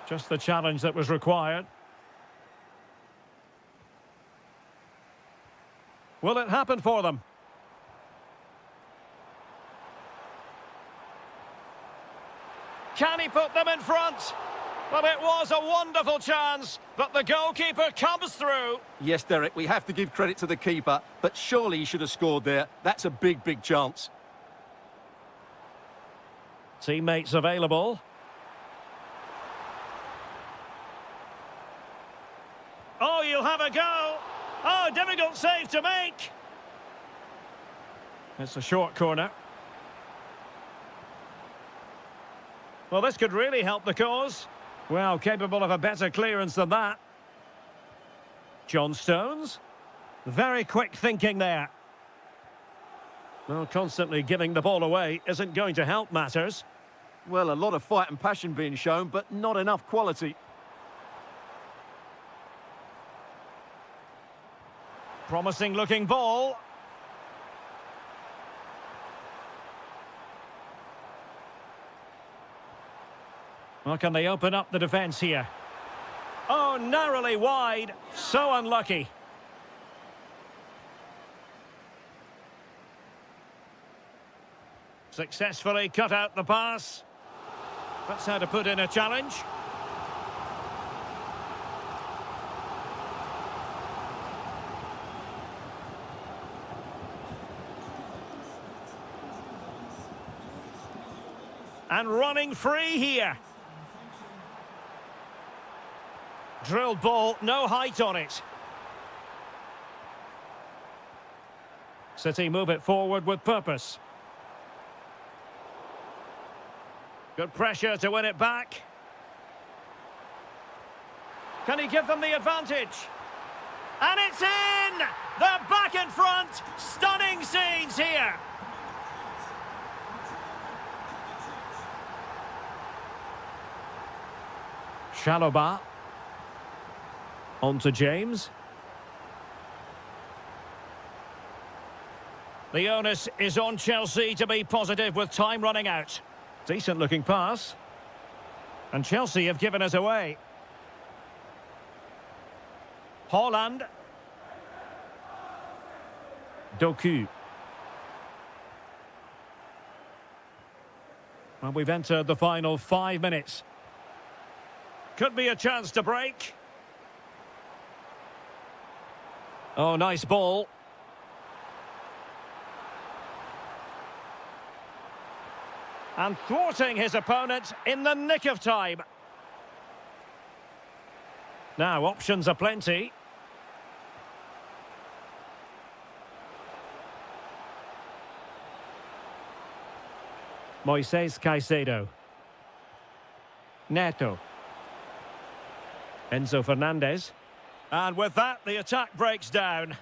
Just the challenge that was required. Will it happen for them? Can he put them in front? Well, it was a wonderful chance, but the goalkeeper comes through. Yes, Derek, we have to give credit to the keeper, but surely he should have scored there. That's a big, big chance. Teammates available. Oh, you'll have a go. Oh, difficult save to make. It's a short corner. Well, this could really help the cause. Well, capable of a better clearance than that. John Stones. Very quick thinking there. Well, constantly giving the ball away isn't going to help matters. Well, a lot of fight and passion being shown, but not enough quality. Promising looking ball. Well, can they open up the defence here? Oh, narrowly wide. So unlucky. Successfully cut out the pass. That's how to put in a challenge. And running free here. Drilled ball, no height on it. City move it forward with purpose. Good pressure to win it back. Can he give them the advantage? And it's in! They're back in front! Stunning scenes here! Chalobah. On to James. The onus is on Chelsea to be positive with time running out. Decent looking pass. And Chelsea have given us away. Haaland. Doku. Well, we've entered the final 5 minutes. Could be a chance to break. Oh, nice ball. And thwarting his opponent in the nick of time. Now, options are plenty. Moises Caicedo. Neto. Enzo Fernandez. And with that, the attack breaks down.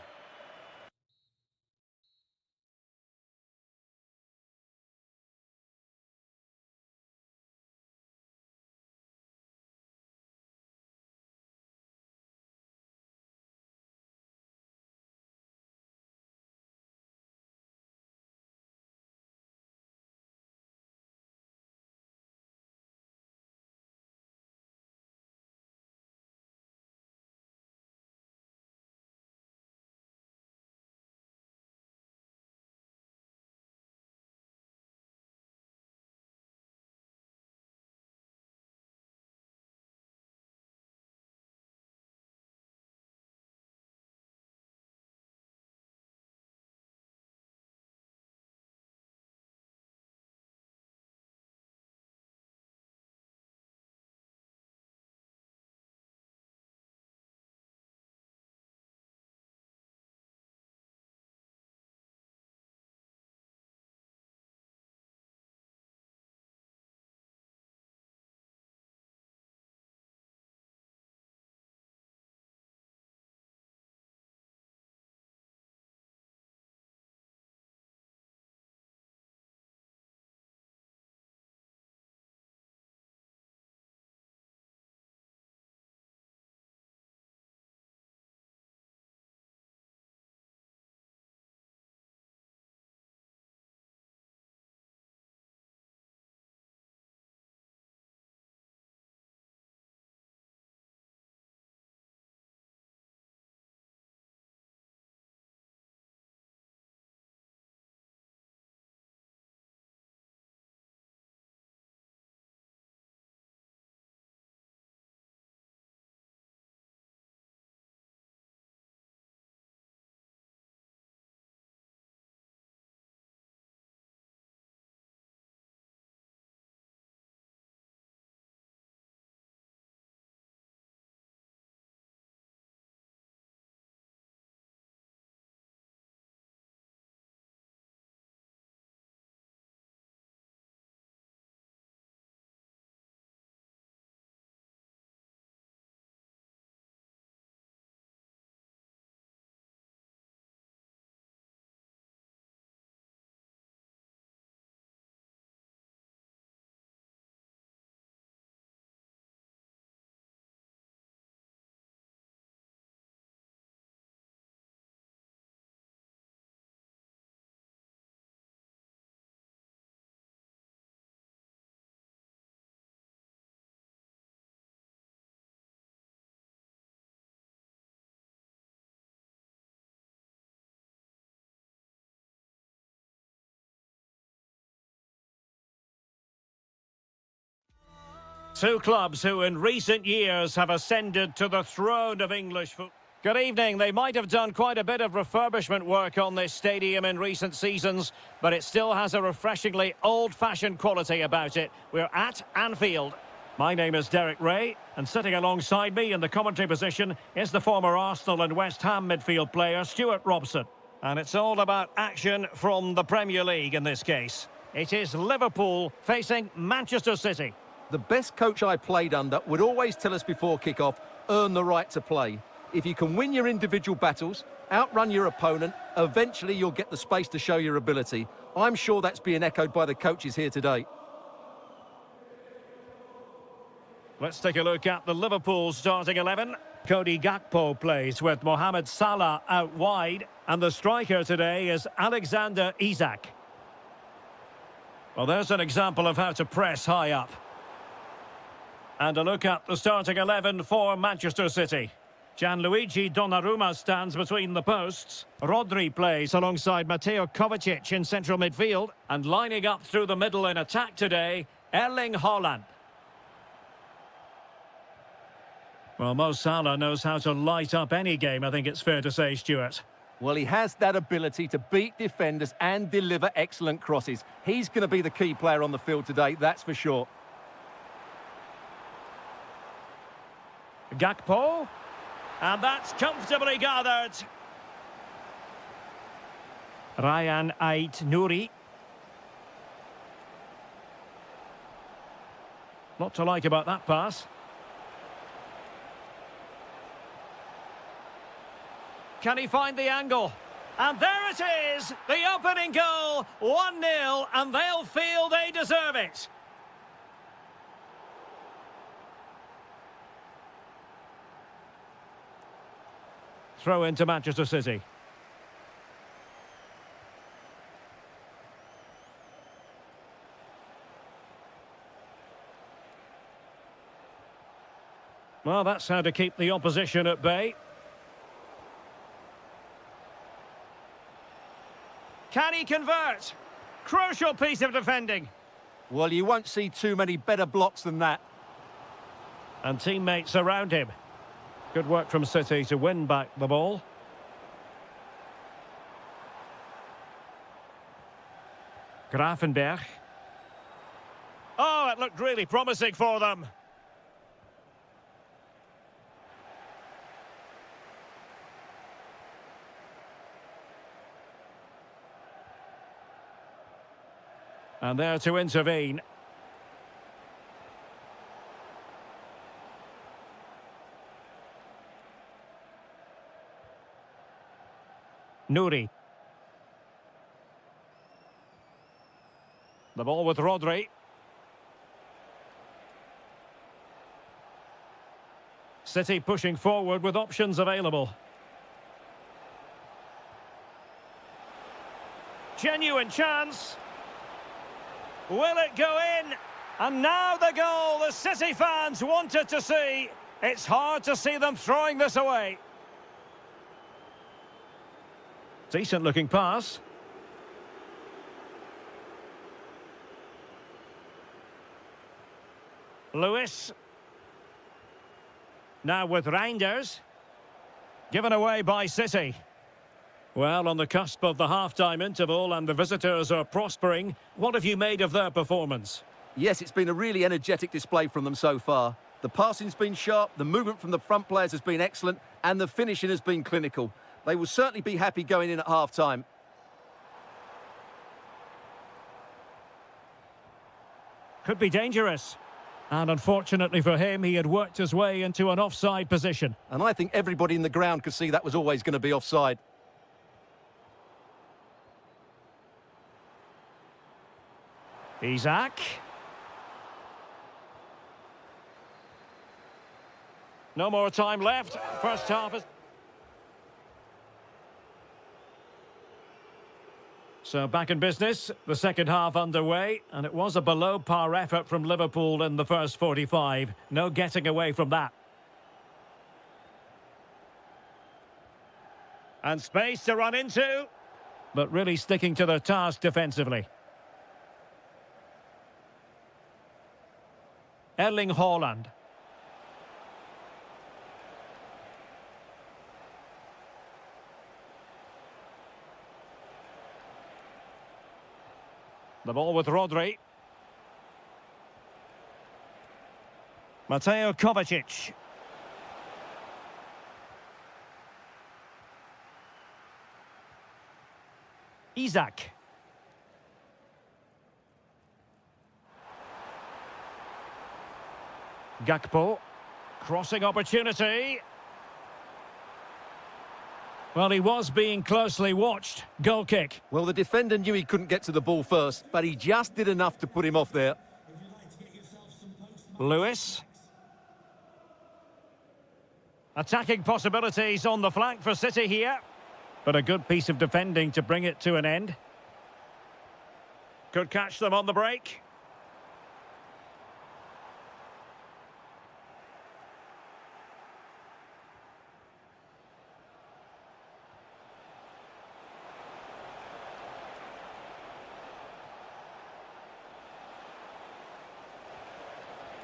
Two clubs who in recent years have ascended to the throne of English football. Good evening. They might have done quite a bit of refurbishment work on this stadium in recent seasons, but it still has a refreshingly old-fashioned quality about it. We're at Anfield. My name is Derek Ray, and sitting alongside me in the commentary position is the former Arsenal and West Ham midfield player, Stuart Robson. And it's all about action from the Premier League in this case. It is Liverpool facing Manchester City. The best coach I played under would always tell us before kick-off, earn the right to play. If you can win your individual battles, outrun your opponent, eventually you'll get the space to show your ability. I'm sure that's being echoed by the coaches here today. Let's take a look at the Liverpool starting 11. Cody Gakpo plays with Mohamed Salah out wide, and the striker today is Alexander Isak. Well, there's an example of how to press high up. And a look at the starting 11 for Manchester City. Gianluigi Donnarumma stands between the posts. Rodri plays alongside Mateo Kovacic in central midfield. And lining up through the middle in attack today, Erling Haaland. Well, Mo Salah knows how to light up any game, I think it's fair to say, Stuart. Well, he has that ability to beat defenders and deliver excellent crosses. He's going to be the key player on the field today, that's for sure. Gakpo. And that's comfortably gathered. Ryan Ait-Nouri. Lot to like about that pass. Can he find the angle? And there it is! The opening goal! 1-0, and they'll feel they deserve it. Throw into Manchester City. Well, that's how to keep the opposition at bay. Can he convert? Crucial piece of defending. Well, you won't see too many better blocks than that. And teammates around him. Good work from City to win back the ball. Grafenberg. Oh, it looked really promising for them. And there to intervene. Nouri. The ball with Rodri. City pushing forward with options available. Genuine chance. Will it go in? And now the goal the City fans wanted to see. It's hard to see them throwing this away. Decent looking pass. Lewis. Now with Reinders. Given away by City. Well, on the cusp of the half-time interval and the visitors are prospering, what have you made of their performance? Yes, it's been a really energetic display from them so far. The passing's been sharp, the movement from the front players has been excellent, and the finishing has been clinical. They will certainly be happy going in at half-time. Could be dangerous. And unfortunately for him, he had worked his way into an offside position. And I think everybody in the ground could see that was always going to be offside. Isak. No more time left. First half is... So back in business, the second half underway, and it was a below-par effort from Liverpool in the first 45. No getting away from that. And space to run into, but really sticking to their task defensively. Erling Haaland. The ball with Rodri. Mateo Kovacic. Isak. Gakpo. Crossing opportunity. Well, he was being closely watched. Goal kick. Well, the defender knew he couldn't get to the ball first, but he just did enough to put him off there. Lewis. Attacking possibilities on the flank for City here. But a good piece of defending to bring it to an end. Could catch them on the break.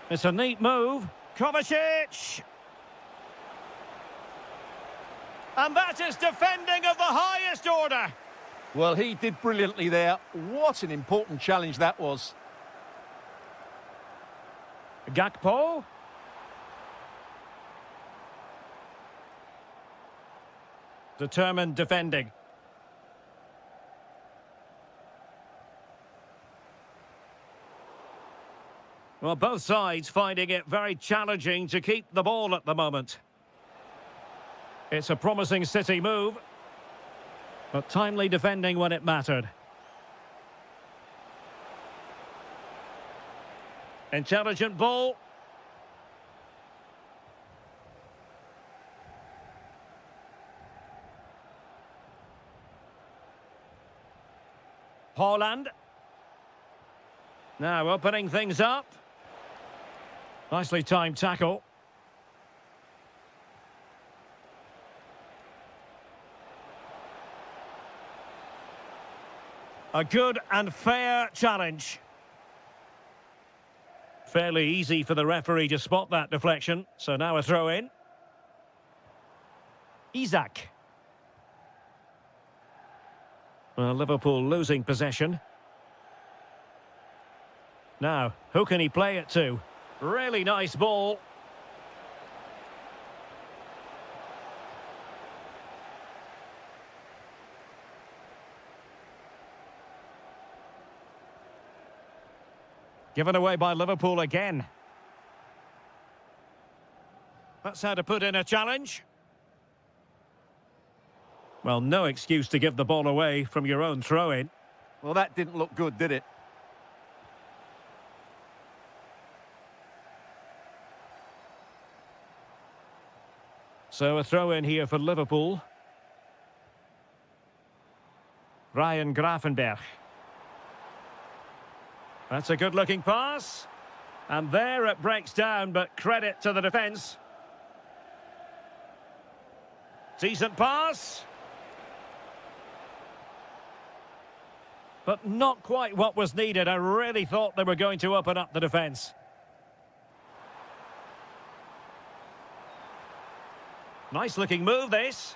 It's a neat move. Kovacic! And that is defending of the highest order. Well, he did brilliantly there. What an important challenge that was. Gakpo. Determined defending. Well, both sides finding it very challenging to keep the ball at the moment. It's a promising City move, but timely defending when it mattered. Intelligent ball. Haaland. Now opening things up. Nicely timed tackle. A good and fair challenge. Fairly easy for the referee to spot that deflection. So now a throw in. Isak. Well, Liverpool losing possession. Now, who can he play it to? Really nice ball. Given away by Liverpool again. That's how to put in a challenge. Well, no excuse to give the ball away from your own throw-in. Well, that didn't look good, did it? So a throw-in here for Liverpool. Ryan Gravenberch. That's a good-looking pass. And there it breaks down, but credit to the defence. Decent pass. But not quite what was needed. I really thought they were going to open up the defence. Nice-looking move, this.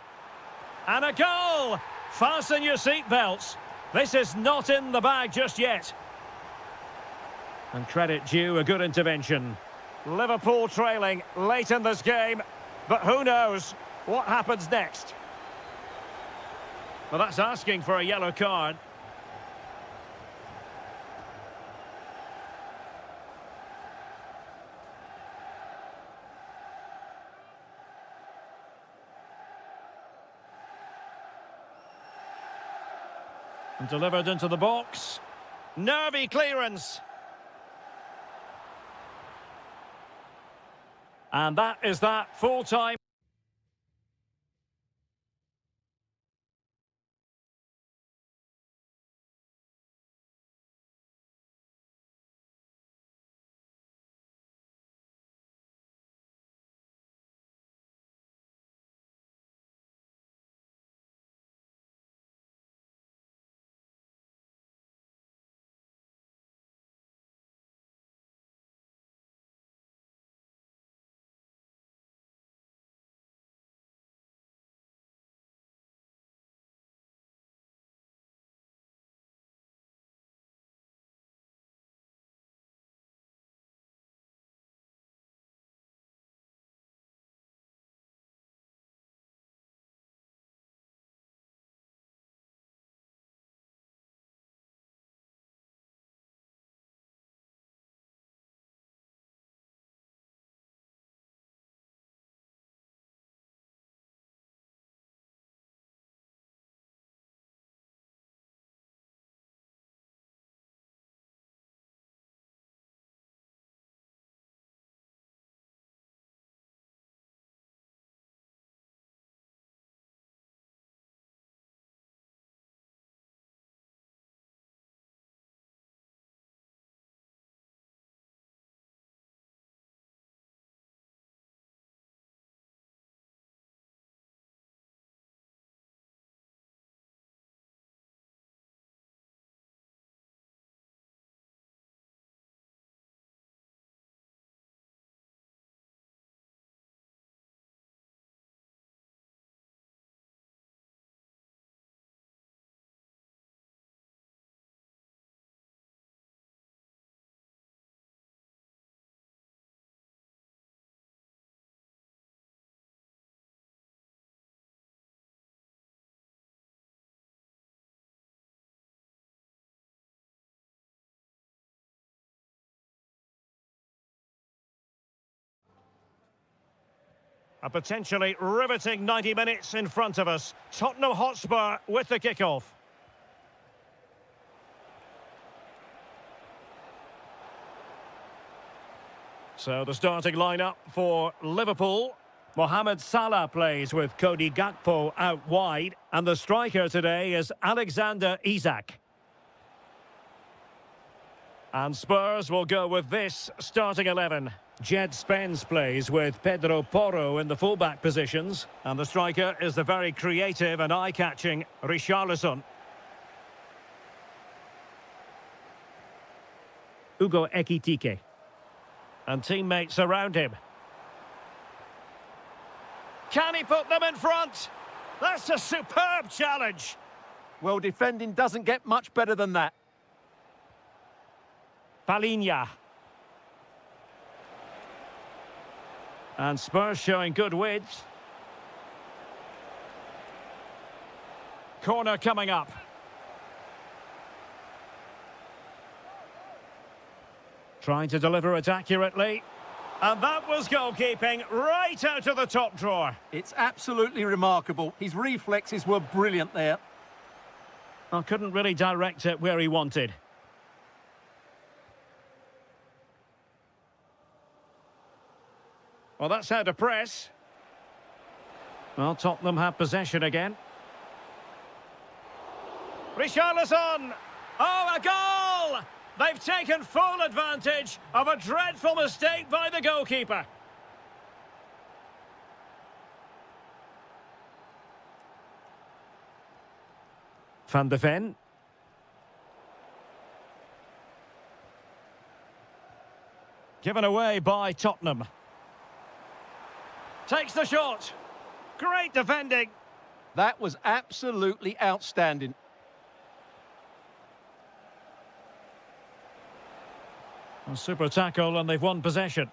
And a goal! Fasten your seatbelts. This is not in the bag just yet. And credit due, a good intervention. Liverpool trailing late in this game, but who knows what happens next. Well, that's asking for a yellow card. And delivered into the box. Nervy clearance. And that is that full-time. A potentially riveting 90 minutes in front of us. Tottenham Hotspur with the kickoff. So the starting lineup for Liverpool. Mohamed Salah plays with Cody Gakpo out wide. And the striker today is Alexander Isak. And Spurs will go with this starting 11. Jed Spence plays with Pedro Porro in the fullback positions. And the striker is the very creative and eye-catching Richarlison. Ugo Ekitike. And teammates around him. Can he put them in front? That's a superb challenge. Well, defending doesn't get much better than that. Palinha. And Spurs showing good width. Corner coming up. Trying to deliver it accurately. And that was goalkeeping right out of the top drawer. It's absolutely remarkable. His reflexes were brilliant there. I couldn't really direct it where he wanted. Well, that's how to press. Well, Tottenham have possession again. Richarlison! Oh, a goal! They've taken full advantage of a dreadful mistake by the goalkeeper. Van de Ven. Given away by Tottenham. Takes the shot. Great defending. That was absolutely outstanding. A super tackle and they've won possession.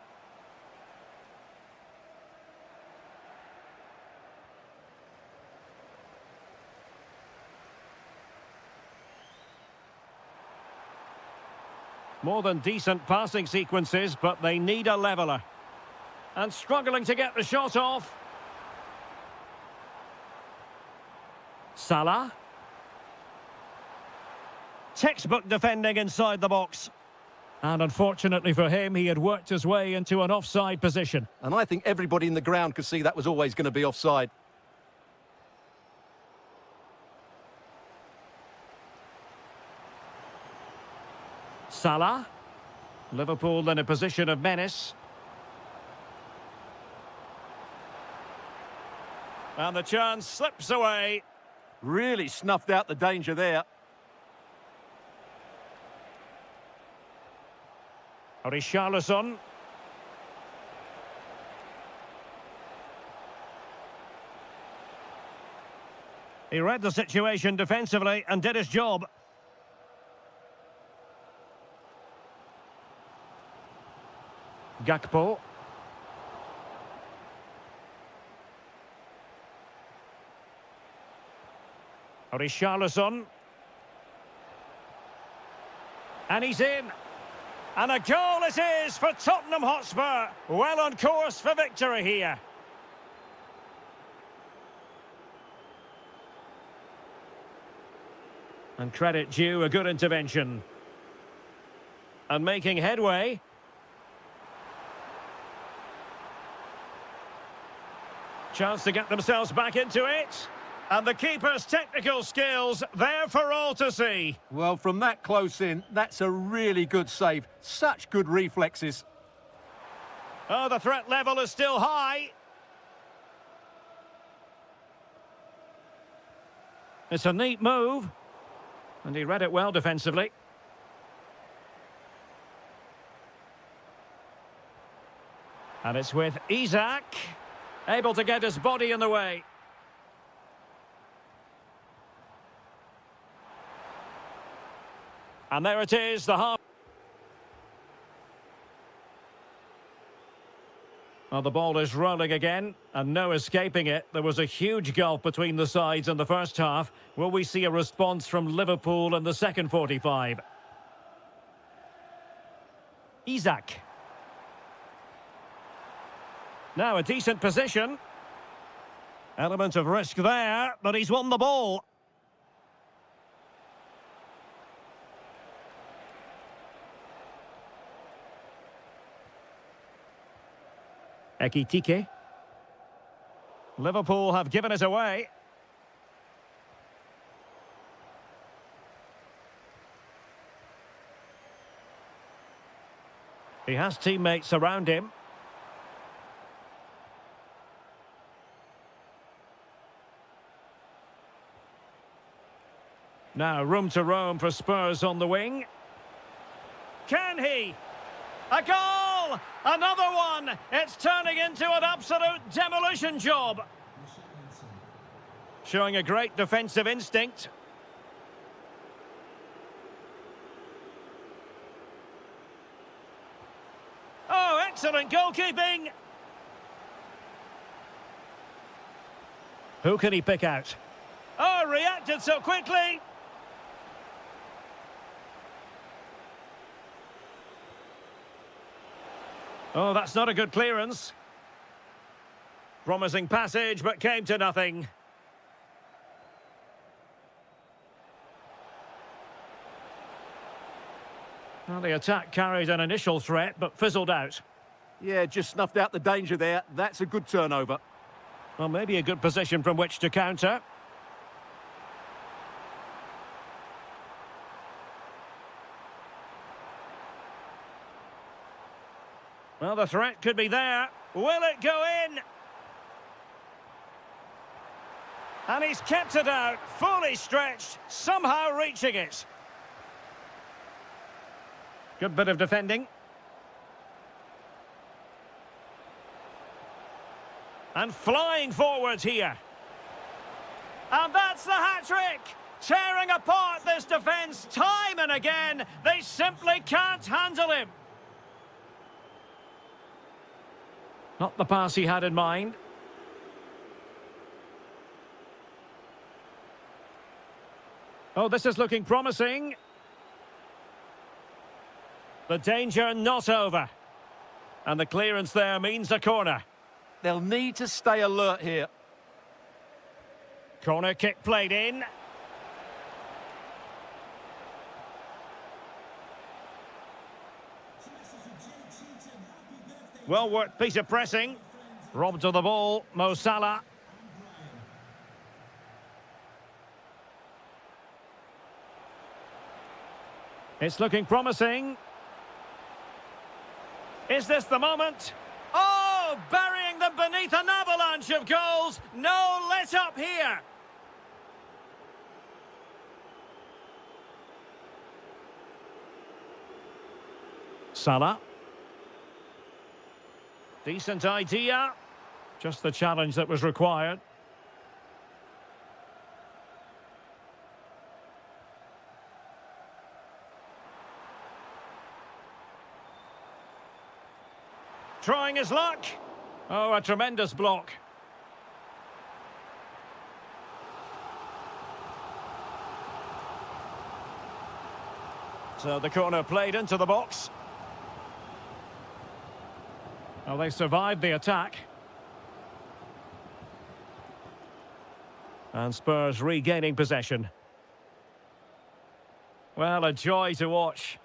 More than decent passing sequences, but they need a leveller. And struggling to get the shot off. Salah. Textbook defending inside the box. And unfortunately for him, he had worked his way into an offside position. And I think everybody in the ground could see that was always going to be offside. Salah. Liverpool in a position of menace. And the chance slips away. Really snuffed out the danger there. Richarlison. He read the situation defensively and did his job. Gakpo. Richarlison. And he's in. And a goal it is for Tottenham Hotspur. Well on course for victory here. And credit due, a good intervention. And making headway. Chance to get themselves back into it. And the keeper's technical skills there for all to see. Well, from that close in, that's a really good save. Such good reflexes. Oh, the threat level is still high. It's a neat move. And he read it well defensively. And it's with Isak. Able to get his body in the way. And there it is, the half. Well, the ball is rolling again, and no escaping it. There was a huge gulf between the sides in the first half. Will we see a response from Liverpool in the second 45? Isak. Now a decent position. Element of risk there, but he's won the ball. Ekitike. Liverpool have given it away. He has teammates around him. Now room to roam for Spurs on the wing. Can he? A goal! Another one! It's turning into an absolute demolition job. Showing a great defensive instinct. Oh, excellent goalkeeping! Who can he pick out? Oh, reacted so quickly! Oh, that's not a good clearance. Promising passage, but came to nothing. Well, the attack carried an initial threat, but fizzled out. Yeah, just snuffed out the danger there. That's a good turnover. Well, maybe a good position from which to counter. Well, the threat could be there. Will it go in? And he's kept it out, fully stretched, somehow reaching it. Good bit of defending. And flying forwards here. And that's the hat-trick! Tearing apart this defence time and again. They simply can't handle him. Not the pass he had in mind. Oh, this is looking promising. The danger not over. And the clearance there means a corner. They'll need to stay alert here. Corner kick played in. Well-worked piece of pressing. Robbed of the ball, Mo Salah. It's looking promising. Is this the moment? Oh, burying them beneath an avalanche of goals. No let up here. Salah. Decent idea. Just the challenge that was required. Trying his luck. Oh, a tremendous block. So the corner played into the box. Well, they survived the attack. And Spurs regaining possession. Well, a joy to watch.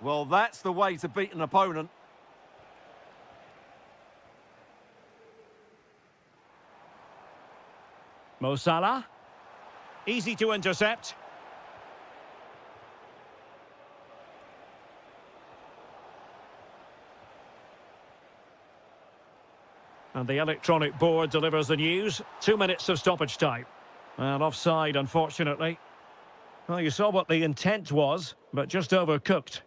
Well, that's the way to beat an opponent. Mo Salah. Easy to intercept. And the electronic board delivers the news. 2 minutes of stoppage time. And offside, unfortunately. Well, you saw what the intent was, but just overcooked.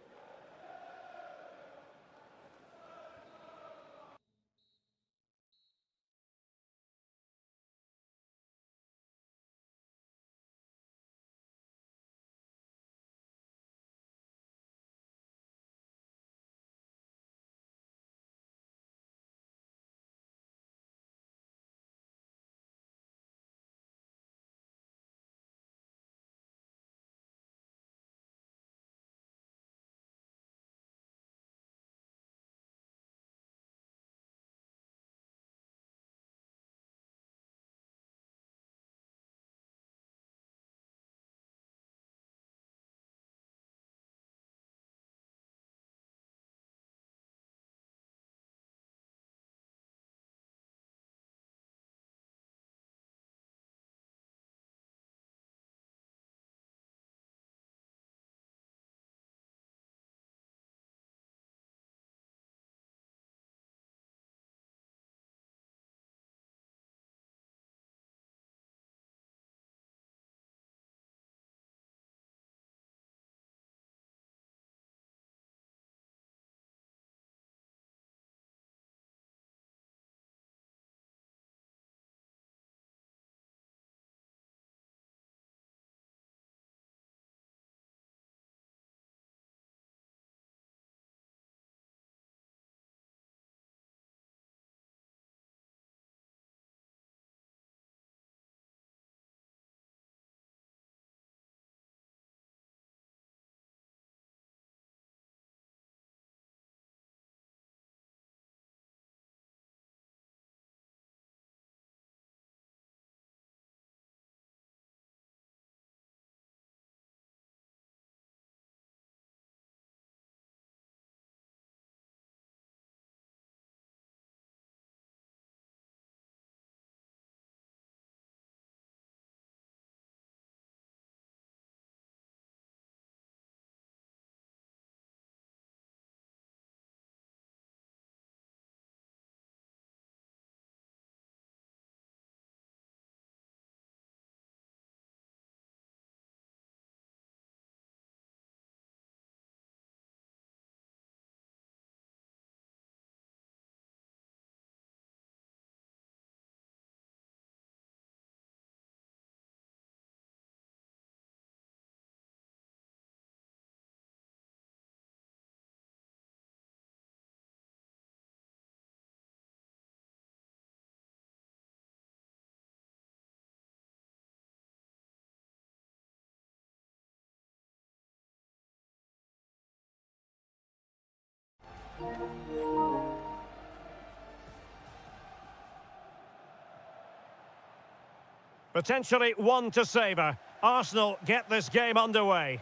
Potentially one to savour. Arsenal get this game underway.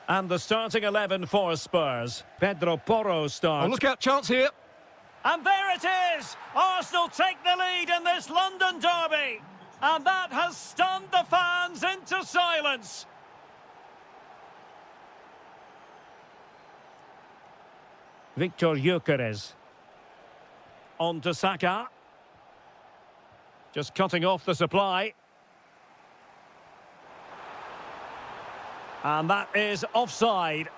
And the starting 11 for Spurs. Pedro Porro starts. Oh, look out, chance here. And there it is! Arsenal take the lead in this London derby. And that has stunned the fans into silence. Victor Gyökeres. On to Saka. Just cutting off the supply. And that is offside.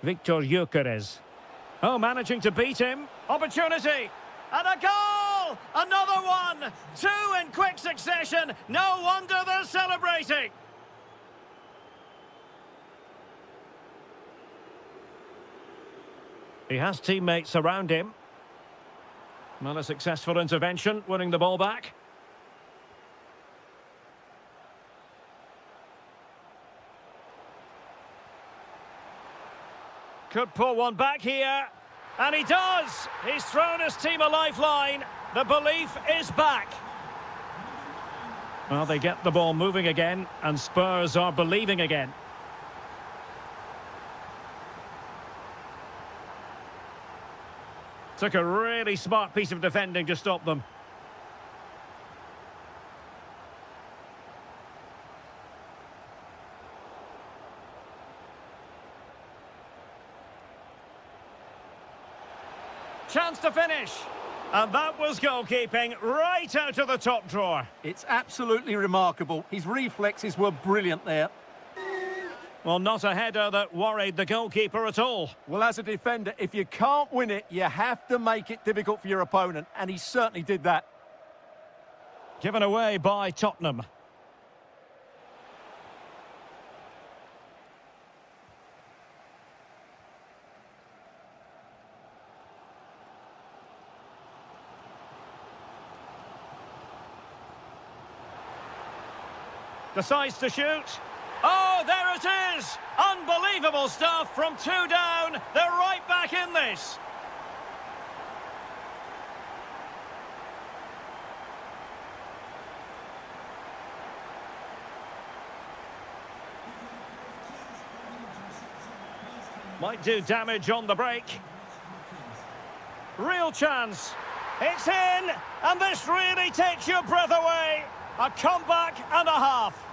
Victor Gyökeres. Oh, managing to beat him. Opportunity. And a goal! Another one! Two in quick succession. No wonder they're celebrating. He has teammates around him. Not a successful intervention, winning the ball back. Could pull one back here. And he does! He's thrown his team a lifeline. The belief is back. Well, they get the ball moving again, and Spurs are believing again. Took a really smart piece of defending to stop them. Chance to finish. And that was goalkeeping right out of the top drawer. It's absolutely remarkable. His reflexes were brilliant there. Well, not a header that worried the goalkeeper at all. Well, as a defender, if you can't win it, you have to make it difficult for your opponent, and he certainly did that. Given away by Tottenham. Decides to shoot. Oh, there it is! Unbelievable stuff from two down. They're right back in this. Might do damage on the break. Real chance. It's in, and this really takes your breath away. A comeback and a half.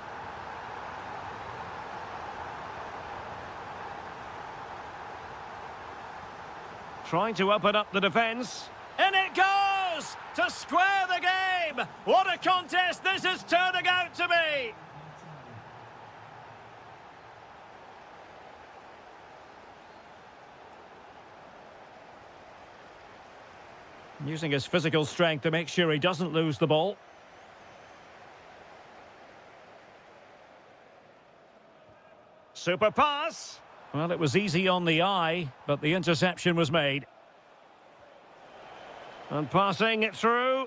Trying to open up the defence. In it goes! To square the game! What a contest this is turning out to be! Using his physical strength to make sure he doesn't lose the ball. Super pass. Well, it was easy on the eye, but the interception was made. And passing it through.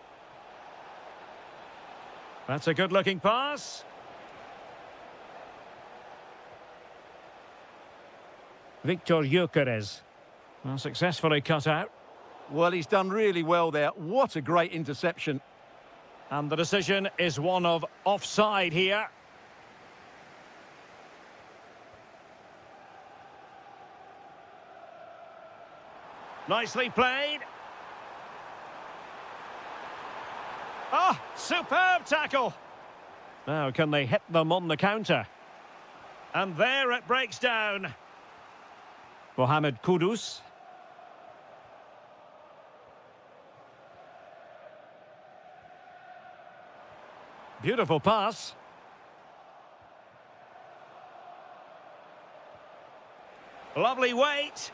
That's a good-looking pass. Victor Gyökeres. Well, successfully cut out. Well, he's done really well there. What a great interception. And the decision is one of offside here. Nicely played. Oh, superb tackle. Now, can they hit them on the counter? And there it breaks down. Mohamed Kudus. Beautiful pass. Lovely weight.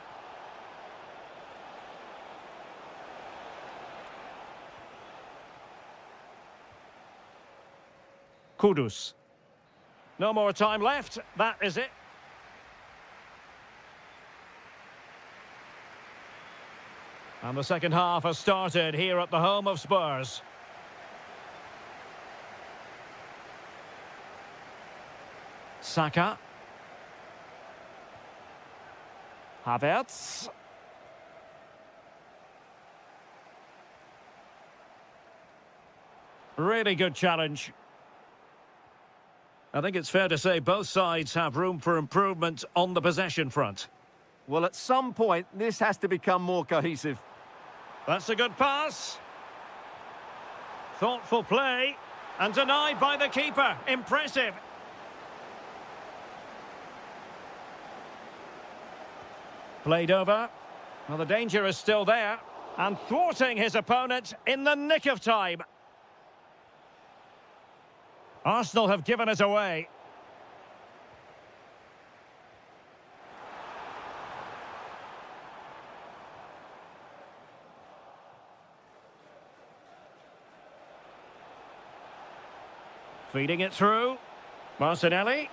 Kudus. No more time left. That is it. And the second half has started here at the home of Spurs. Saka. Havertz. Really good challenge. I think it's fair to say both sides have room for improvement on the possession front. Well, at some point, this has to become more cohesive. That's a good pass. Thoughtful play. And denied by the keeper. Impressive. Played over. Well, the danger is still there. And thwarting his opponent in the nick of time. Arsenal have given it away. Feeding it through. Martinelli.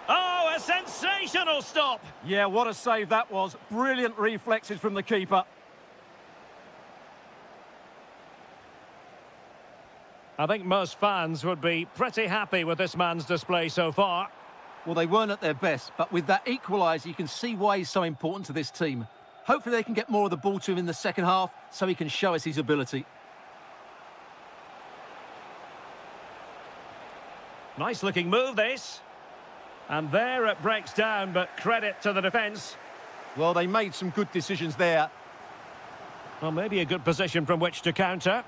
Oh, a sensational stop! Yeah, what a save that was. Brilliant reflexes from the keeper. I think most fans would be pretty happy with this man's display so far. Well, they weren't at their best, but with that equaliser, you can see why he's so important to this team. Hopefully they can get more of the ball to him in the second half so he can show us his ability. Nice looking move, this. And there it breaks down, but credit to the defence. Well, they made some good decisions there. Well, maybe a good position from which to counter.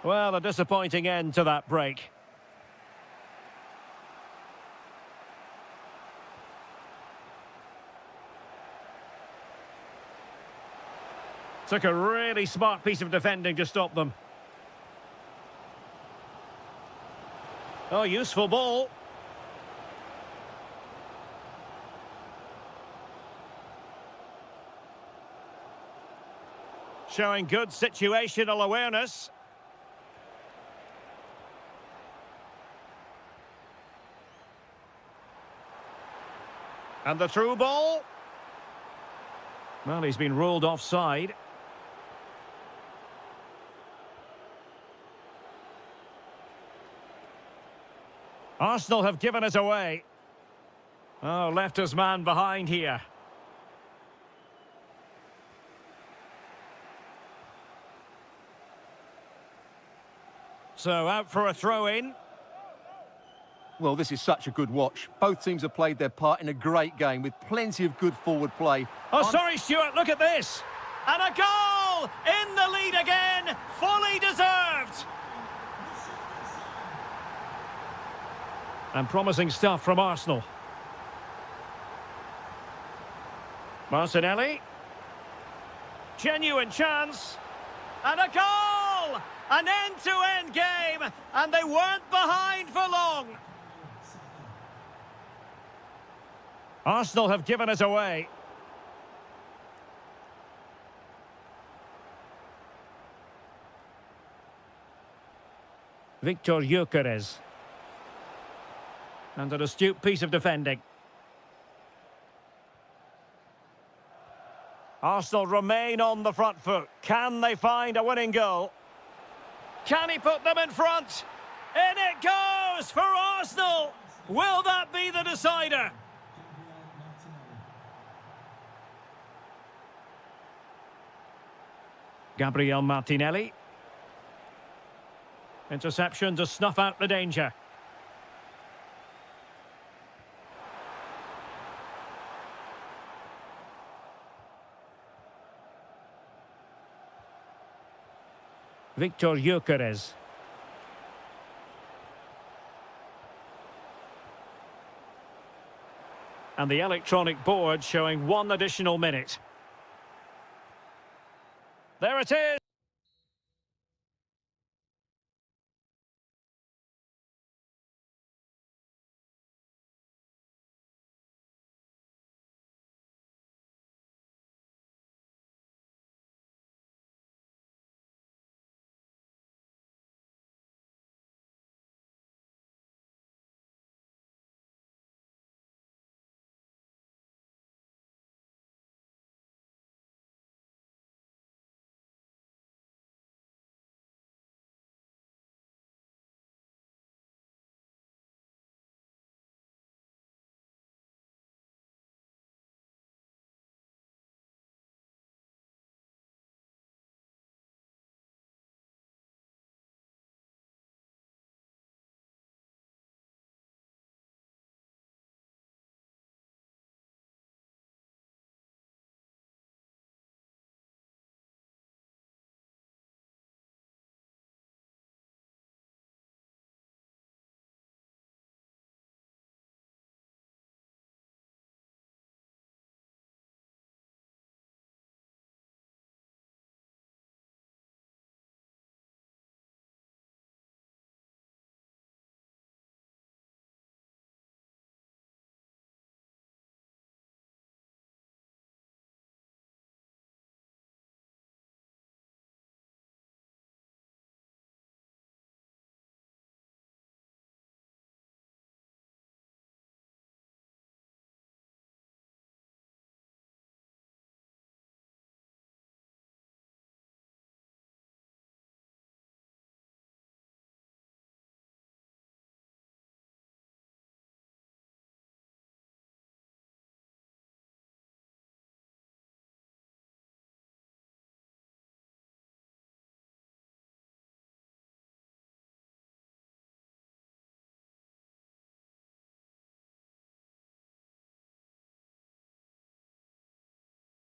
Well, a disappointing end to that break. Took a really smart piece of defending to stop them. Oh, useful ball. Showing good situational awareness. And the through ball. Well, he's been ruled offside. Arsenal have given it away. Oh, left his man behind here. So out for a throw-in. Well, this is such a good watch. Both teams have played their part in a great game with plenty of good forward play. Oh, sorry, Stuart, look at this. And a goal! In the lead again, fully deserved. And promising stuff from Arsenal. Martinelli. Genuine chance. And a goal! An end-to-end game, and they weren't behind for long. Arsenal have given it away. Victor Gyökeres. And an astute piece of defending. Arsenal remain on the front foot. Can they find a winning goal? Can he put them in front? In it goes for Arsenal! Will that be the decider? Gabriel Martinelli. Interception to snuff out the danger. Victor Gyökeres. And the electronic board showing 1 additional minute. There it is.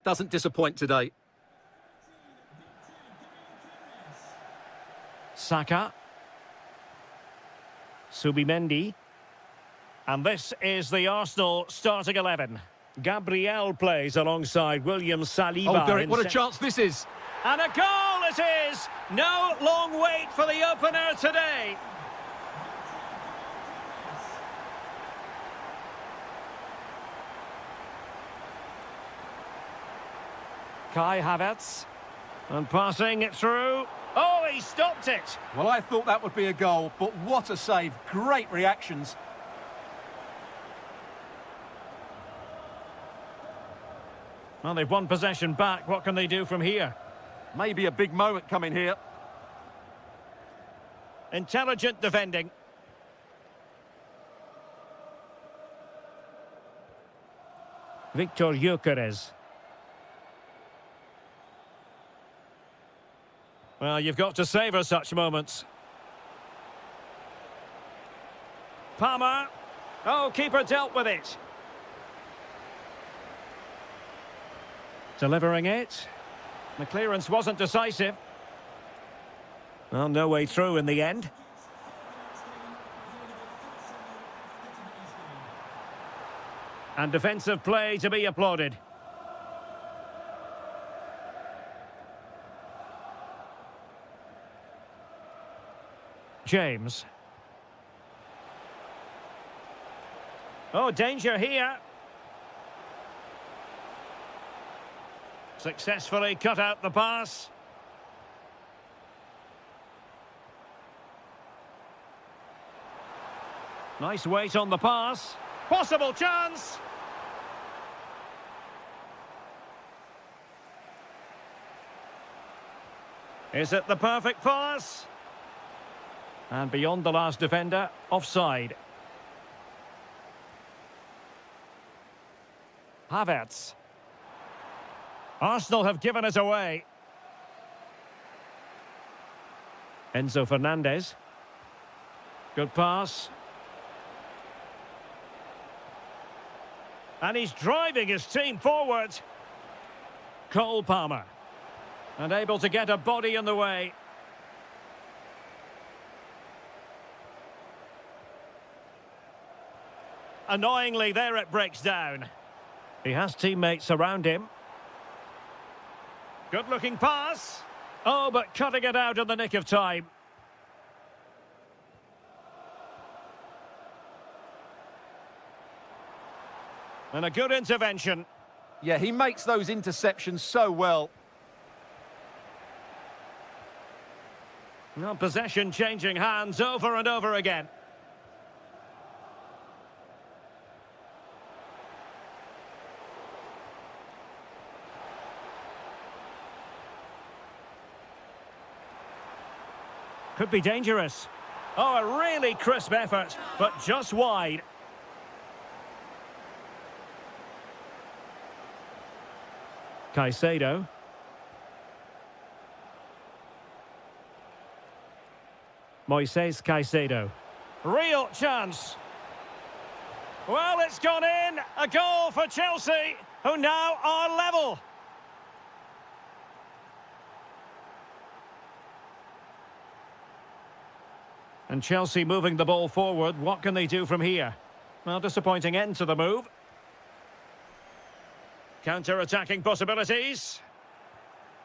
Doesn't disappoint today. Saka. Subimendi. And this is the Arsenal starting 11. Gabriel plays alongside William Saliba. Oh, Derek, what a chance this is. And a goal it is! No long wait for the opener today. Kai Havertz. And passing it through. Oh, he stopped it! Well, I thought that would be a goal, but what a save. Great reactions. Well, they've won possession back. What can they do from here? Maybe a big moment coming here. Intelligent defending. Victor Gyökeres. Well, you've got to savour such moments. Palmer. Oh, keeper dealt with it. Delivering it. The clearance wasn't decisive. Well, no way through in the end. And defensive play to be applauded. James. Oh, danger here. Successfully cut out the pass. Nice weight on the pass. Possible chance. Is it the perfect pass? And beyond the last defender, offside. Havertz. Arsenal have given it away. Enzo Fernandez. Good pass. And he's driving his team forward. Cole Palmer. And able to get a body in the way. Annoyingly, there it breaks down. He has teammates around him. Good-looking pass. Oh, but cutting it out in the nick of time. And a good intervention. Yeah, he makes those interceptions so well. Well, possession changing hands over and over again. Could be dangerous. Oh, a really crisp effort, but just wide. Caicedo. Moises Caicedo. Real chance. Well, it's gone in. A goal for Chelsea, who now are level. And Chelsea moving the ball forward. What can they do from here? Well, disappointing end to the move. Counter-attacking possibilities.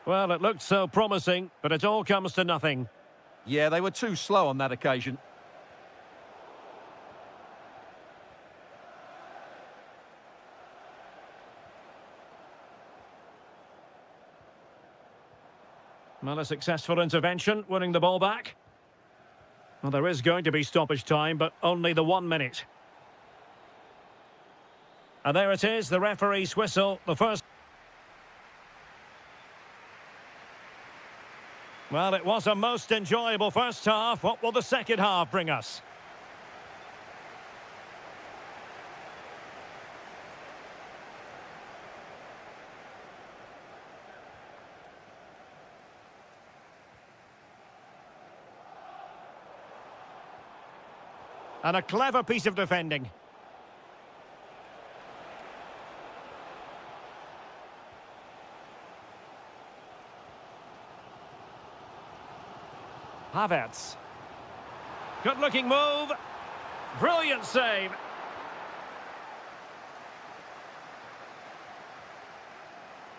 Well, it looked so promising, but it all comes to nothing. Yeah, they were too slow on that occasion. Well, a successful intervention, winning the ball back. Well, there is going to be stoppage time, but only the 1 minute. And there it is, the referee's whistle, the first. Well, it was a most enjoyable first half. What will the second half bring us? And a clever piece of defending. Havertz. Good-looking move. Brilliant save.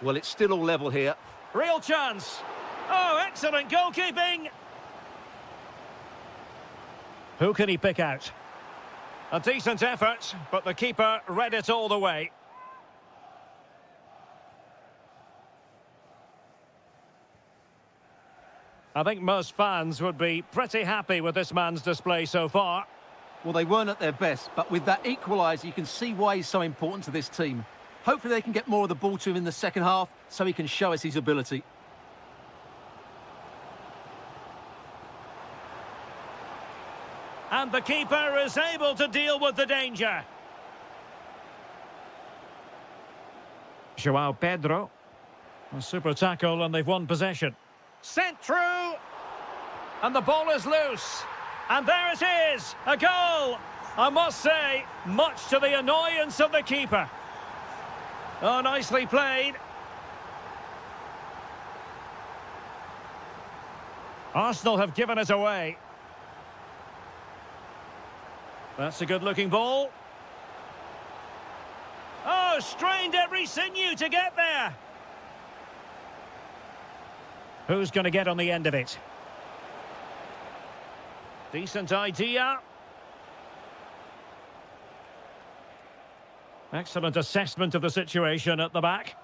Well, it's still all level here. Real chance. Oh, excellent goalkeeping. Who can he pick out? A decent effort, but the keeper read it all the way. I think most fans would be pretty happy with this man's display so far. Well, they weren't at their best, but with that equaliser, you can see why he's so important to this team. Hopefully they can get more of the ball to him in the second half so he can show us his ability. And the keeper is able to deal with the danger. João Pedro. A super tackle and they've won possession. Sent through. And the ball is loose. And there it is, a goal. I must say, much to the annoyance of the keeper. Oh, nicely played. Arsenal have given it away. That's a good-looking ball. Oh, strained every sinew to get there. Who's going to get on the end of it? Decent idea. Excellent assessment of the situation at the back.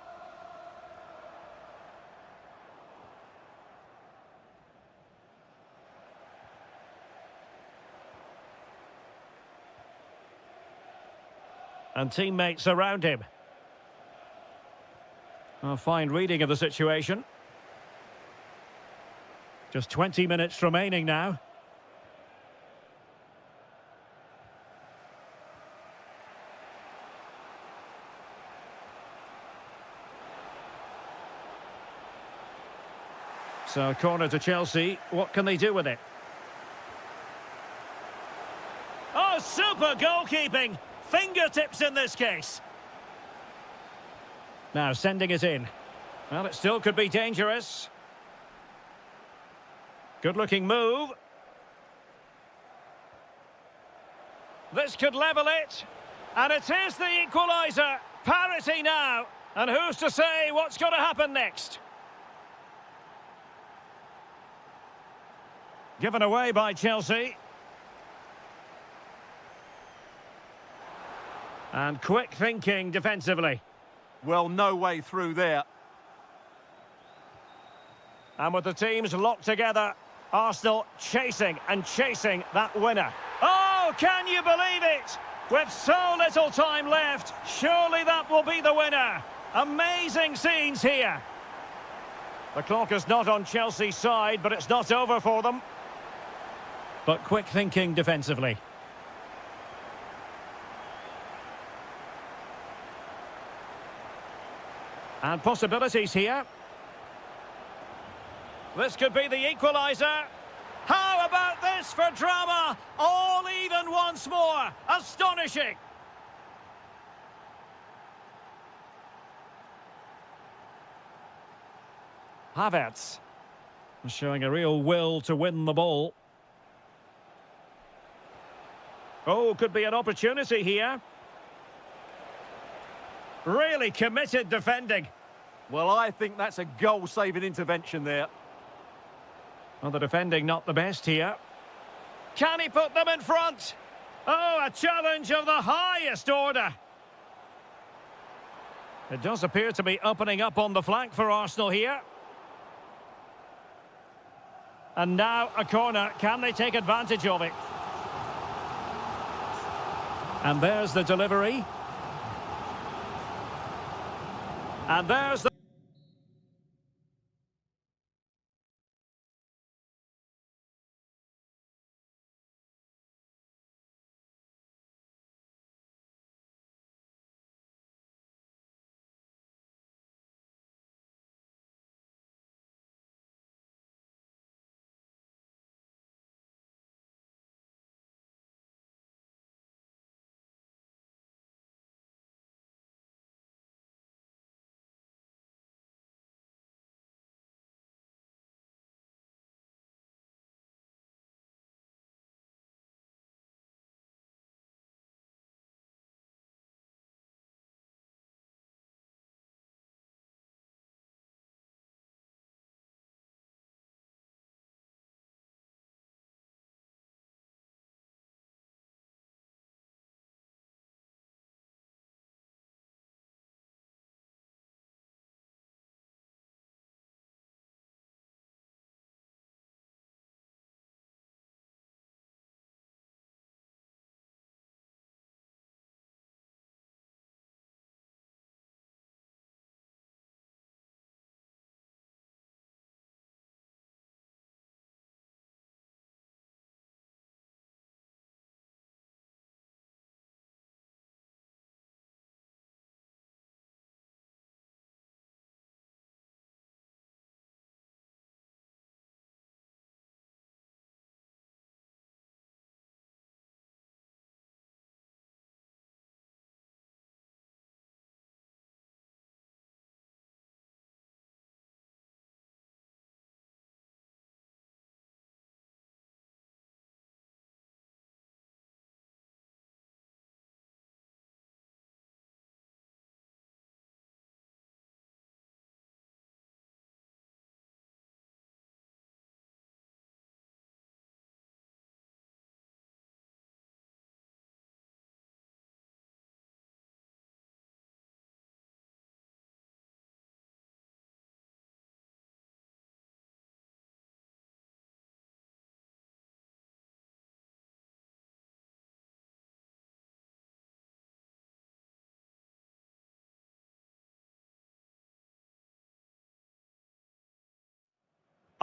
And teammates around him. A fine reading of the situation. Just 20 minutes remaining now. So, corner to Chelsea. What can they do with it? Oh, super goalkeeping! Fingertips in this case. Now, sending it in. Well, it still could be dangerous. Good-looking move. This could level it. And it is the equaliser. Parity now. And who's to say what's going to happen next? Given away by Chelsea. And quick thinking defensively. Well, no way through there. And with the teams locked together, Arsenal chasing and chasing that winner. Oh, can you believe it? With so little time left, surely that will be the winner. Amazing scenes here. The clock is not on Chelsea's side, but it's not over for them. But quick thinking defensively. And possibilities here. This could be the equaliser. How about this for drama? All even once more. Astonishing. Havertz. Showing a real will to win the ball. Oh, could be an opportunity here. Really committed defending. Well, I think that's a goal-saving intervention there. Well, the defending not the best here. Can he put them in front? Oh, a challenge of the highest order. It does appear to be opening up on the flank for Arsenal here. And now a corner. Can they take advantage of it? And there's the delivery. And there's the...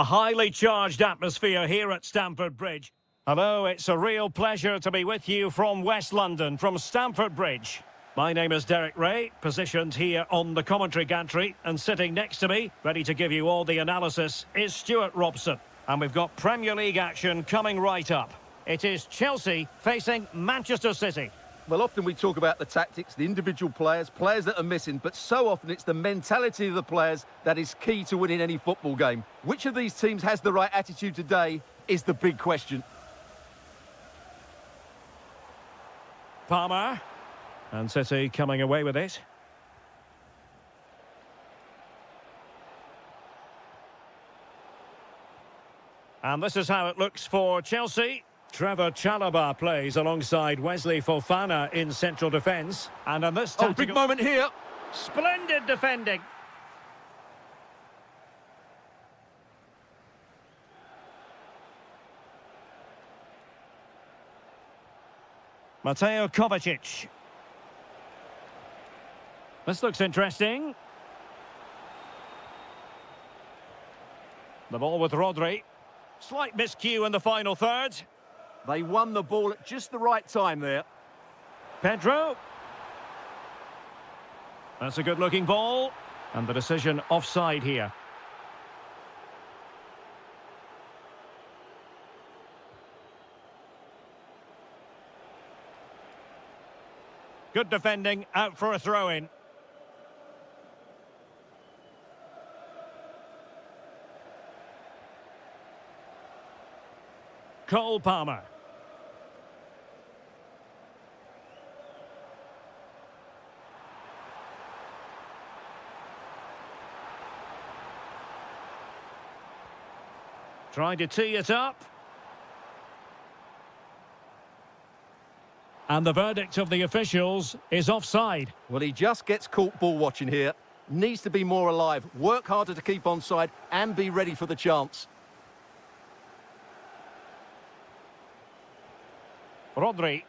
A highly charged atmosphere here at Stamford Bridge. Hello, it's a real pleasure to be with you from West London, from Stamford Bridge. My name is Derek Ray, positioned here on the commentary gantry, and sitting next to me, ready to give you all the analysis, is Stuart Robson. And we've got Premier League action coming right up. It is Chelsea facing Manchester City. Well, often we talk about the tactics, the individual players that are missing, but so often it's the mentality of the players that is key to winning any football game. Which of these teams has the right attitude today is the big question. Palmer. And City coming away with it. And this is how it looks for Chelsea. Trevor Chalobah plays alongside Wesley Fofana in central defence. And on this tactical... big moment here. Splendid defending. Mateo Kovacic. This looks interesting. The ball with Rodri. Slight miscue in the final third. They won the ball at just the right time there. Pedro. That's a good-looking ball. And the decision offside here. Good defending, out for a throw-in. Cole Palmer. Trying to tee it up. And the verdict of the officials is offside. Well, he just gets caught ball watching here. Needs to be more alive, work harder to keep onside and be ready for the chance. Rodri.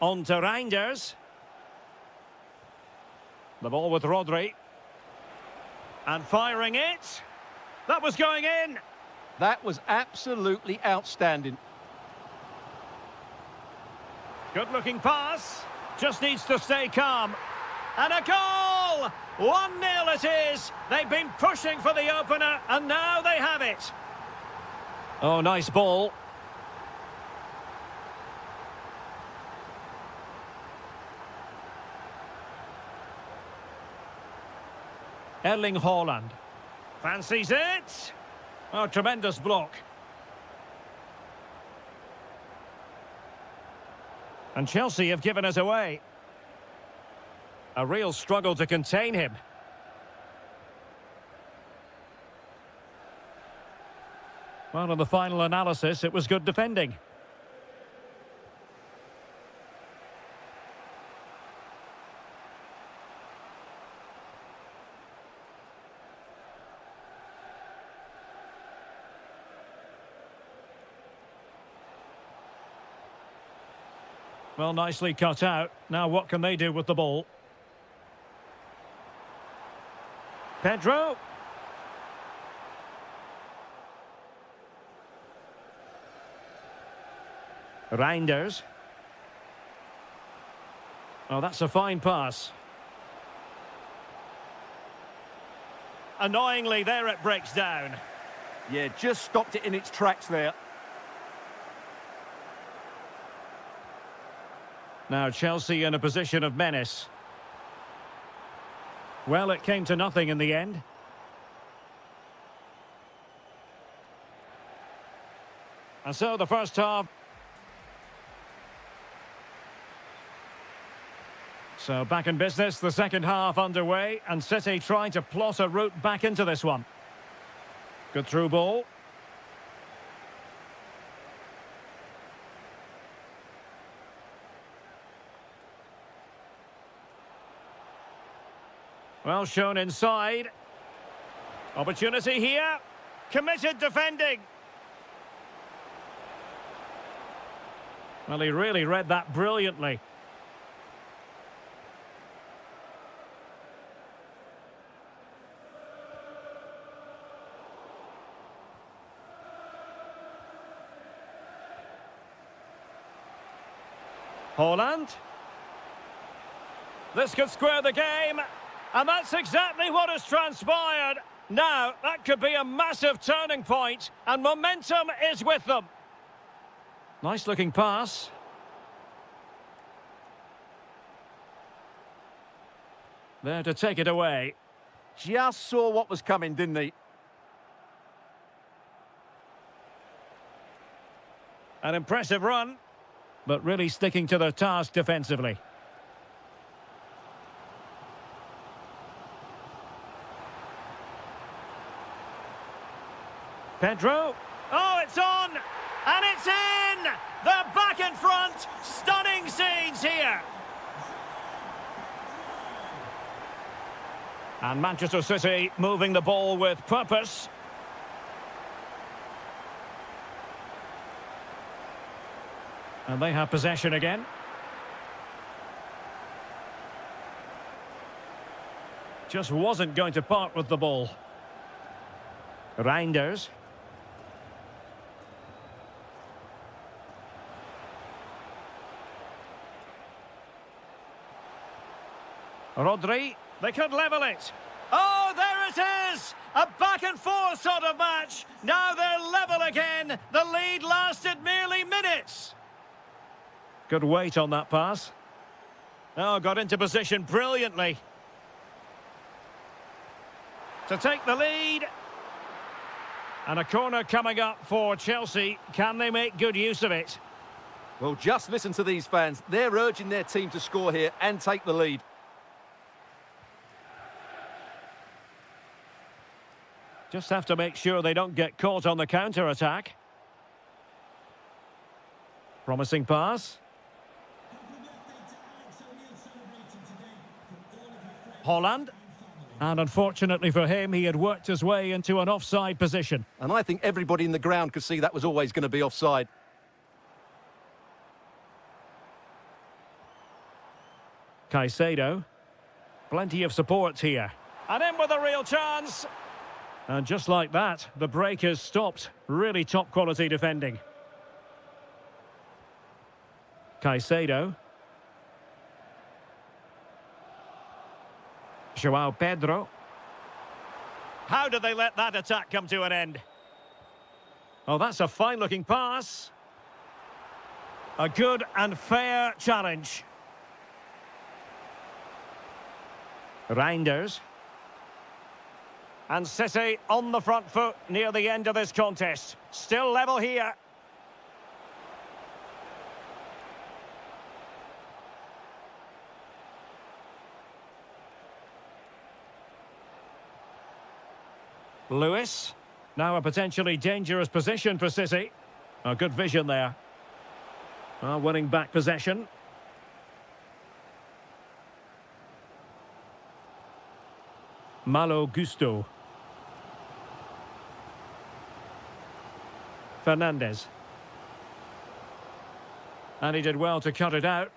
On to Reinders. The ball with Rodri. And firing it. That was going in. That was absolutely outstanding. Good-looking pass. Just needs to stay calm. And a goal! 1-0 it is. They've been pushing for the opener, and now they have it. Oh, nice ball. Erling Haaland. Fancies it. Oh, tremendous block. And Chelsea have given us away. A real struggle to contain him. Well, in the final analysis, it was good defending. Well, nicely cut out. Now what can they do with the ball? Pedro. Reinders. Oh, that's a fine pass. Annoyingly, there it breaks down. Yeah, just stopped it in its tracks there. Now Chelsea in a position of menace. Well, it came to nothing in the end. And so the first half. So back in business, the second half underway, and City trying to plot a route back into this one. Good through ball. Well shown inside. Opportunity here. Committed defending. Well, he really read that brilliantly. Holland. This could square the game. And that's exactly what has transpired. Now, that could be a massive turning point. And momentum is with them. Nice looking pass. There to take it away. Just saw what was coming, didn't he? An impressive run, but really sticking to their task defensively. Pedro. Oh, it's on! And it's in! They're back in front! Stunning scenes here! And Manchester City moving the ball with purpose. And they have possession again. Just wasn't going to part with the ball. Reinders. Rodri, they could level it. Oh, there it is! A back-and-forth sort of match. Now they're level again. The lead lasted merely minutes. Good weight on that pass. Oh, got into position brilliantly. To take the lead. And a corner coming up for Chelsea. Can they make good use of it? Well, just listen to these fans. They're urging their team to score here and take the lead. Just have to make sure they don't get caught on the counter-attack. Promising pass. Holland. And unfortunately for him, he had worked his way into an offside position. And I think everybody in the ground could see that was always going to be offside. Caicedo. Plenty of support here. And in with a real chance. And just like that, the break is stopped. Really top quality defending. Caicedo. João Pedro. How did they let that attack come to an end? Oh, that's a fine-looking pass. A good and fair challenge. Reinders. And City on the front foot near the end of this contest. Still level here. Lewis. Now a potentially dangerous position for City. A good vision there. Winning back possession. Malo Gusto. Fernandez. And he did well to cut it out.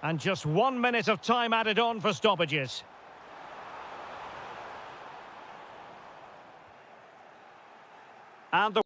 And just 1 minute of time added on for stoppages. And the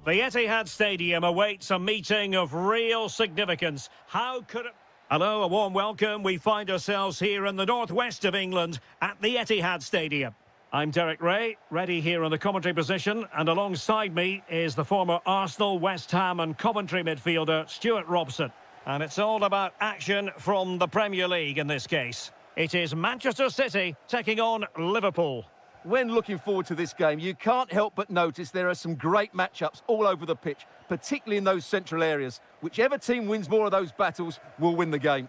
The Etihad Stadium awaits a meeting of real significance. How could it... Hello, a warm welcome. We find ourselves here in the northwest of England at the Etihad Stadium. I'm Derek Ray, ready here in the commentary position, and alongside me is the former Arsenal, West Ham and Coventry midfielder Stuart Robson. And it's all about action from the Premier League in this case. It is Manchester City taking on Liverpool. When looking forward to this game, you can't help but notice there are some great matchups all over the pitch, particularly in those central areas. Whichever team wins more of those battles will win the game.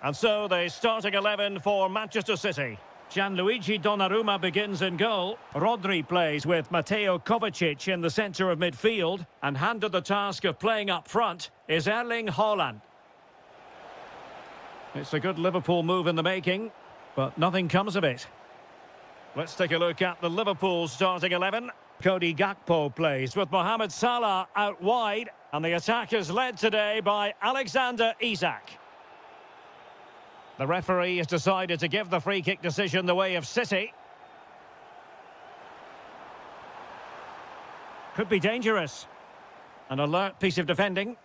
And so the starting 11 for Manchester City. Gianluigi Donnarumma begins in goal. Rodri plays with Mateo Kovacic in the centre of midfield. And handed the task of playing up front is Erling Haaland. It's a good Liverpool move in the making, but nothing comes of it. Let's take a look at the Liverpool starting 11. Cody Gakpo plays with Mohamed Salah out wide. And the attack is led today by Alexander Isak. The referee has decided to give the free kick decision the way of City. Could be dangerous. An alert piece of defending.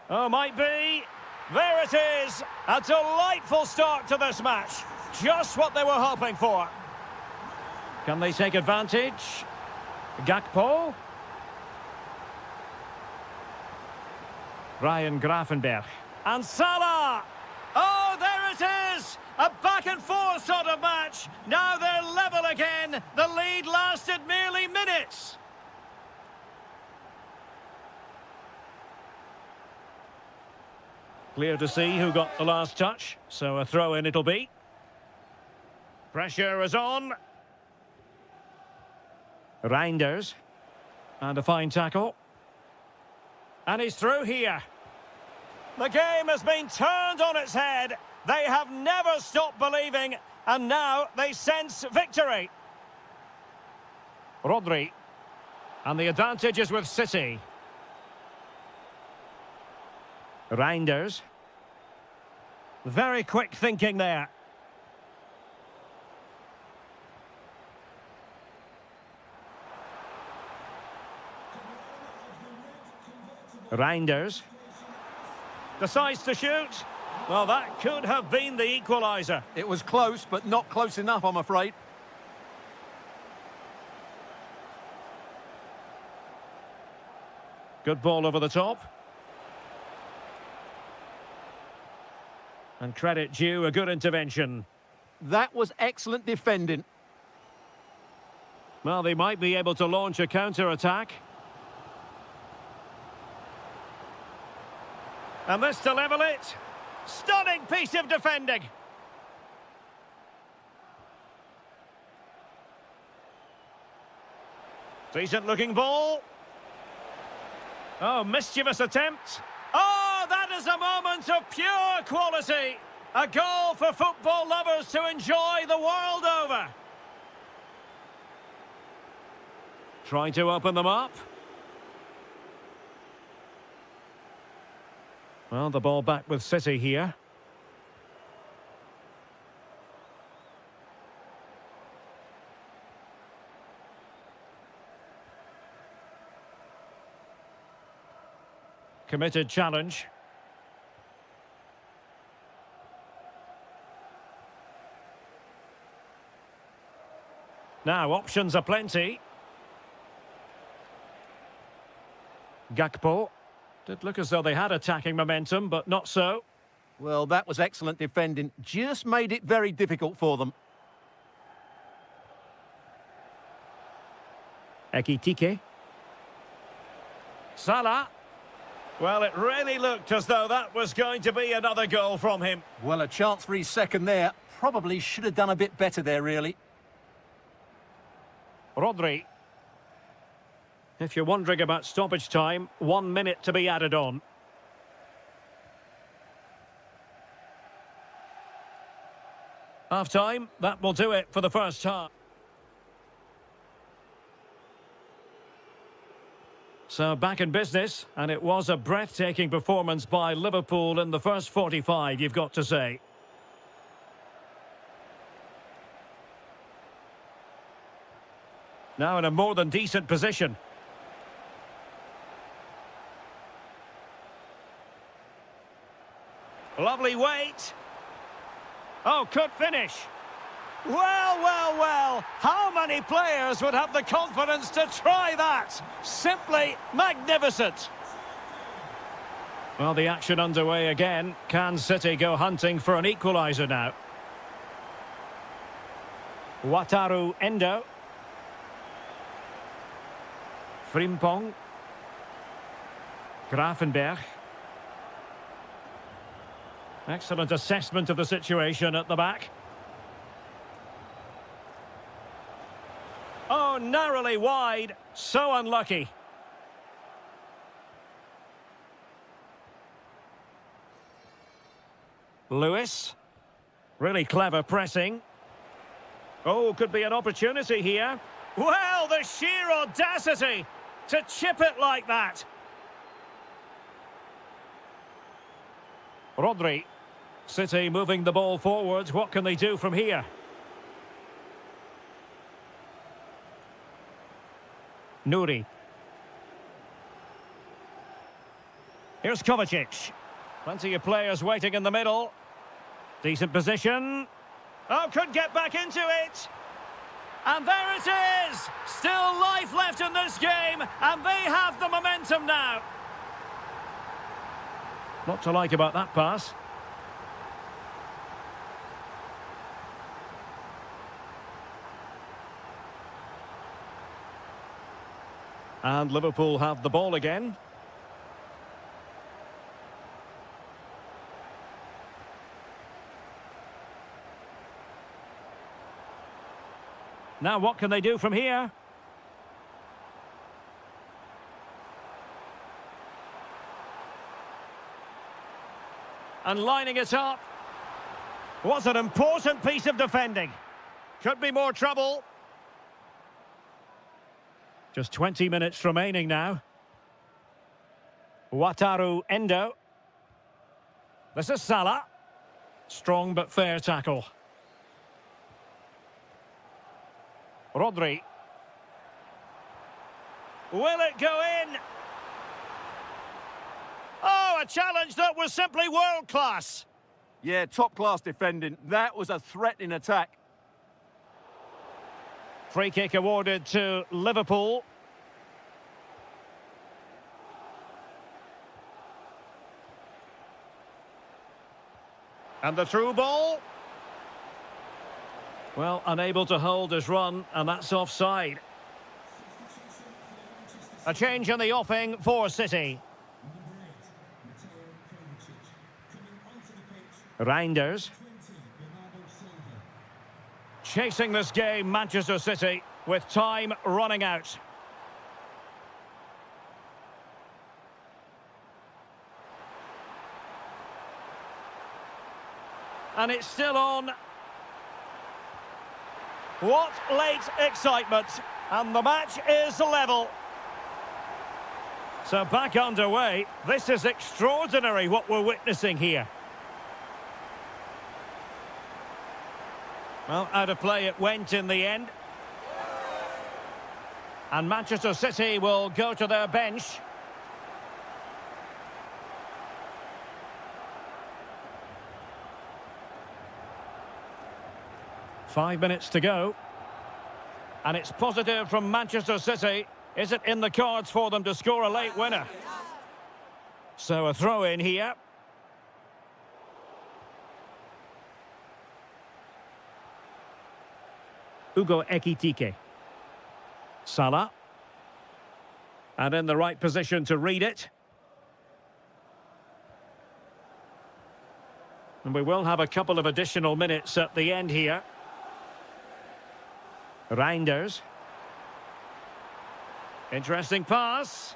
Oh, might be. There it is. A delightful start to this match. Just what they were hoping for. Can they take advantage? Gakpo. Ryan Gravenberch. And Salah! Oh, there it is! A back-and-forth sort of match. Now they're level again. The lead lasted merely minutes. Clear to see who got the last touch, so a throw-in it'll be. Pressure is on. Reinders. And a fine tackle. And he's through here. The game has been turned on its head. They have never stopped believing, and now they sense victory. Rodri. And the advantage is with City. Reinders. Very quick thinking there. Reinders. Decides to shoot. Well, that could have been the equaliser. It was close, but not close enough, I'm afraid. Good ball over the top. And credit due, a good intervention. That was excellent defending. Well, they might be able to launch a counter-attack. And this to level it. Stunning piece of defending. Decent looking ball. Oh, mischievous attempt. Oh, that is a moment of pure quality. A goal for football lovers to enjoy the world over. Trying to open them up. Well, the ball back with City here. Committed challenge. Now, options are plenty. Gakpo. Did look as though they had attacking momentum, but not so. Well, that was excellent defending. Just made it very difficult for them. Ekitike. Salah. Well, it really looked as though that was going to be another goal from him. Well, a chance for his second there. Probably should have done a bit better there, really. Rodri. If you're wondering about stoppage time, 1 minute to be added on. Half-time, that will do it for the first half. So back in business, and it was a breathtaking performance by Liverpool in the first 45, you've got to say. Now in a more than decent position. Lovely weight. Oh, could finish. Well, well, well. How many players would have the confidence to try that? Simply magnificent. Well, the action underway again. Can City go hunting for an equaliser now? Wataru Endo. Frimpong. Grafenberg. Excellent assessment of the situation at the back. Oh, narrowly wide. So unlucky. Lewis. Really clever pressing. Oh, could be an opportunity here. Well, the sheer audacity to chip it like that. Rodri. City moving the ball forward. What can they do from here? Nuri. Here's Kovacic. Plenty of players waiting in the middle. Decent position. Oh, could get back into it. And there it is! Still life left in this game, and they have the momentum now. Not to like about that pass. And Liverpool have the ball again. Now what can they do from here? And lining it up. What an important piece of defending. Could be more trouble. Just 20 minutes remaining now. Wataru Endo. This is Salah. Strong but fair tackle. Rodri. Will it go in? Oh, a challenge that was simply world-class. Yeah, top-class defending. That was a threatening attack. Free kick awarded to Liverpool. And the through ball. Well, unable to hold his run, and that's offside. A change in the offing for City. Reinders. Chasing this game, Manchester City, with time running out. And it's still on. What late excitement. And the match is level. So back underway. This is extraordinary what we're witnessing here. Well, out of play it went in the end. And Manchester City will go to their bench. Five minutes to go. And it's positive from Manchester City. Is it in the cards for them to score a late winner? So a throw in here. Ugo Ekitike. Salah. And in the right position to read it. And we will have a couple of additional minutes at the end here. Reinders. Interesting pass.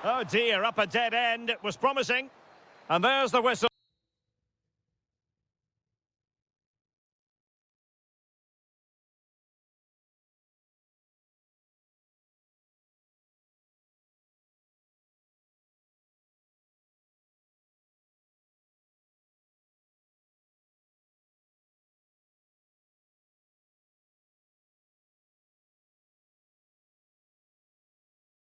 Oh dear, up a dead end. It was promising. And there's the whistle.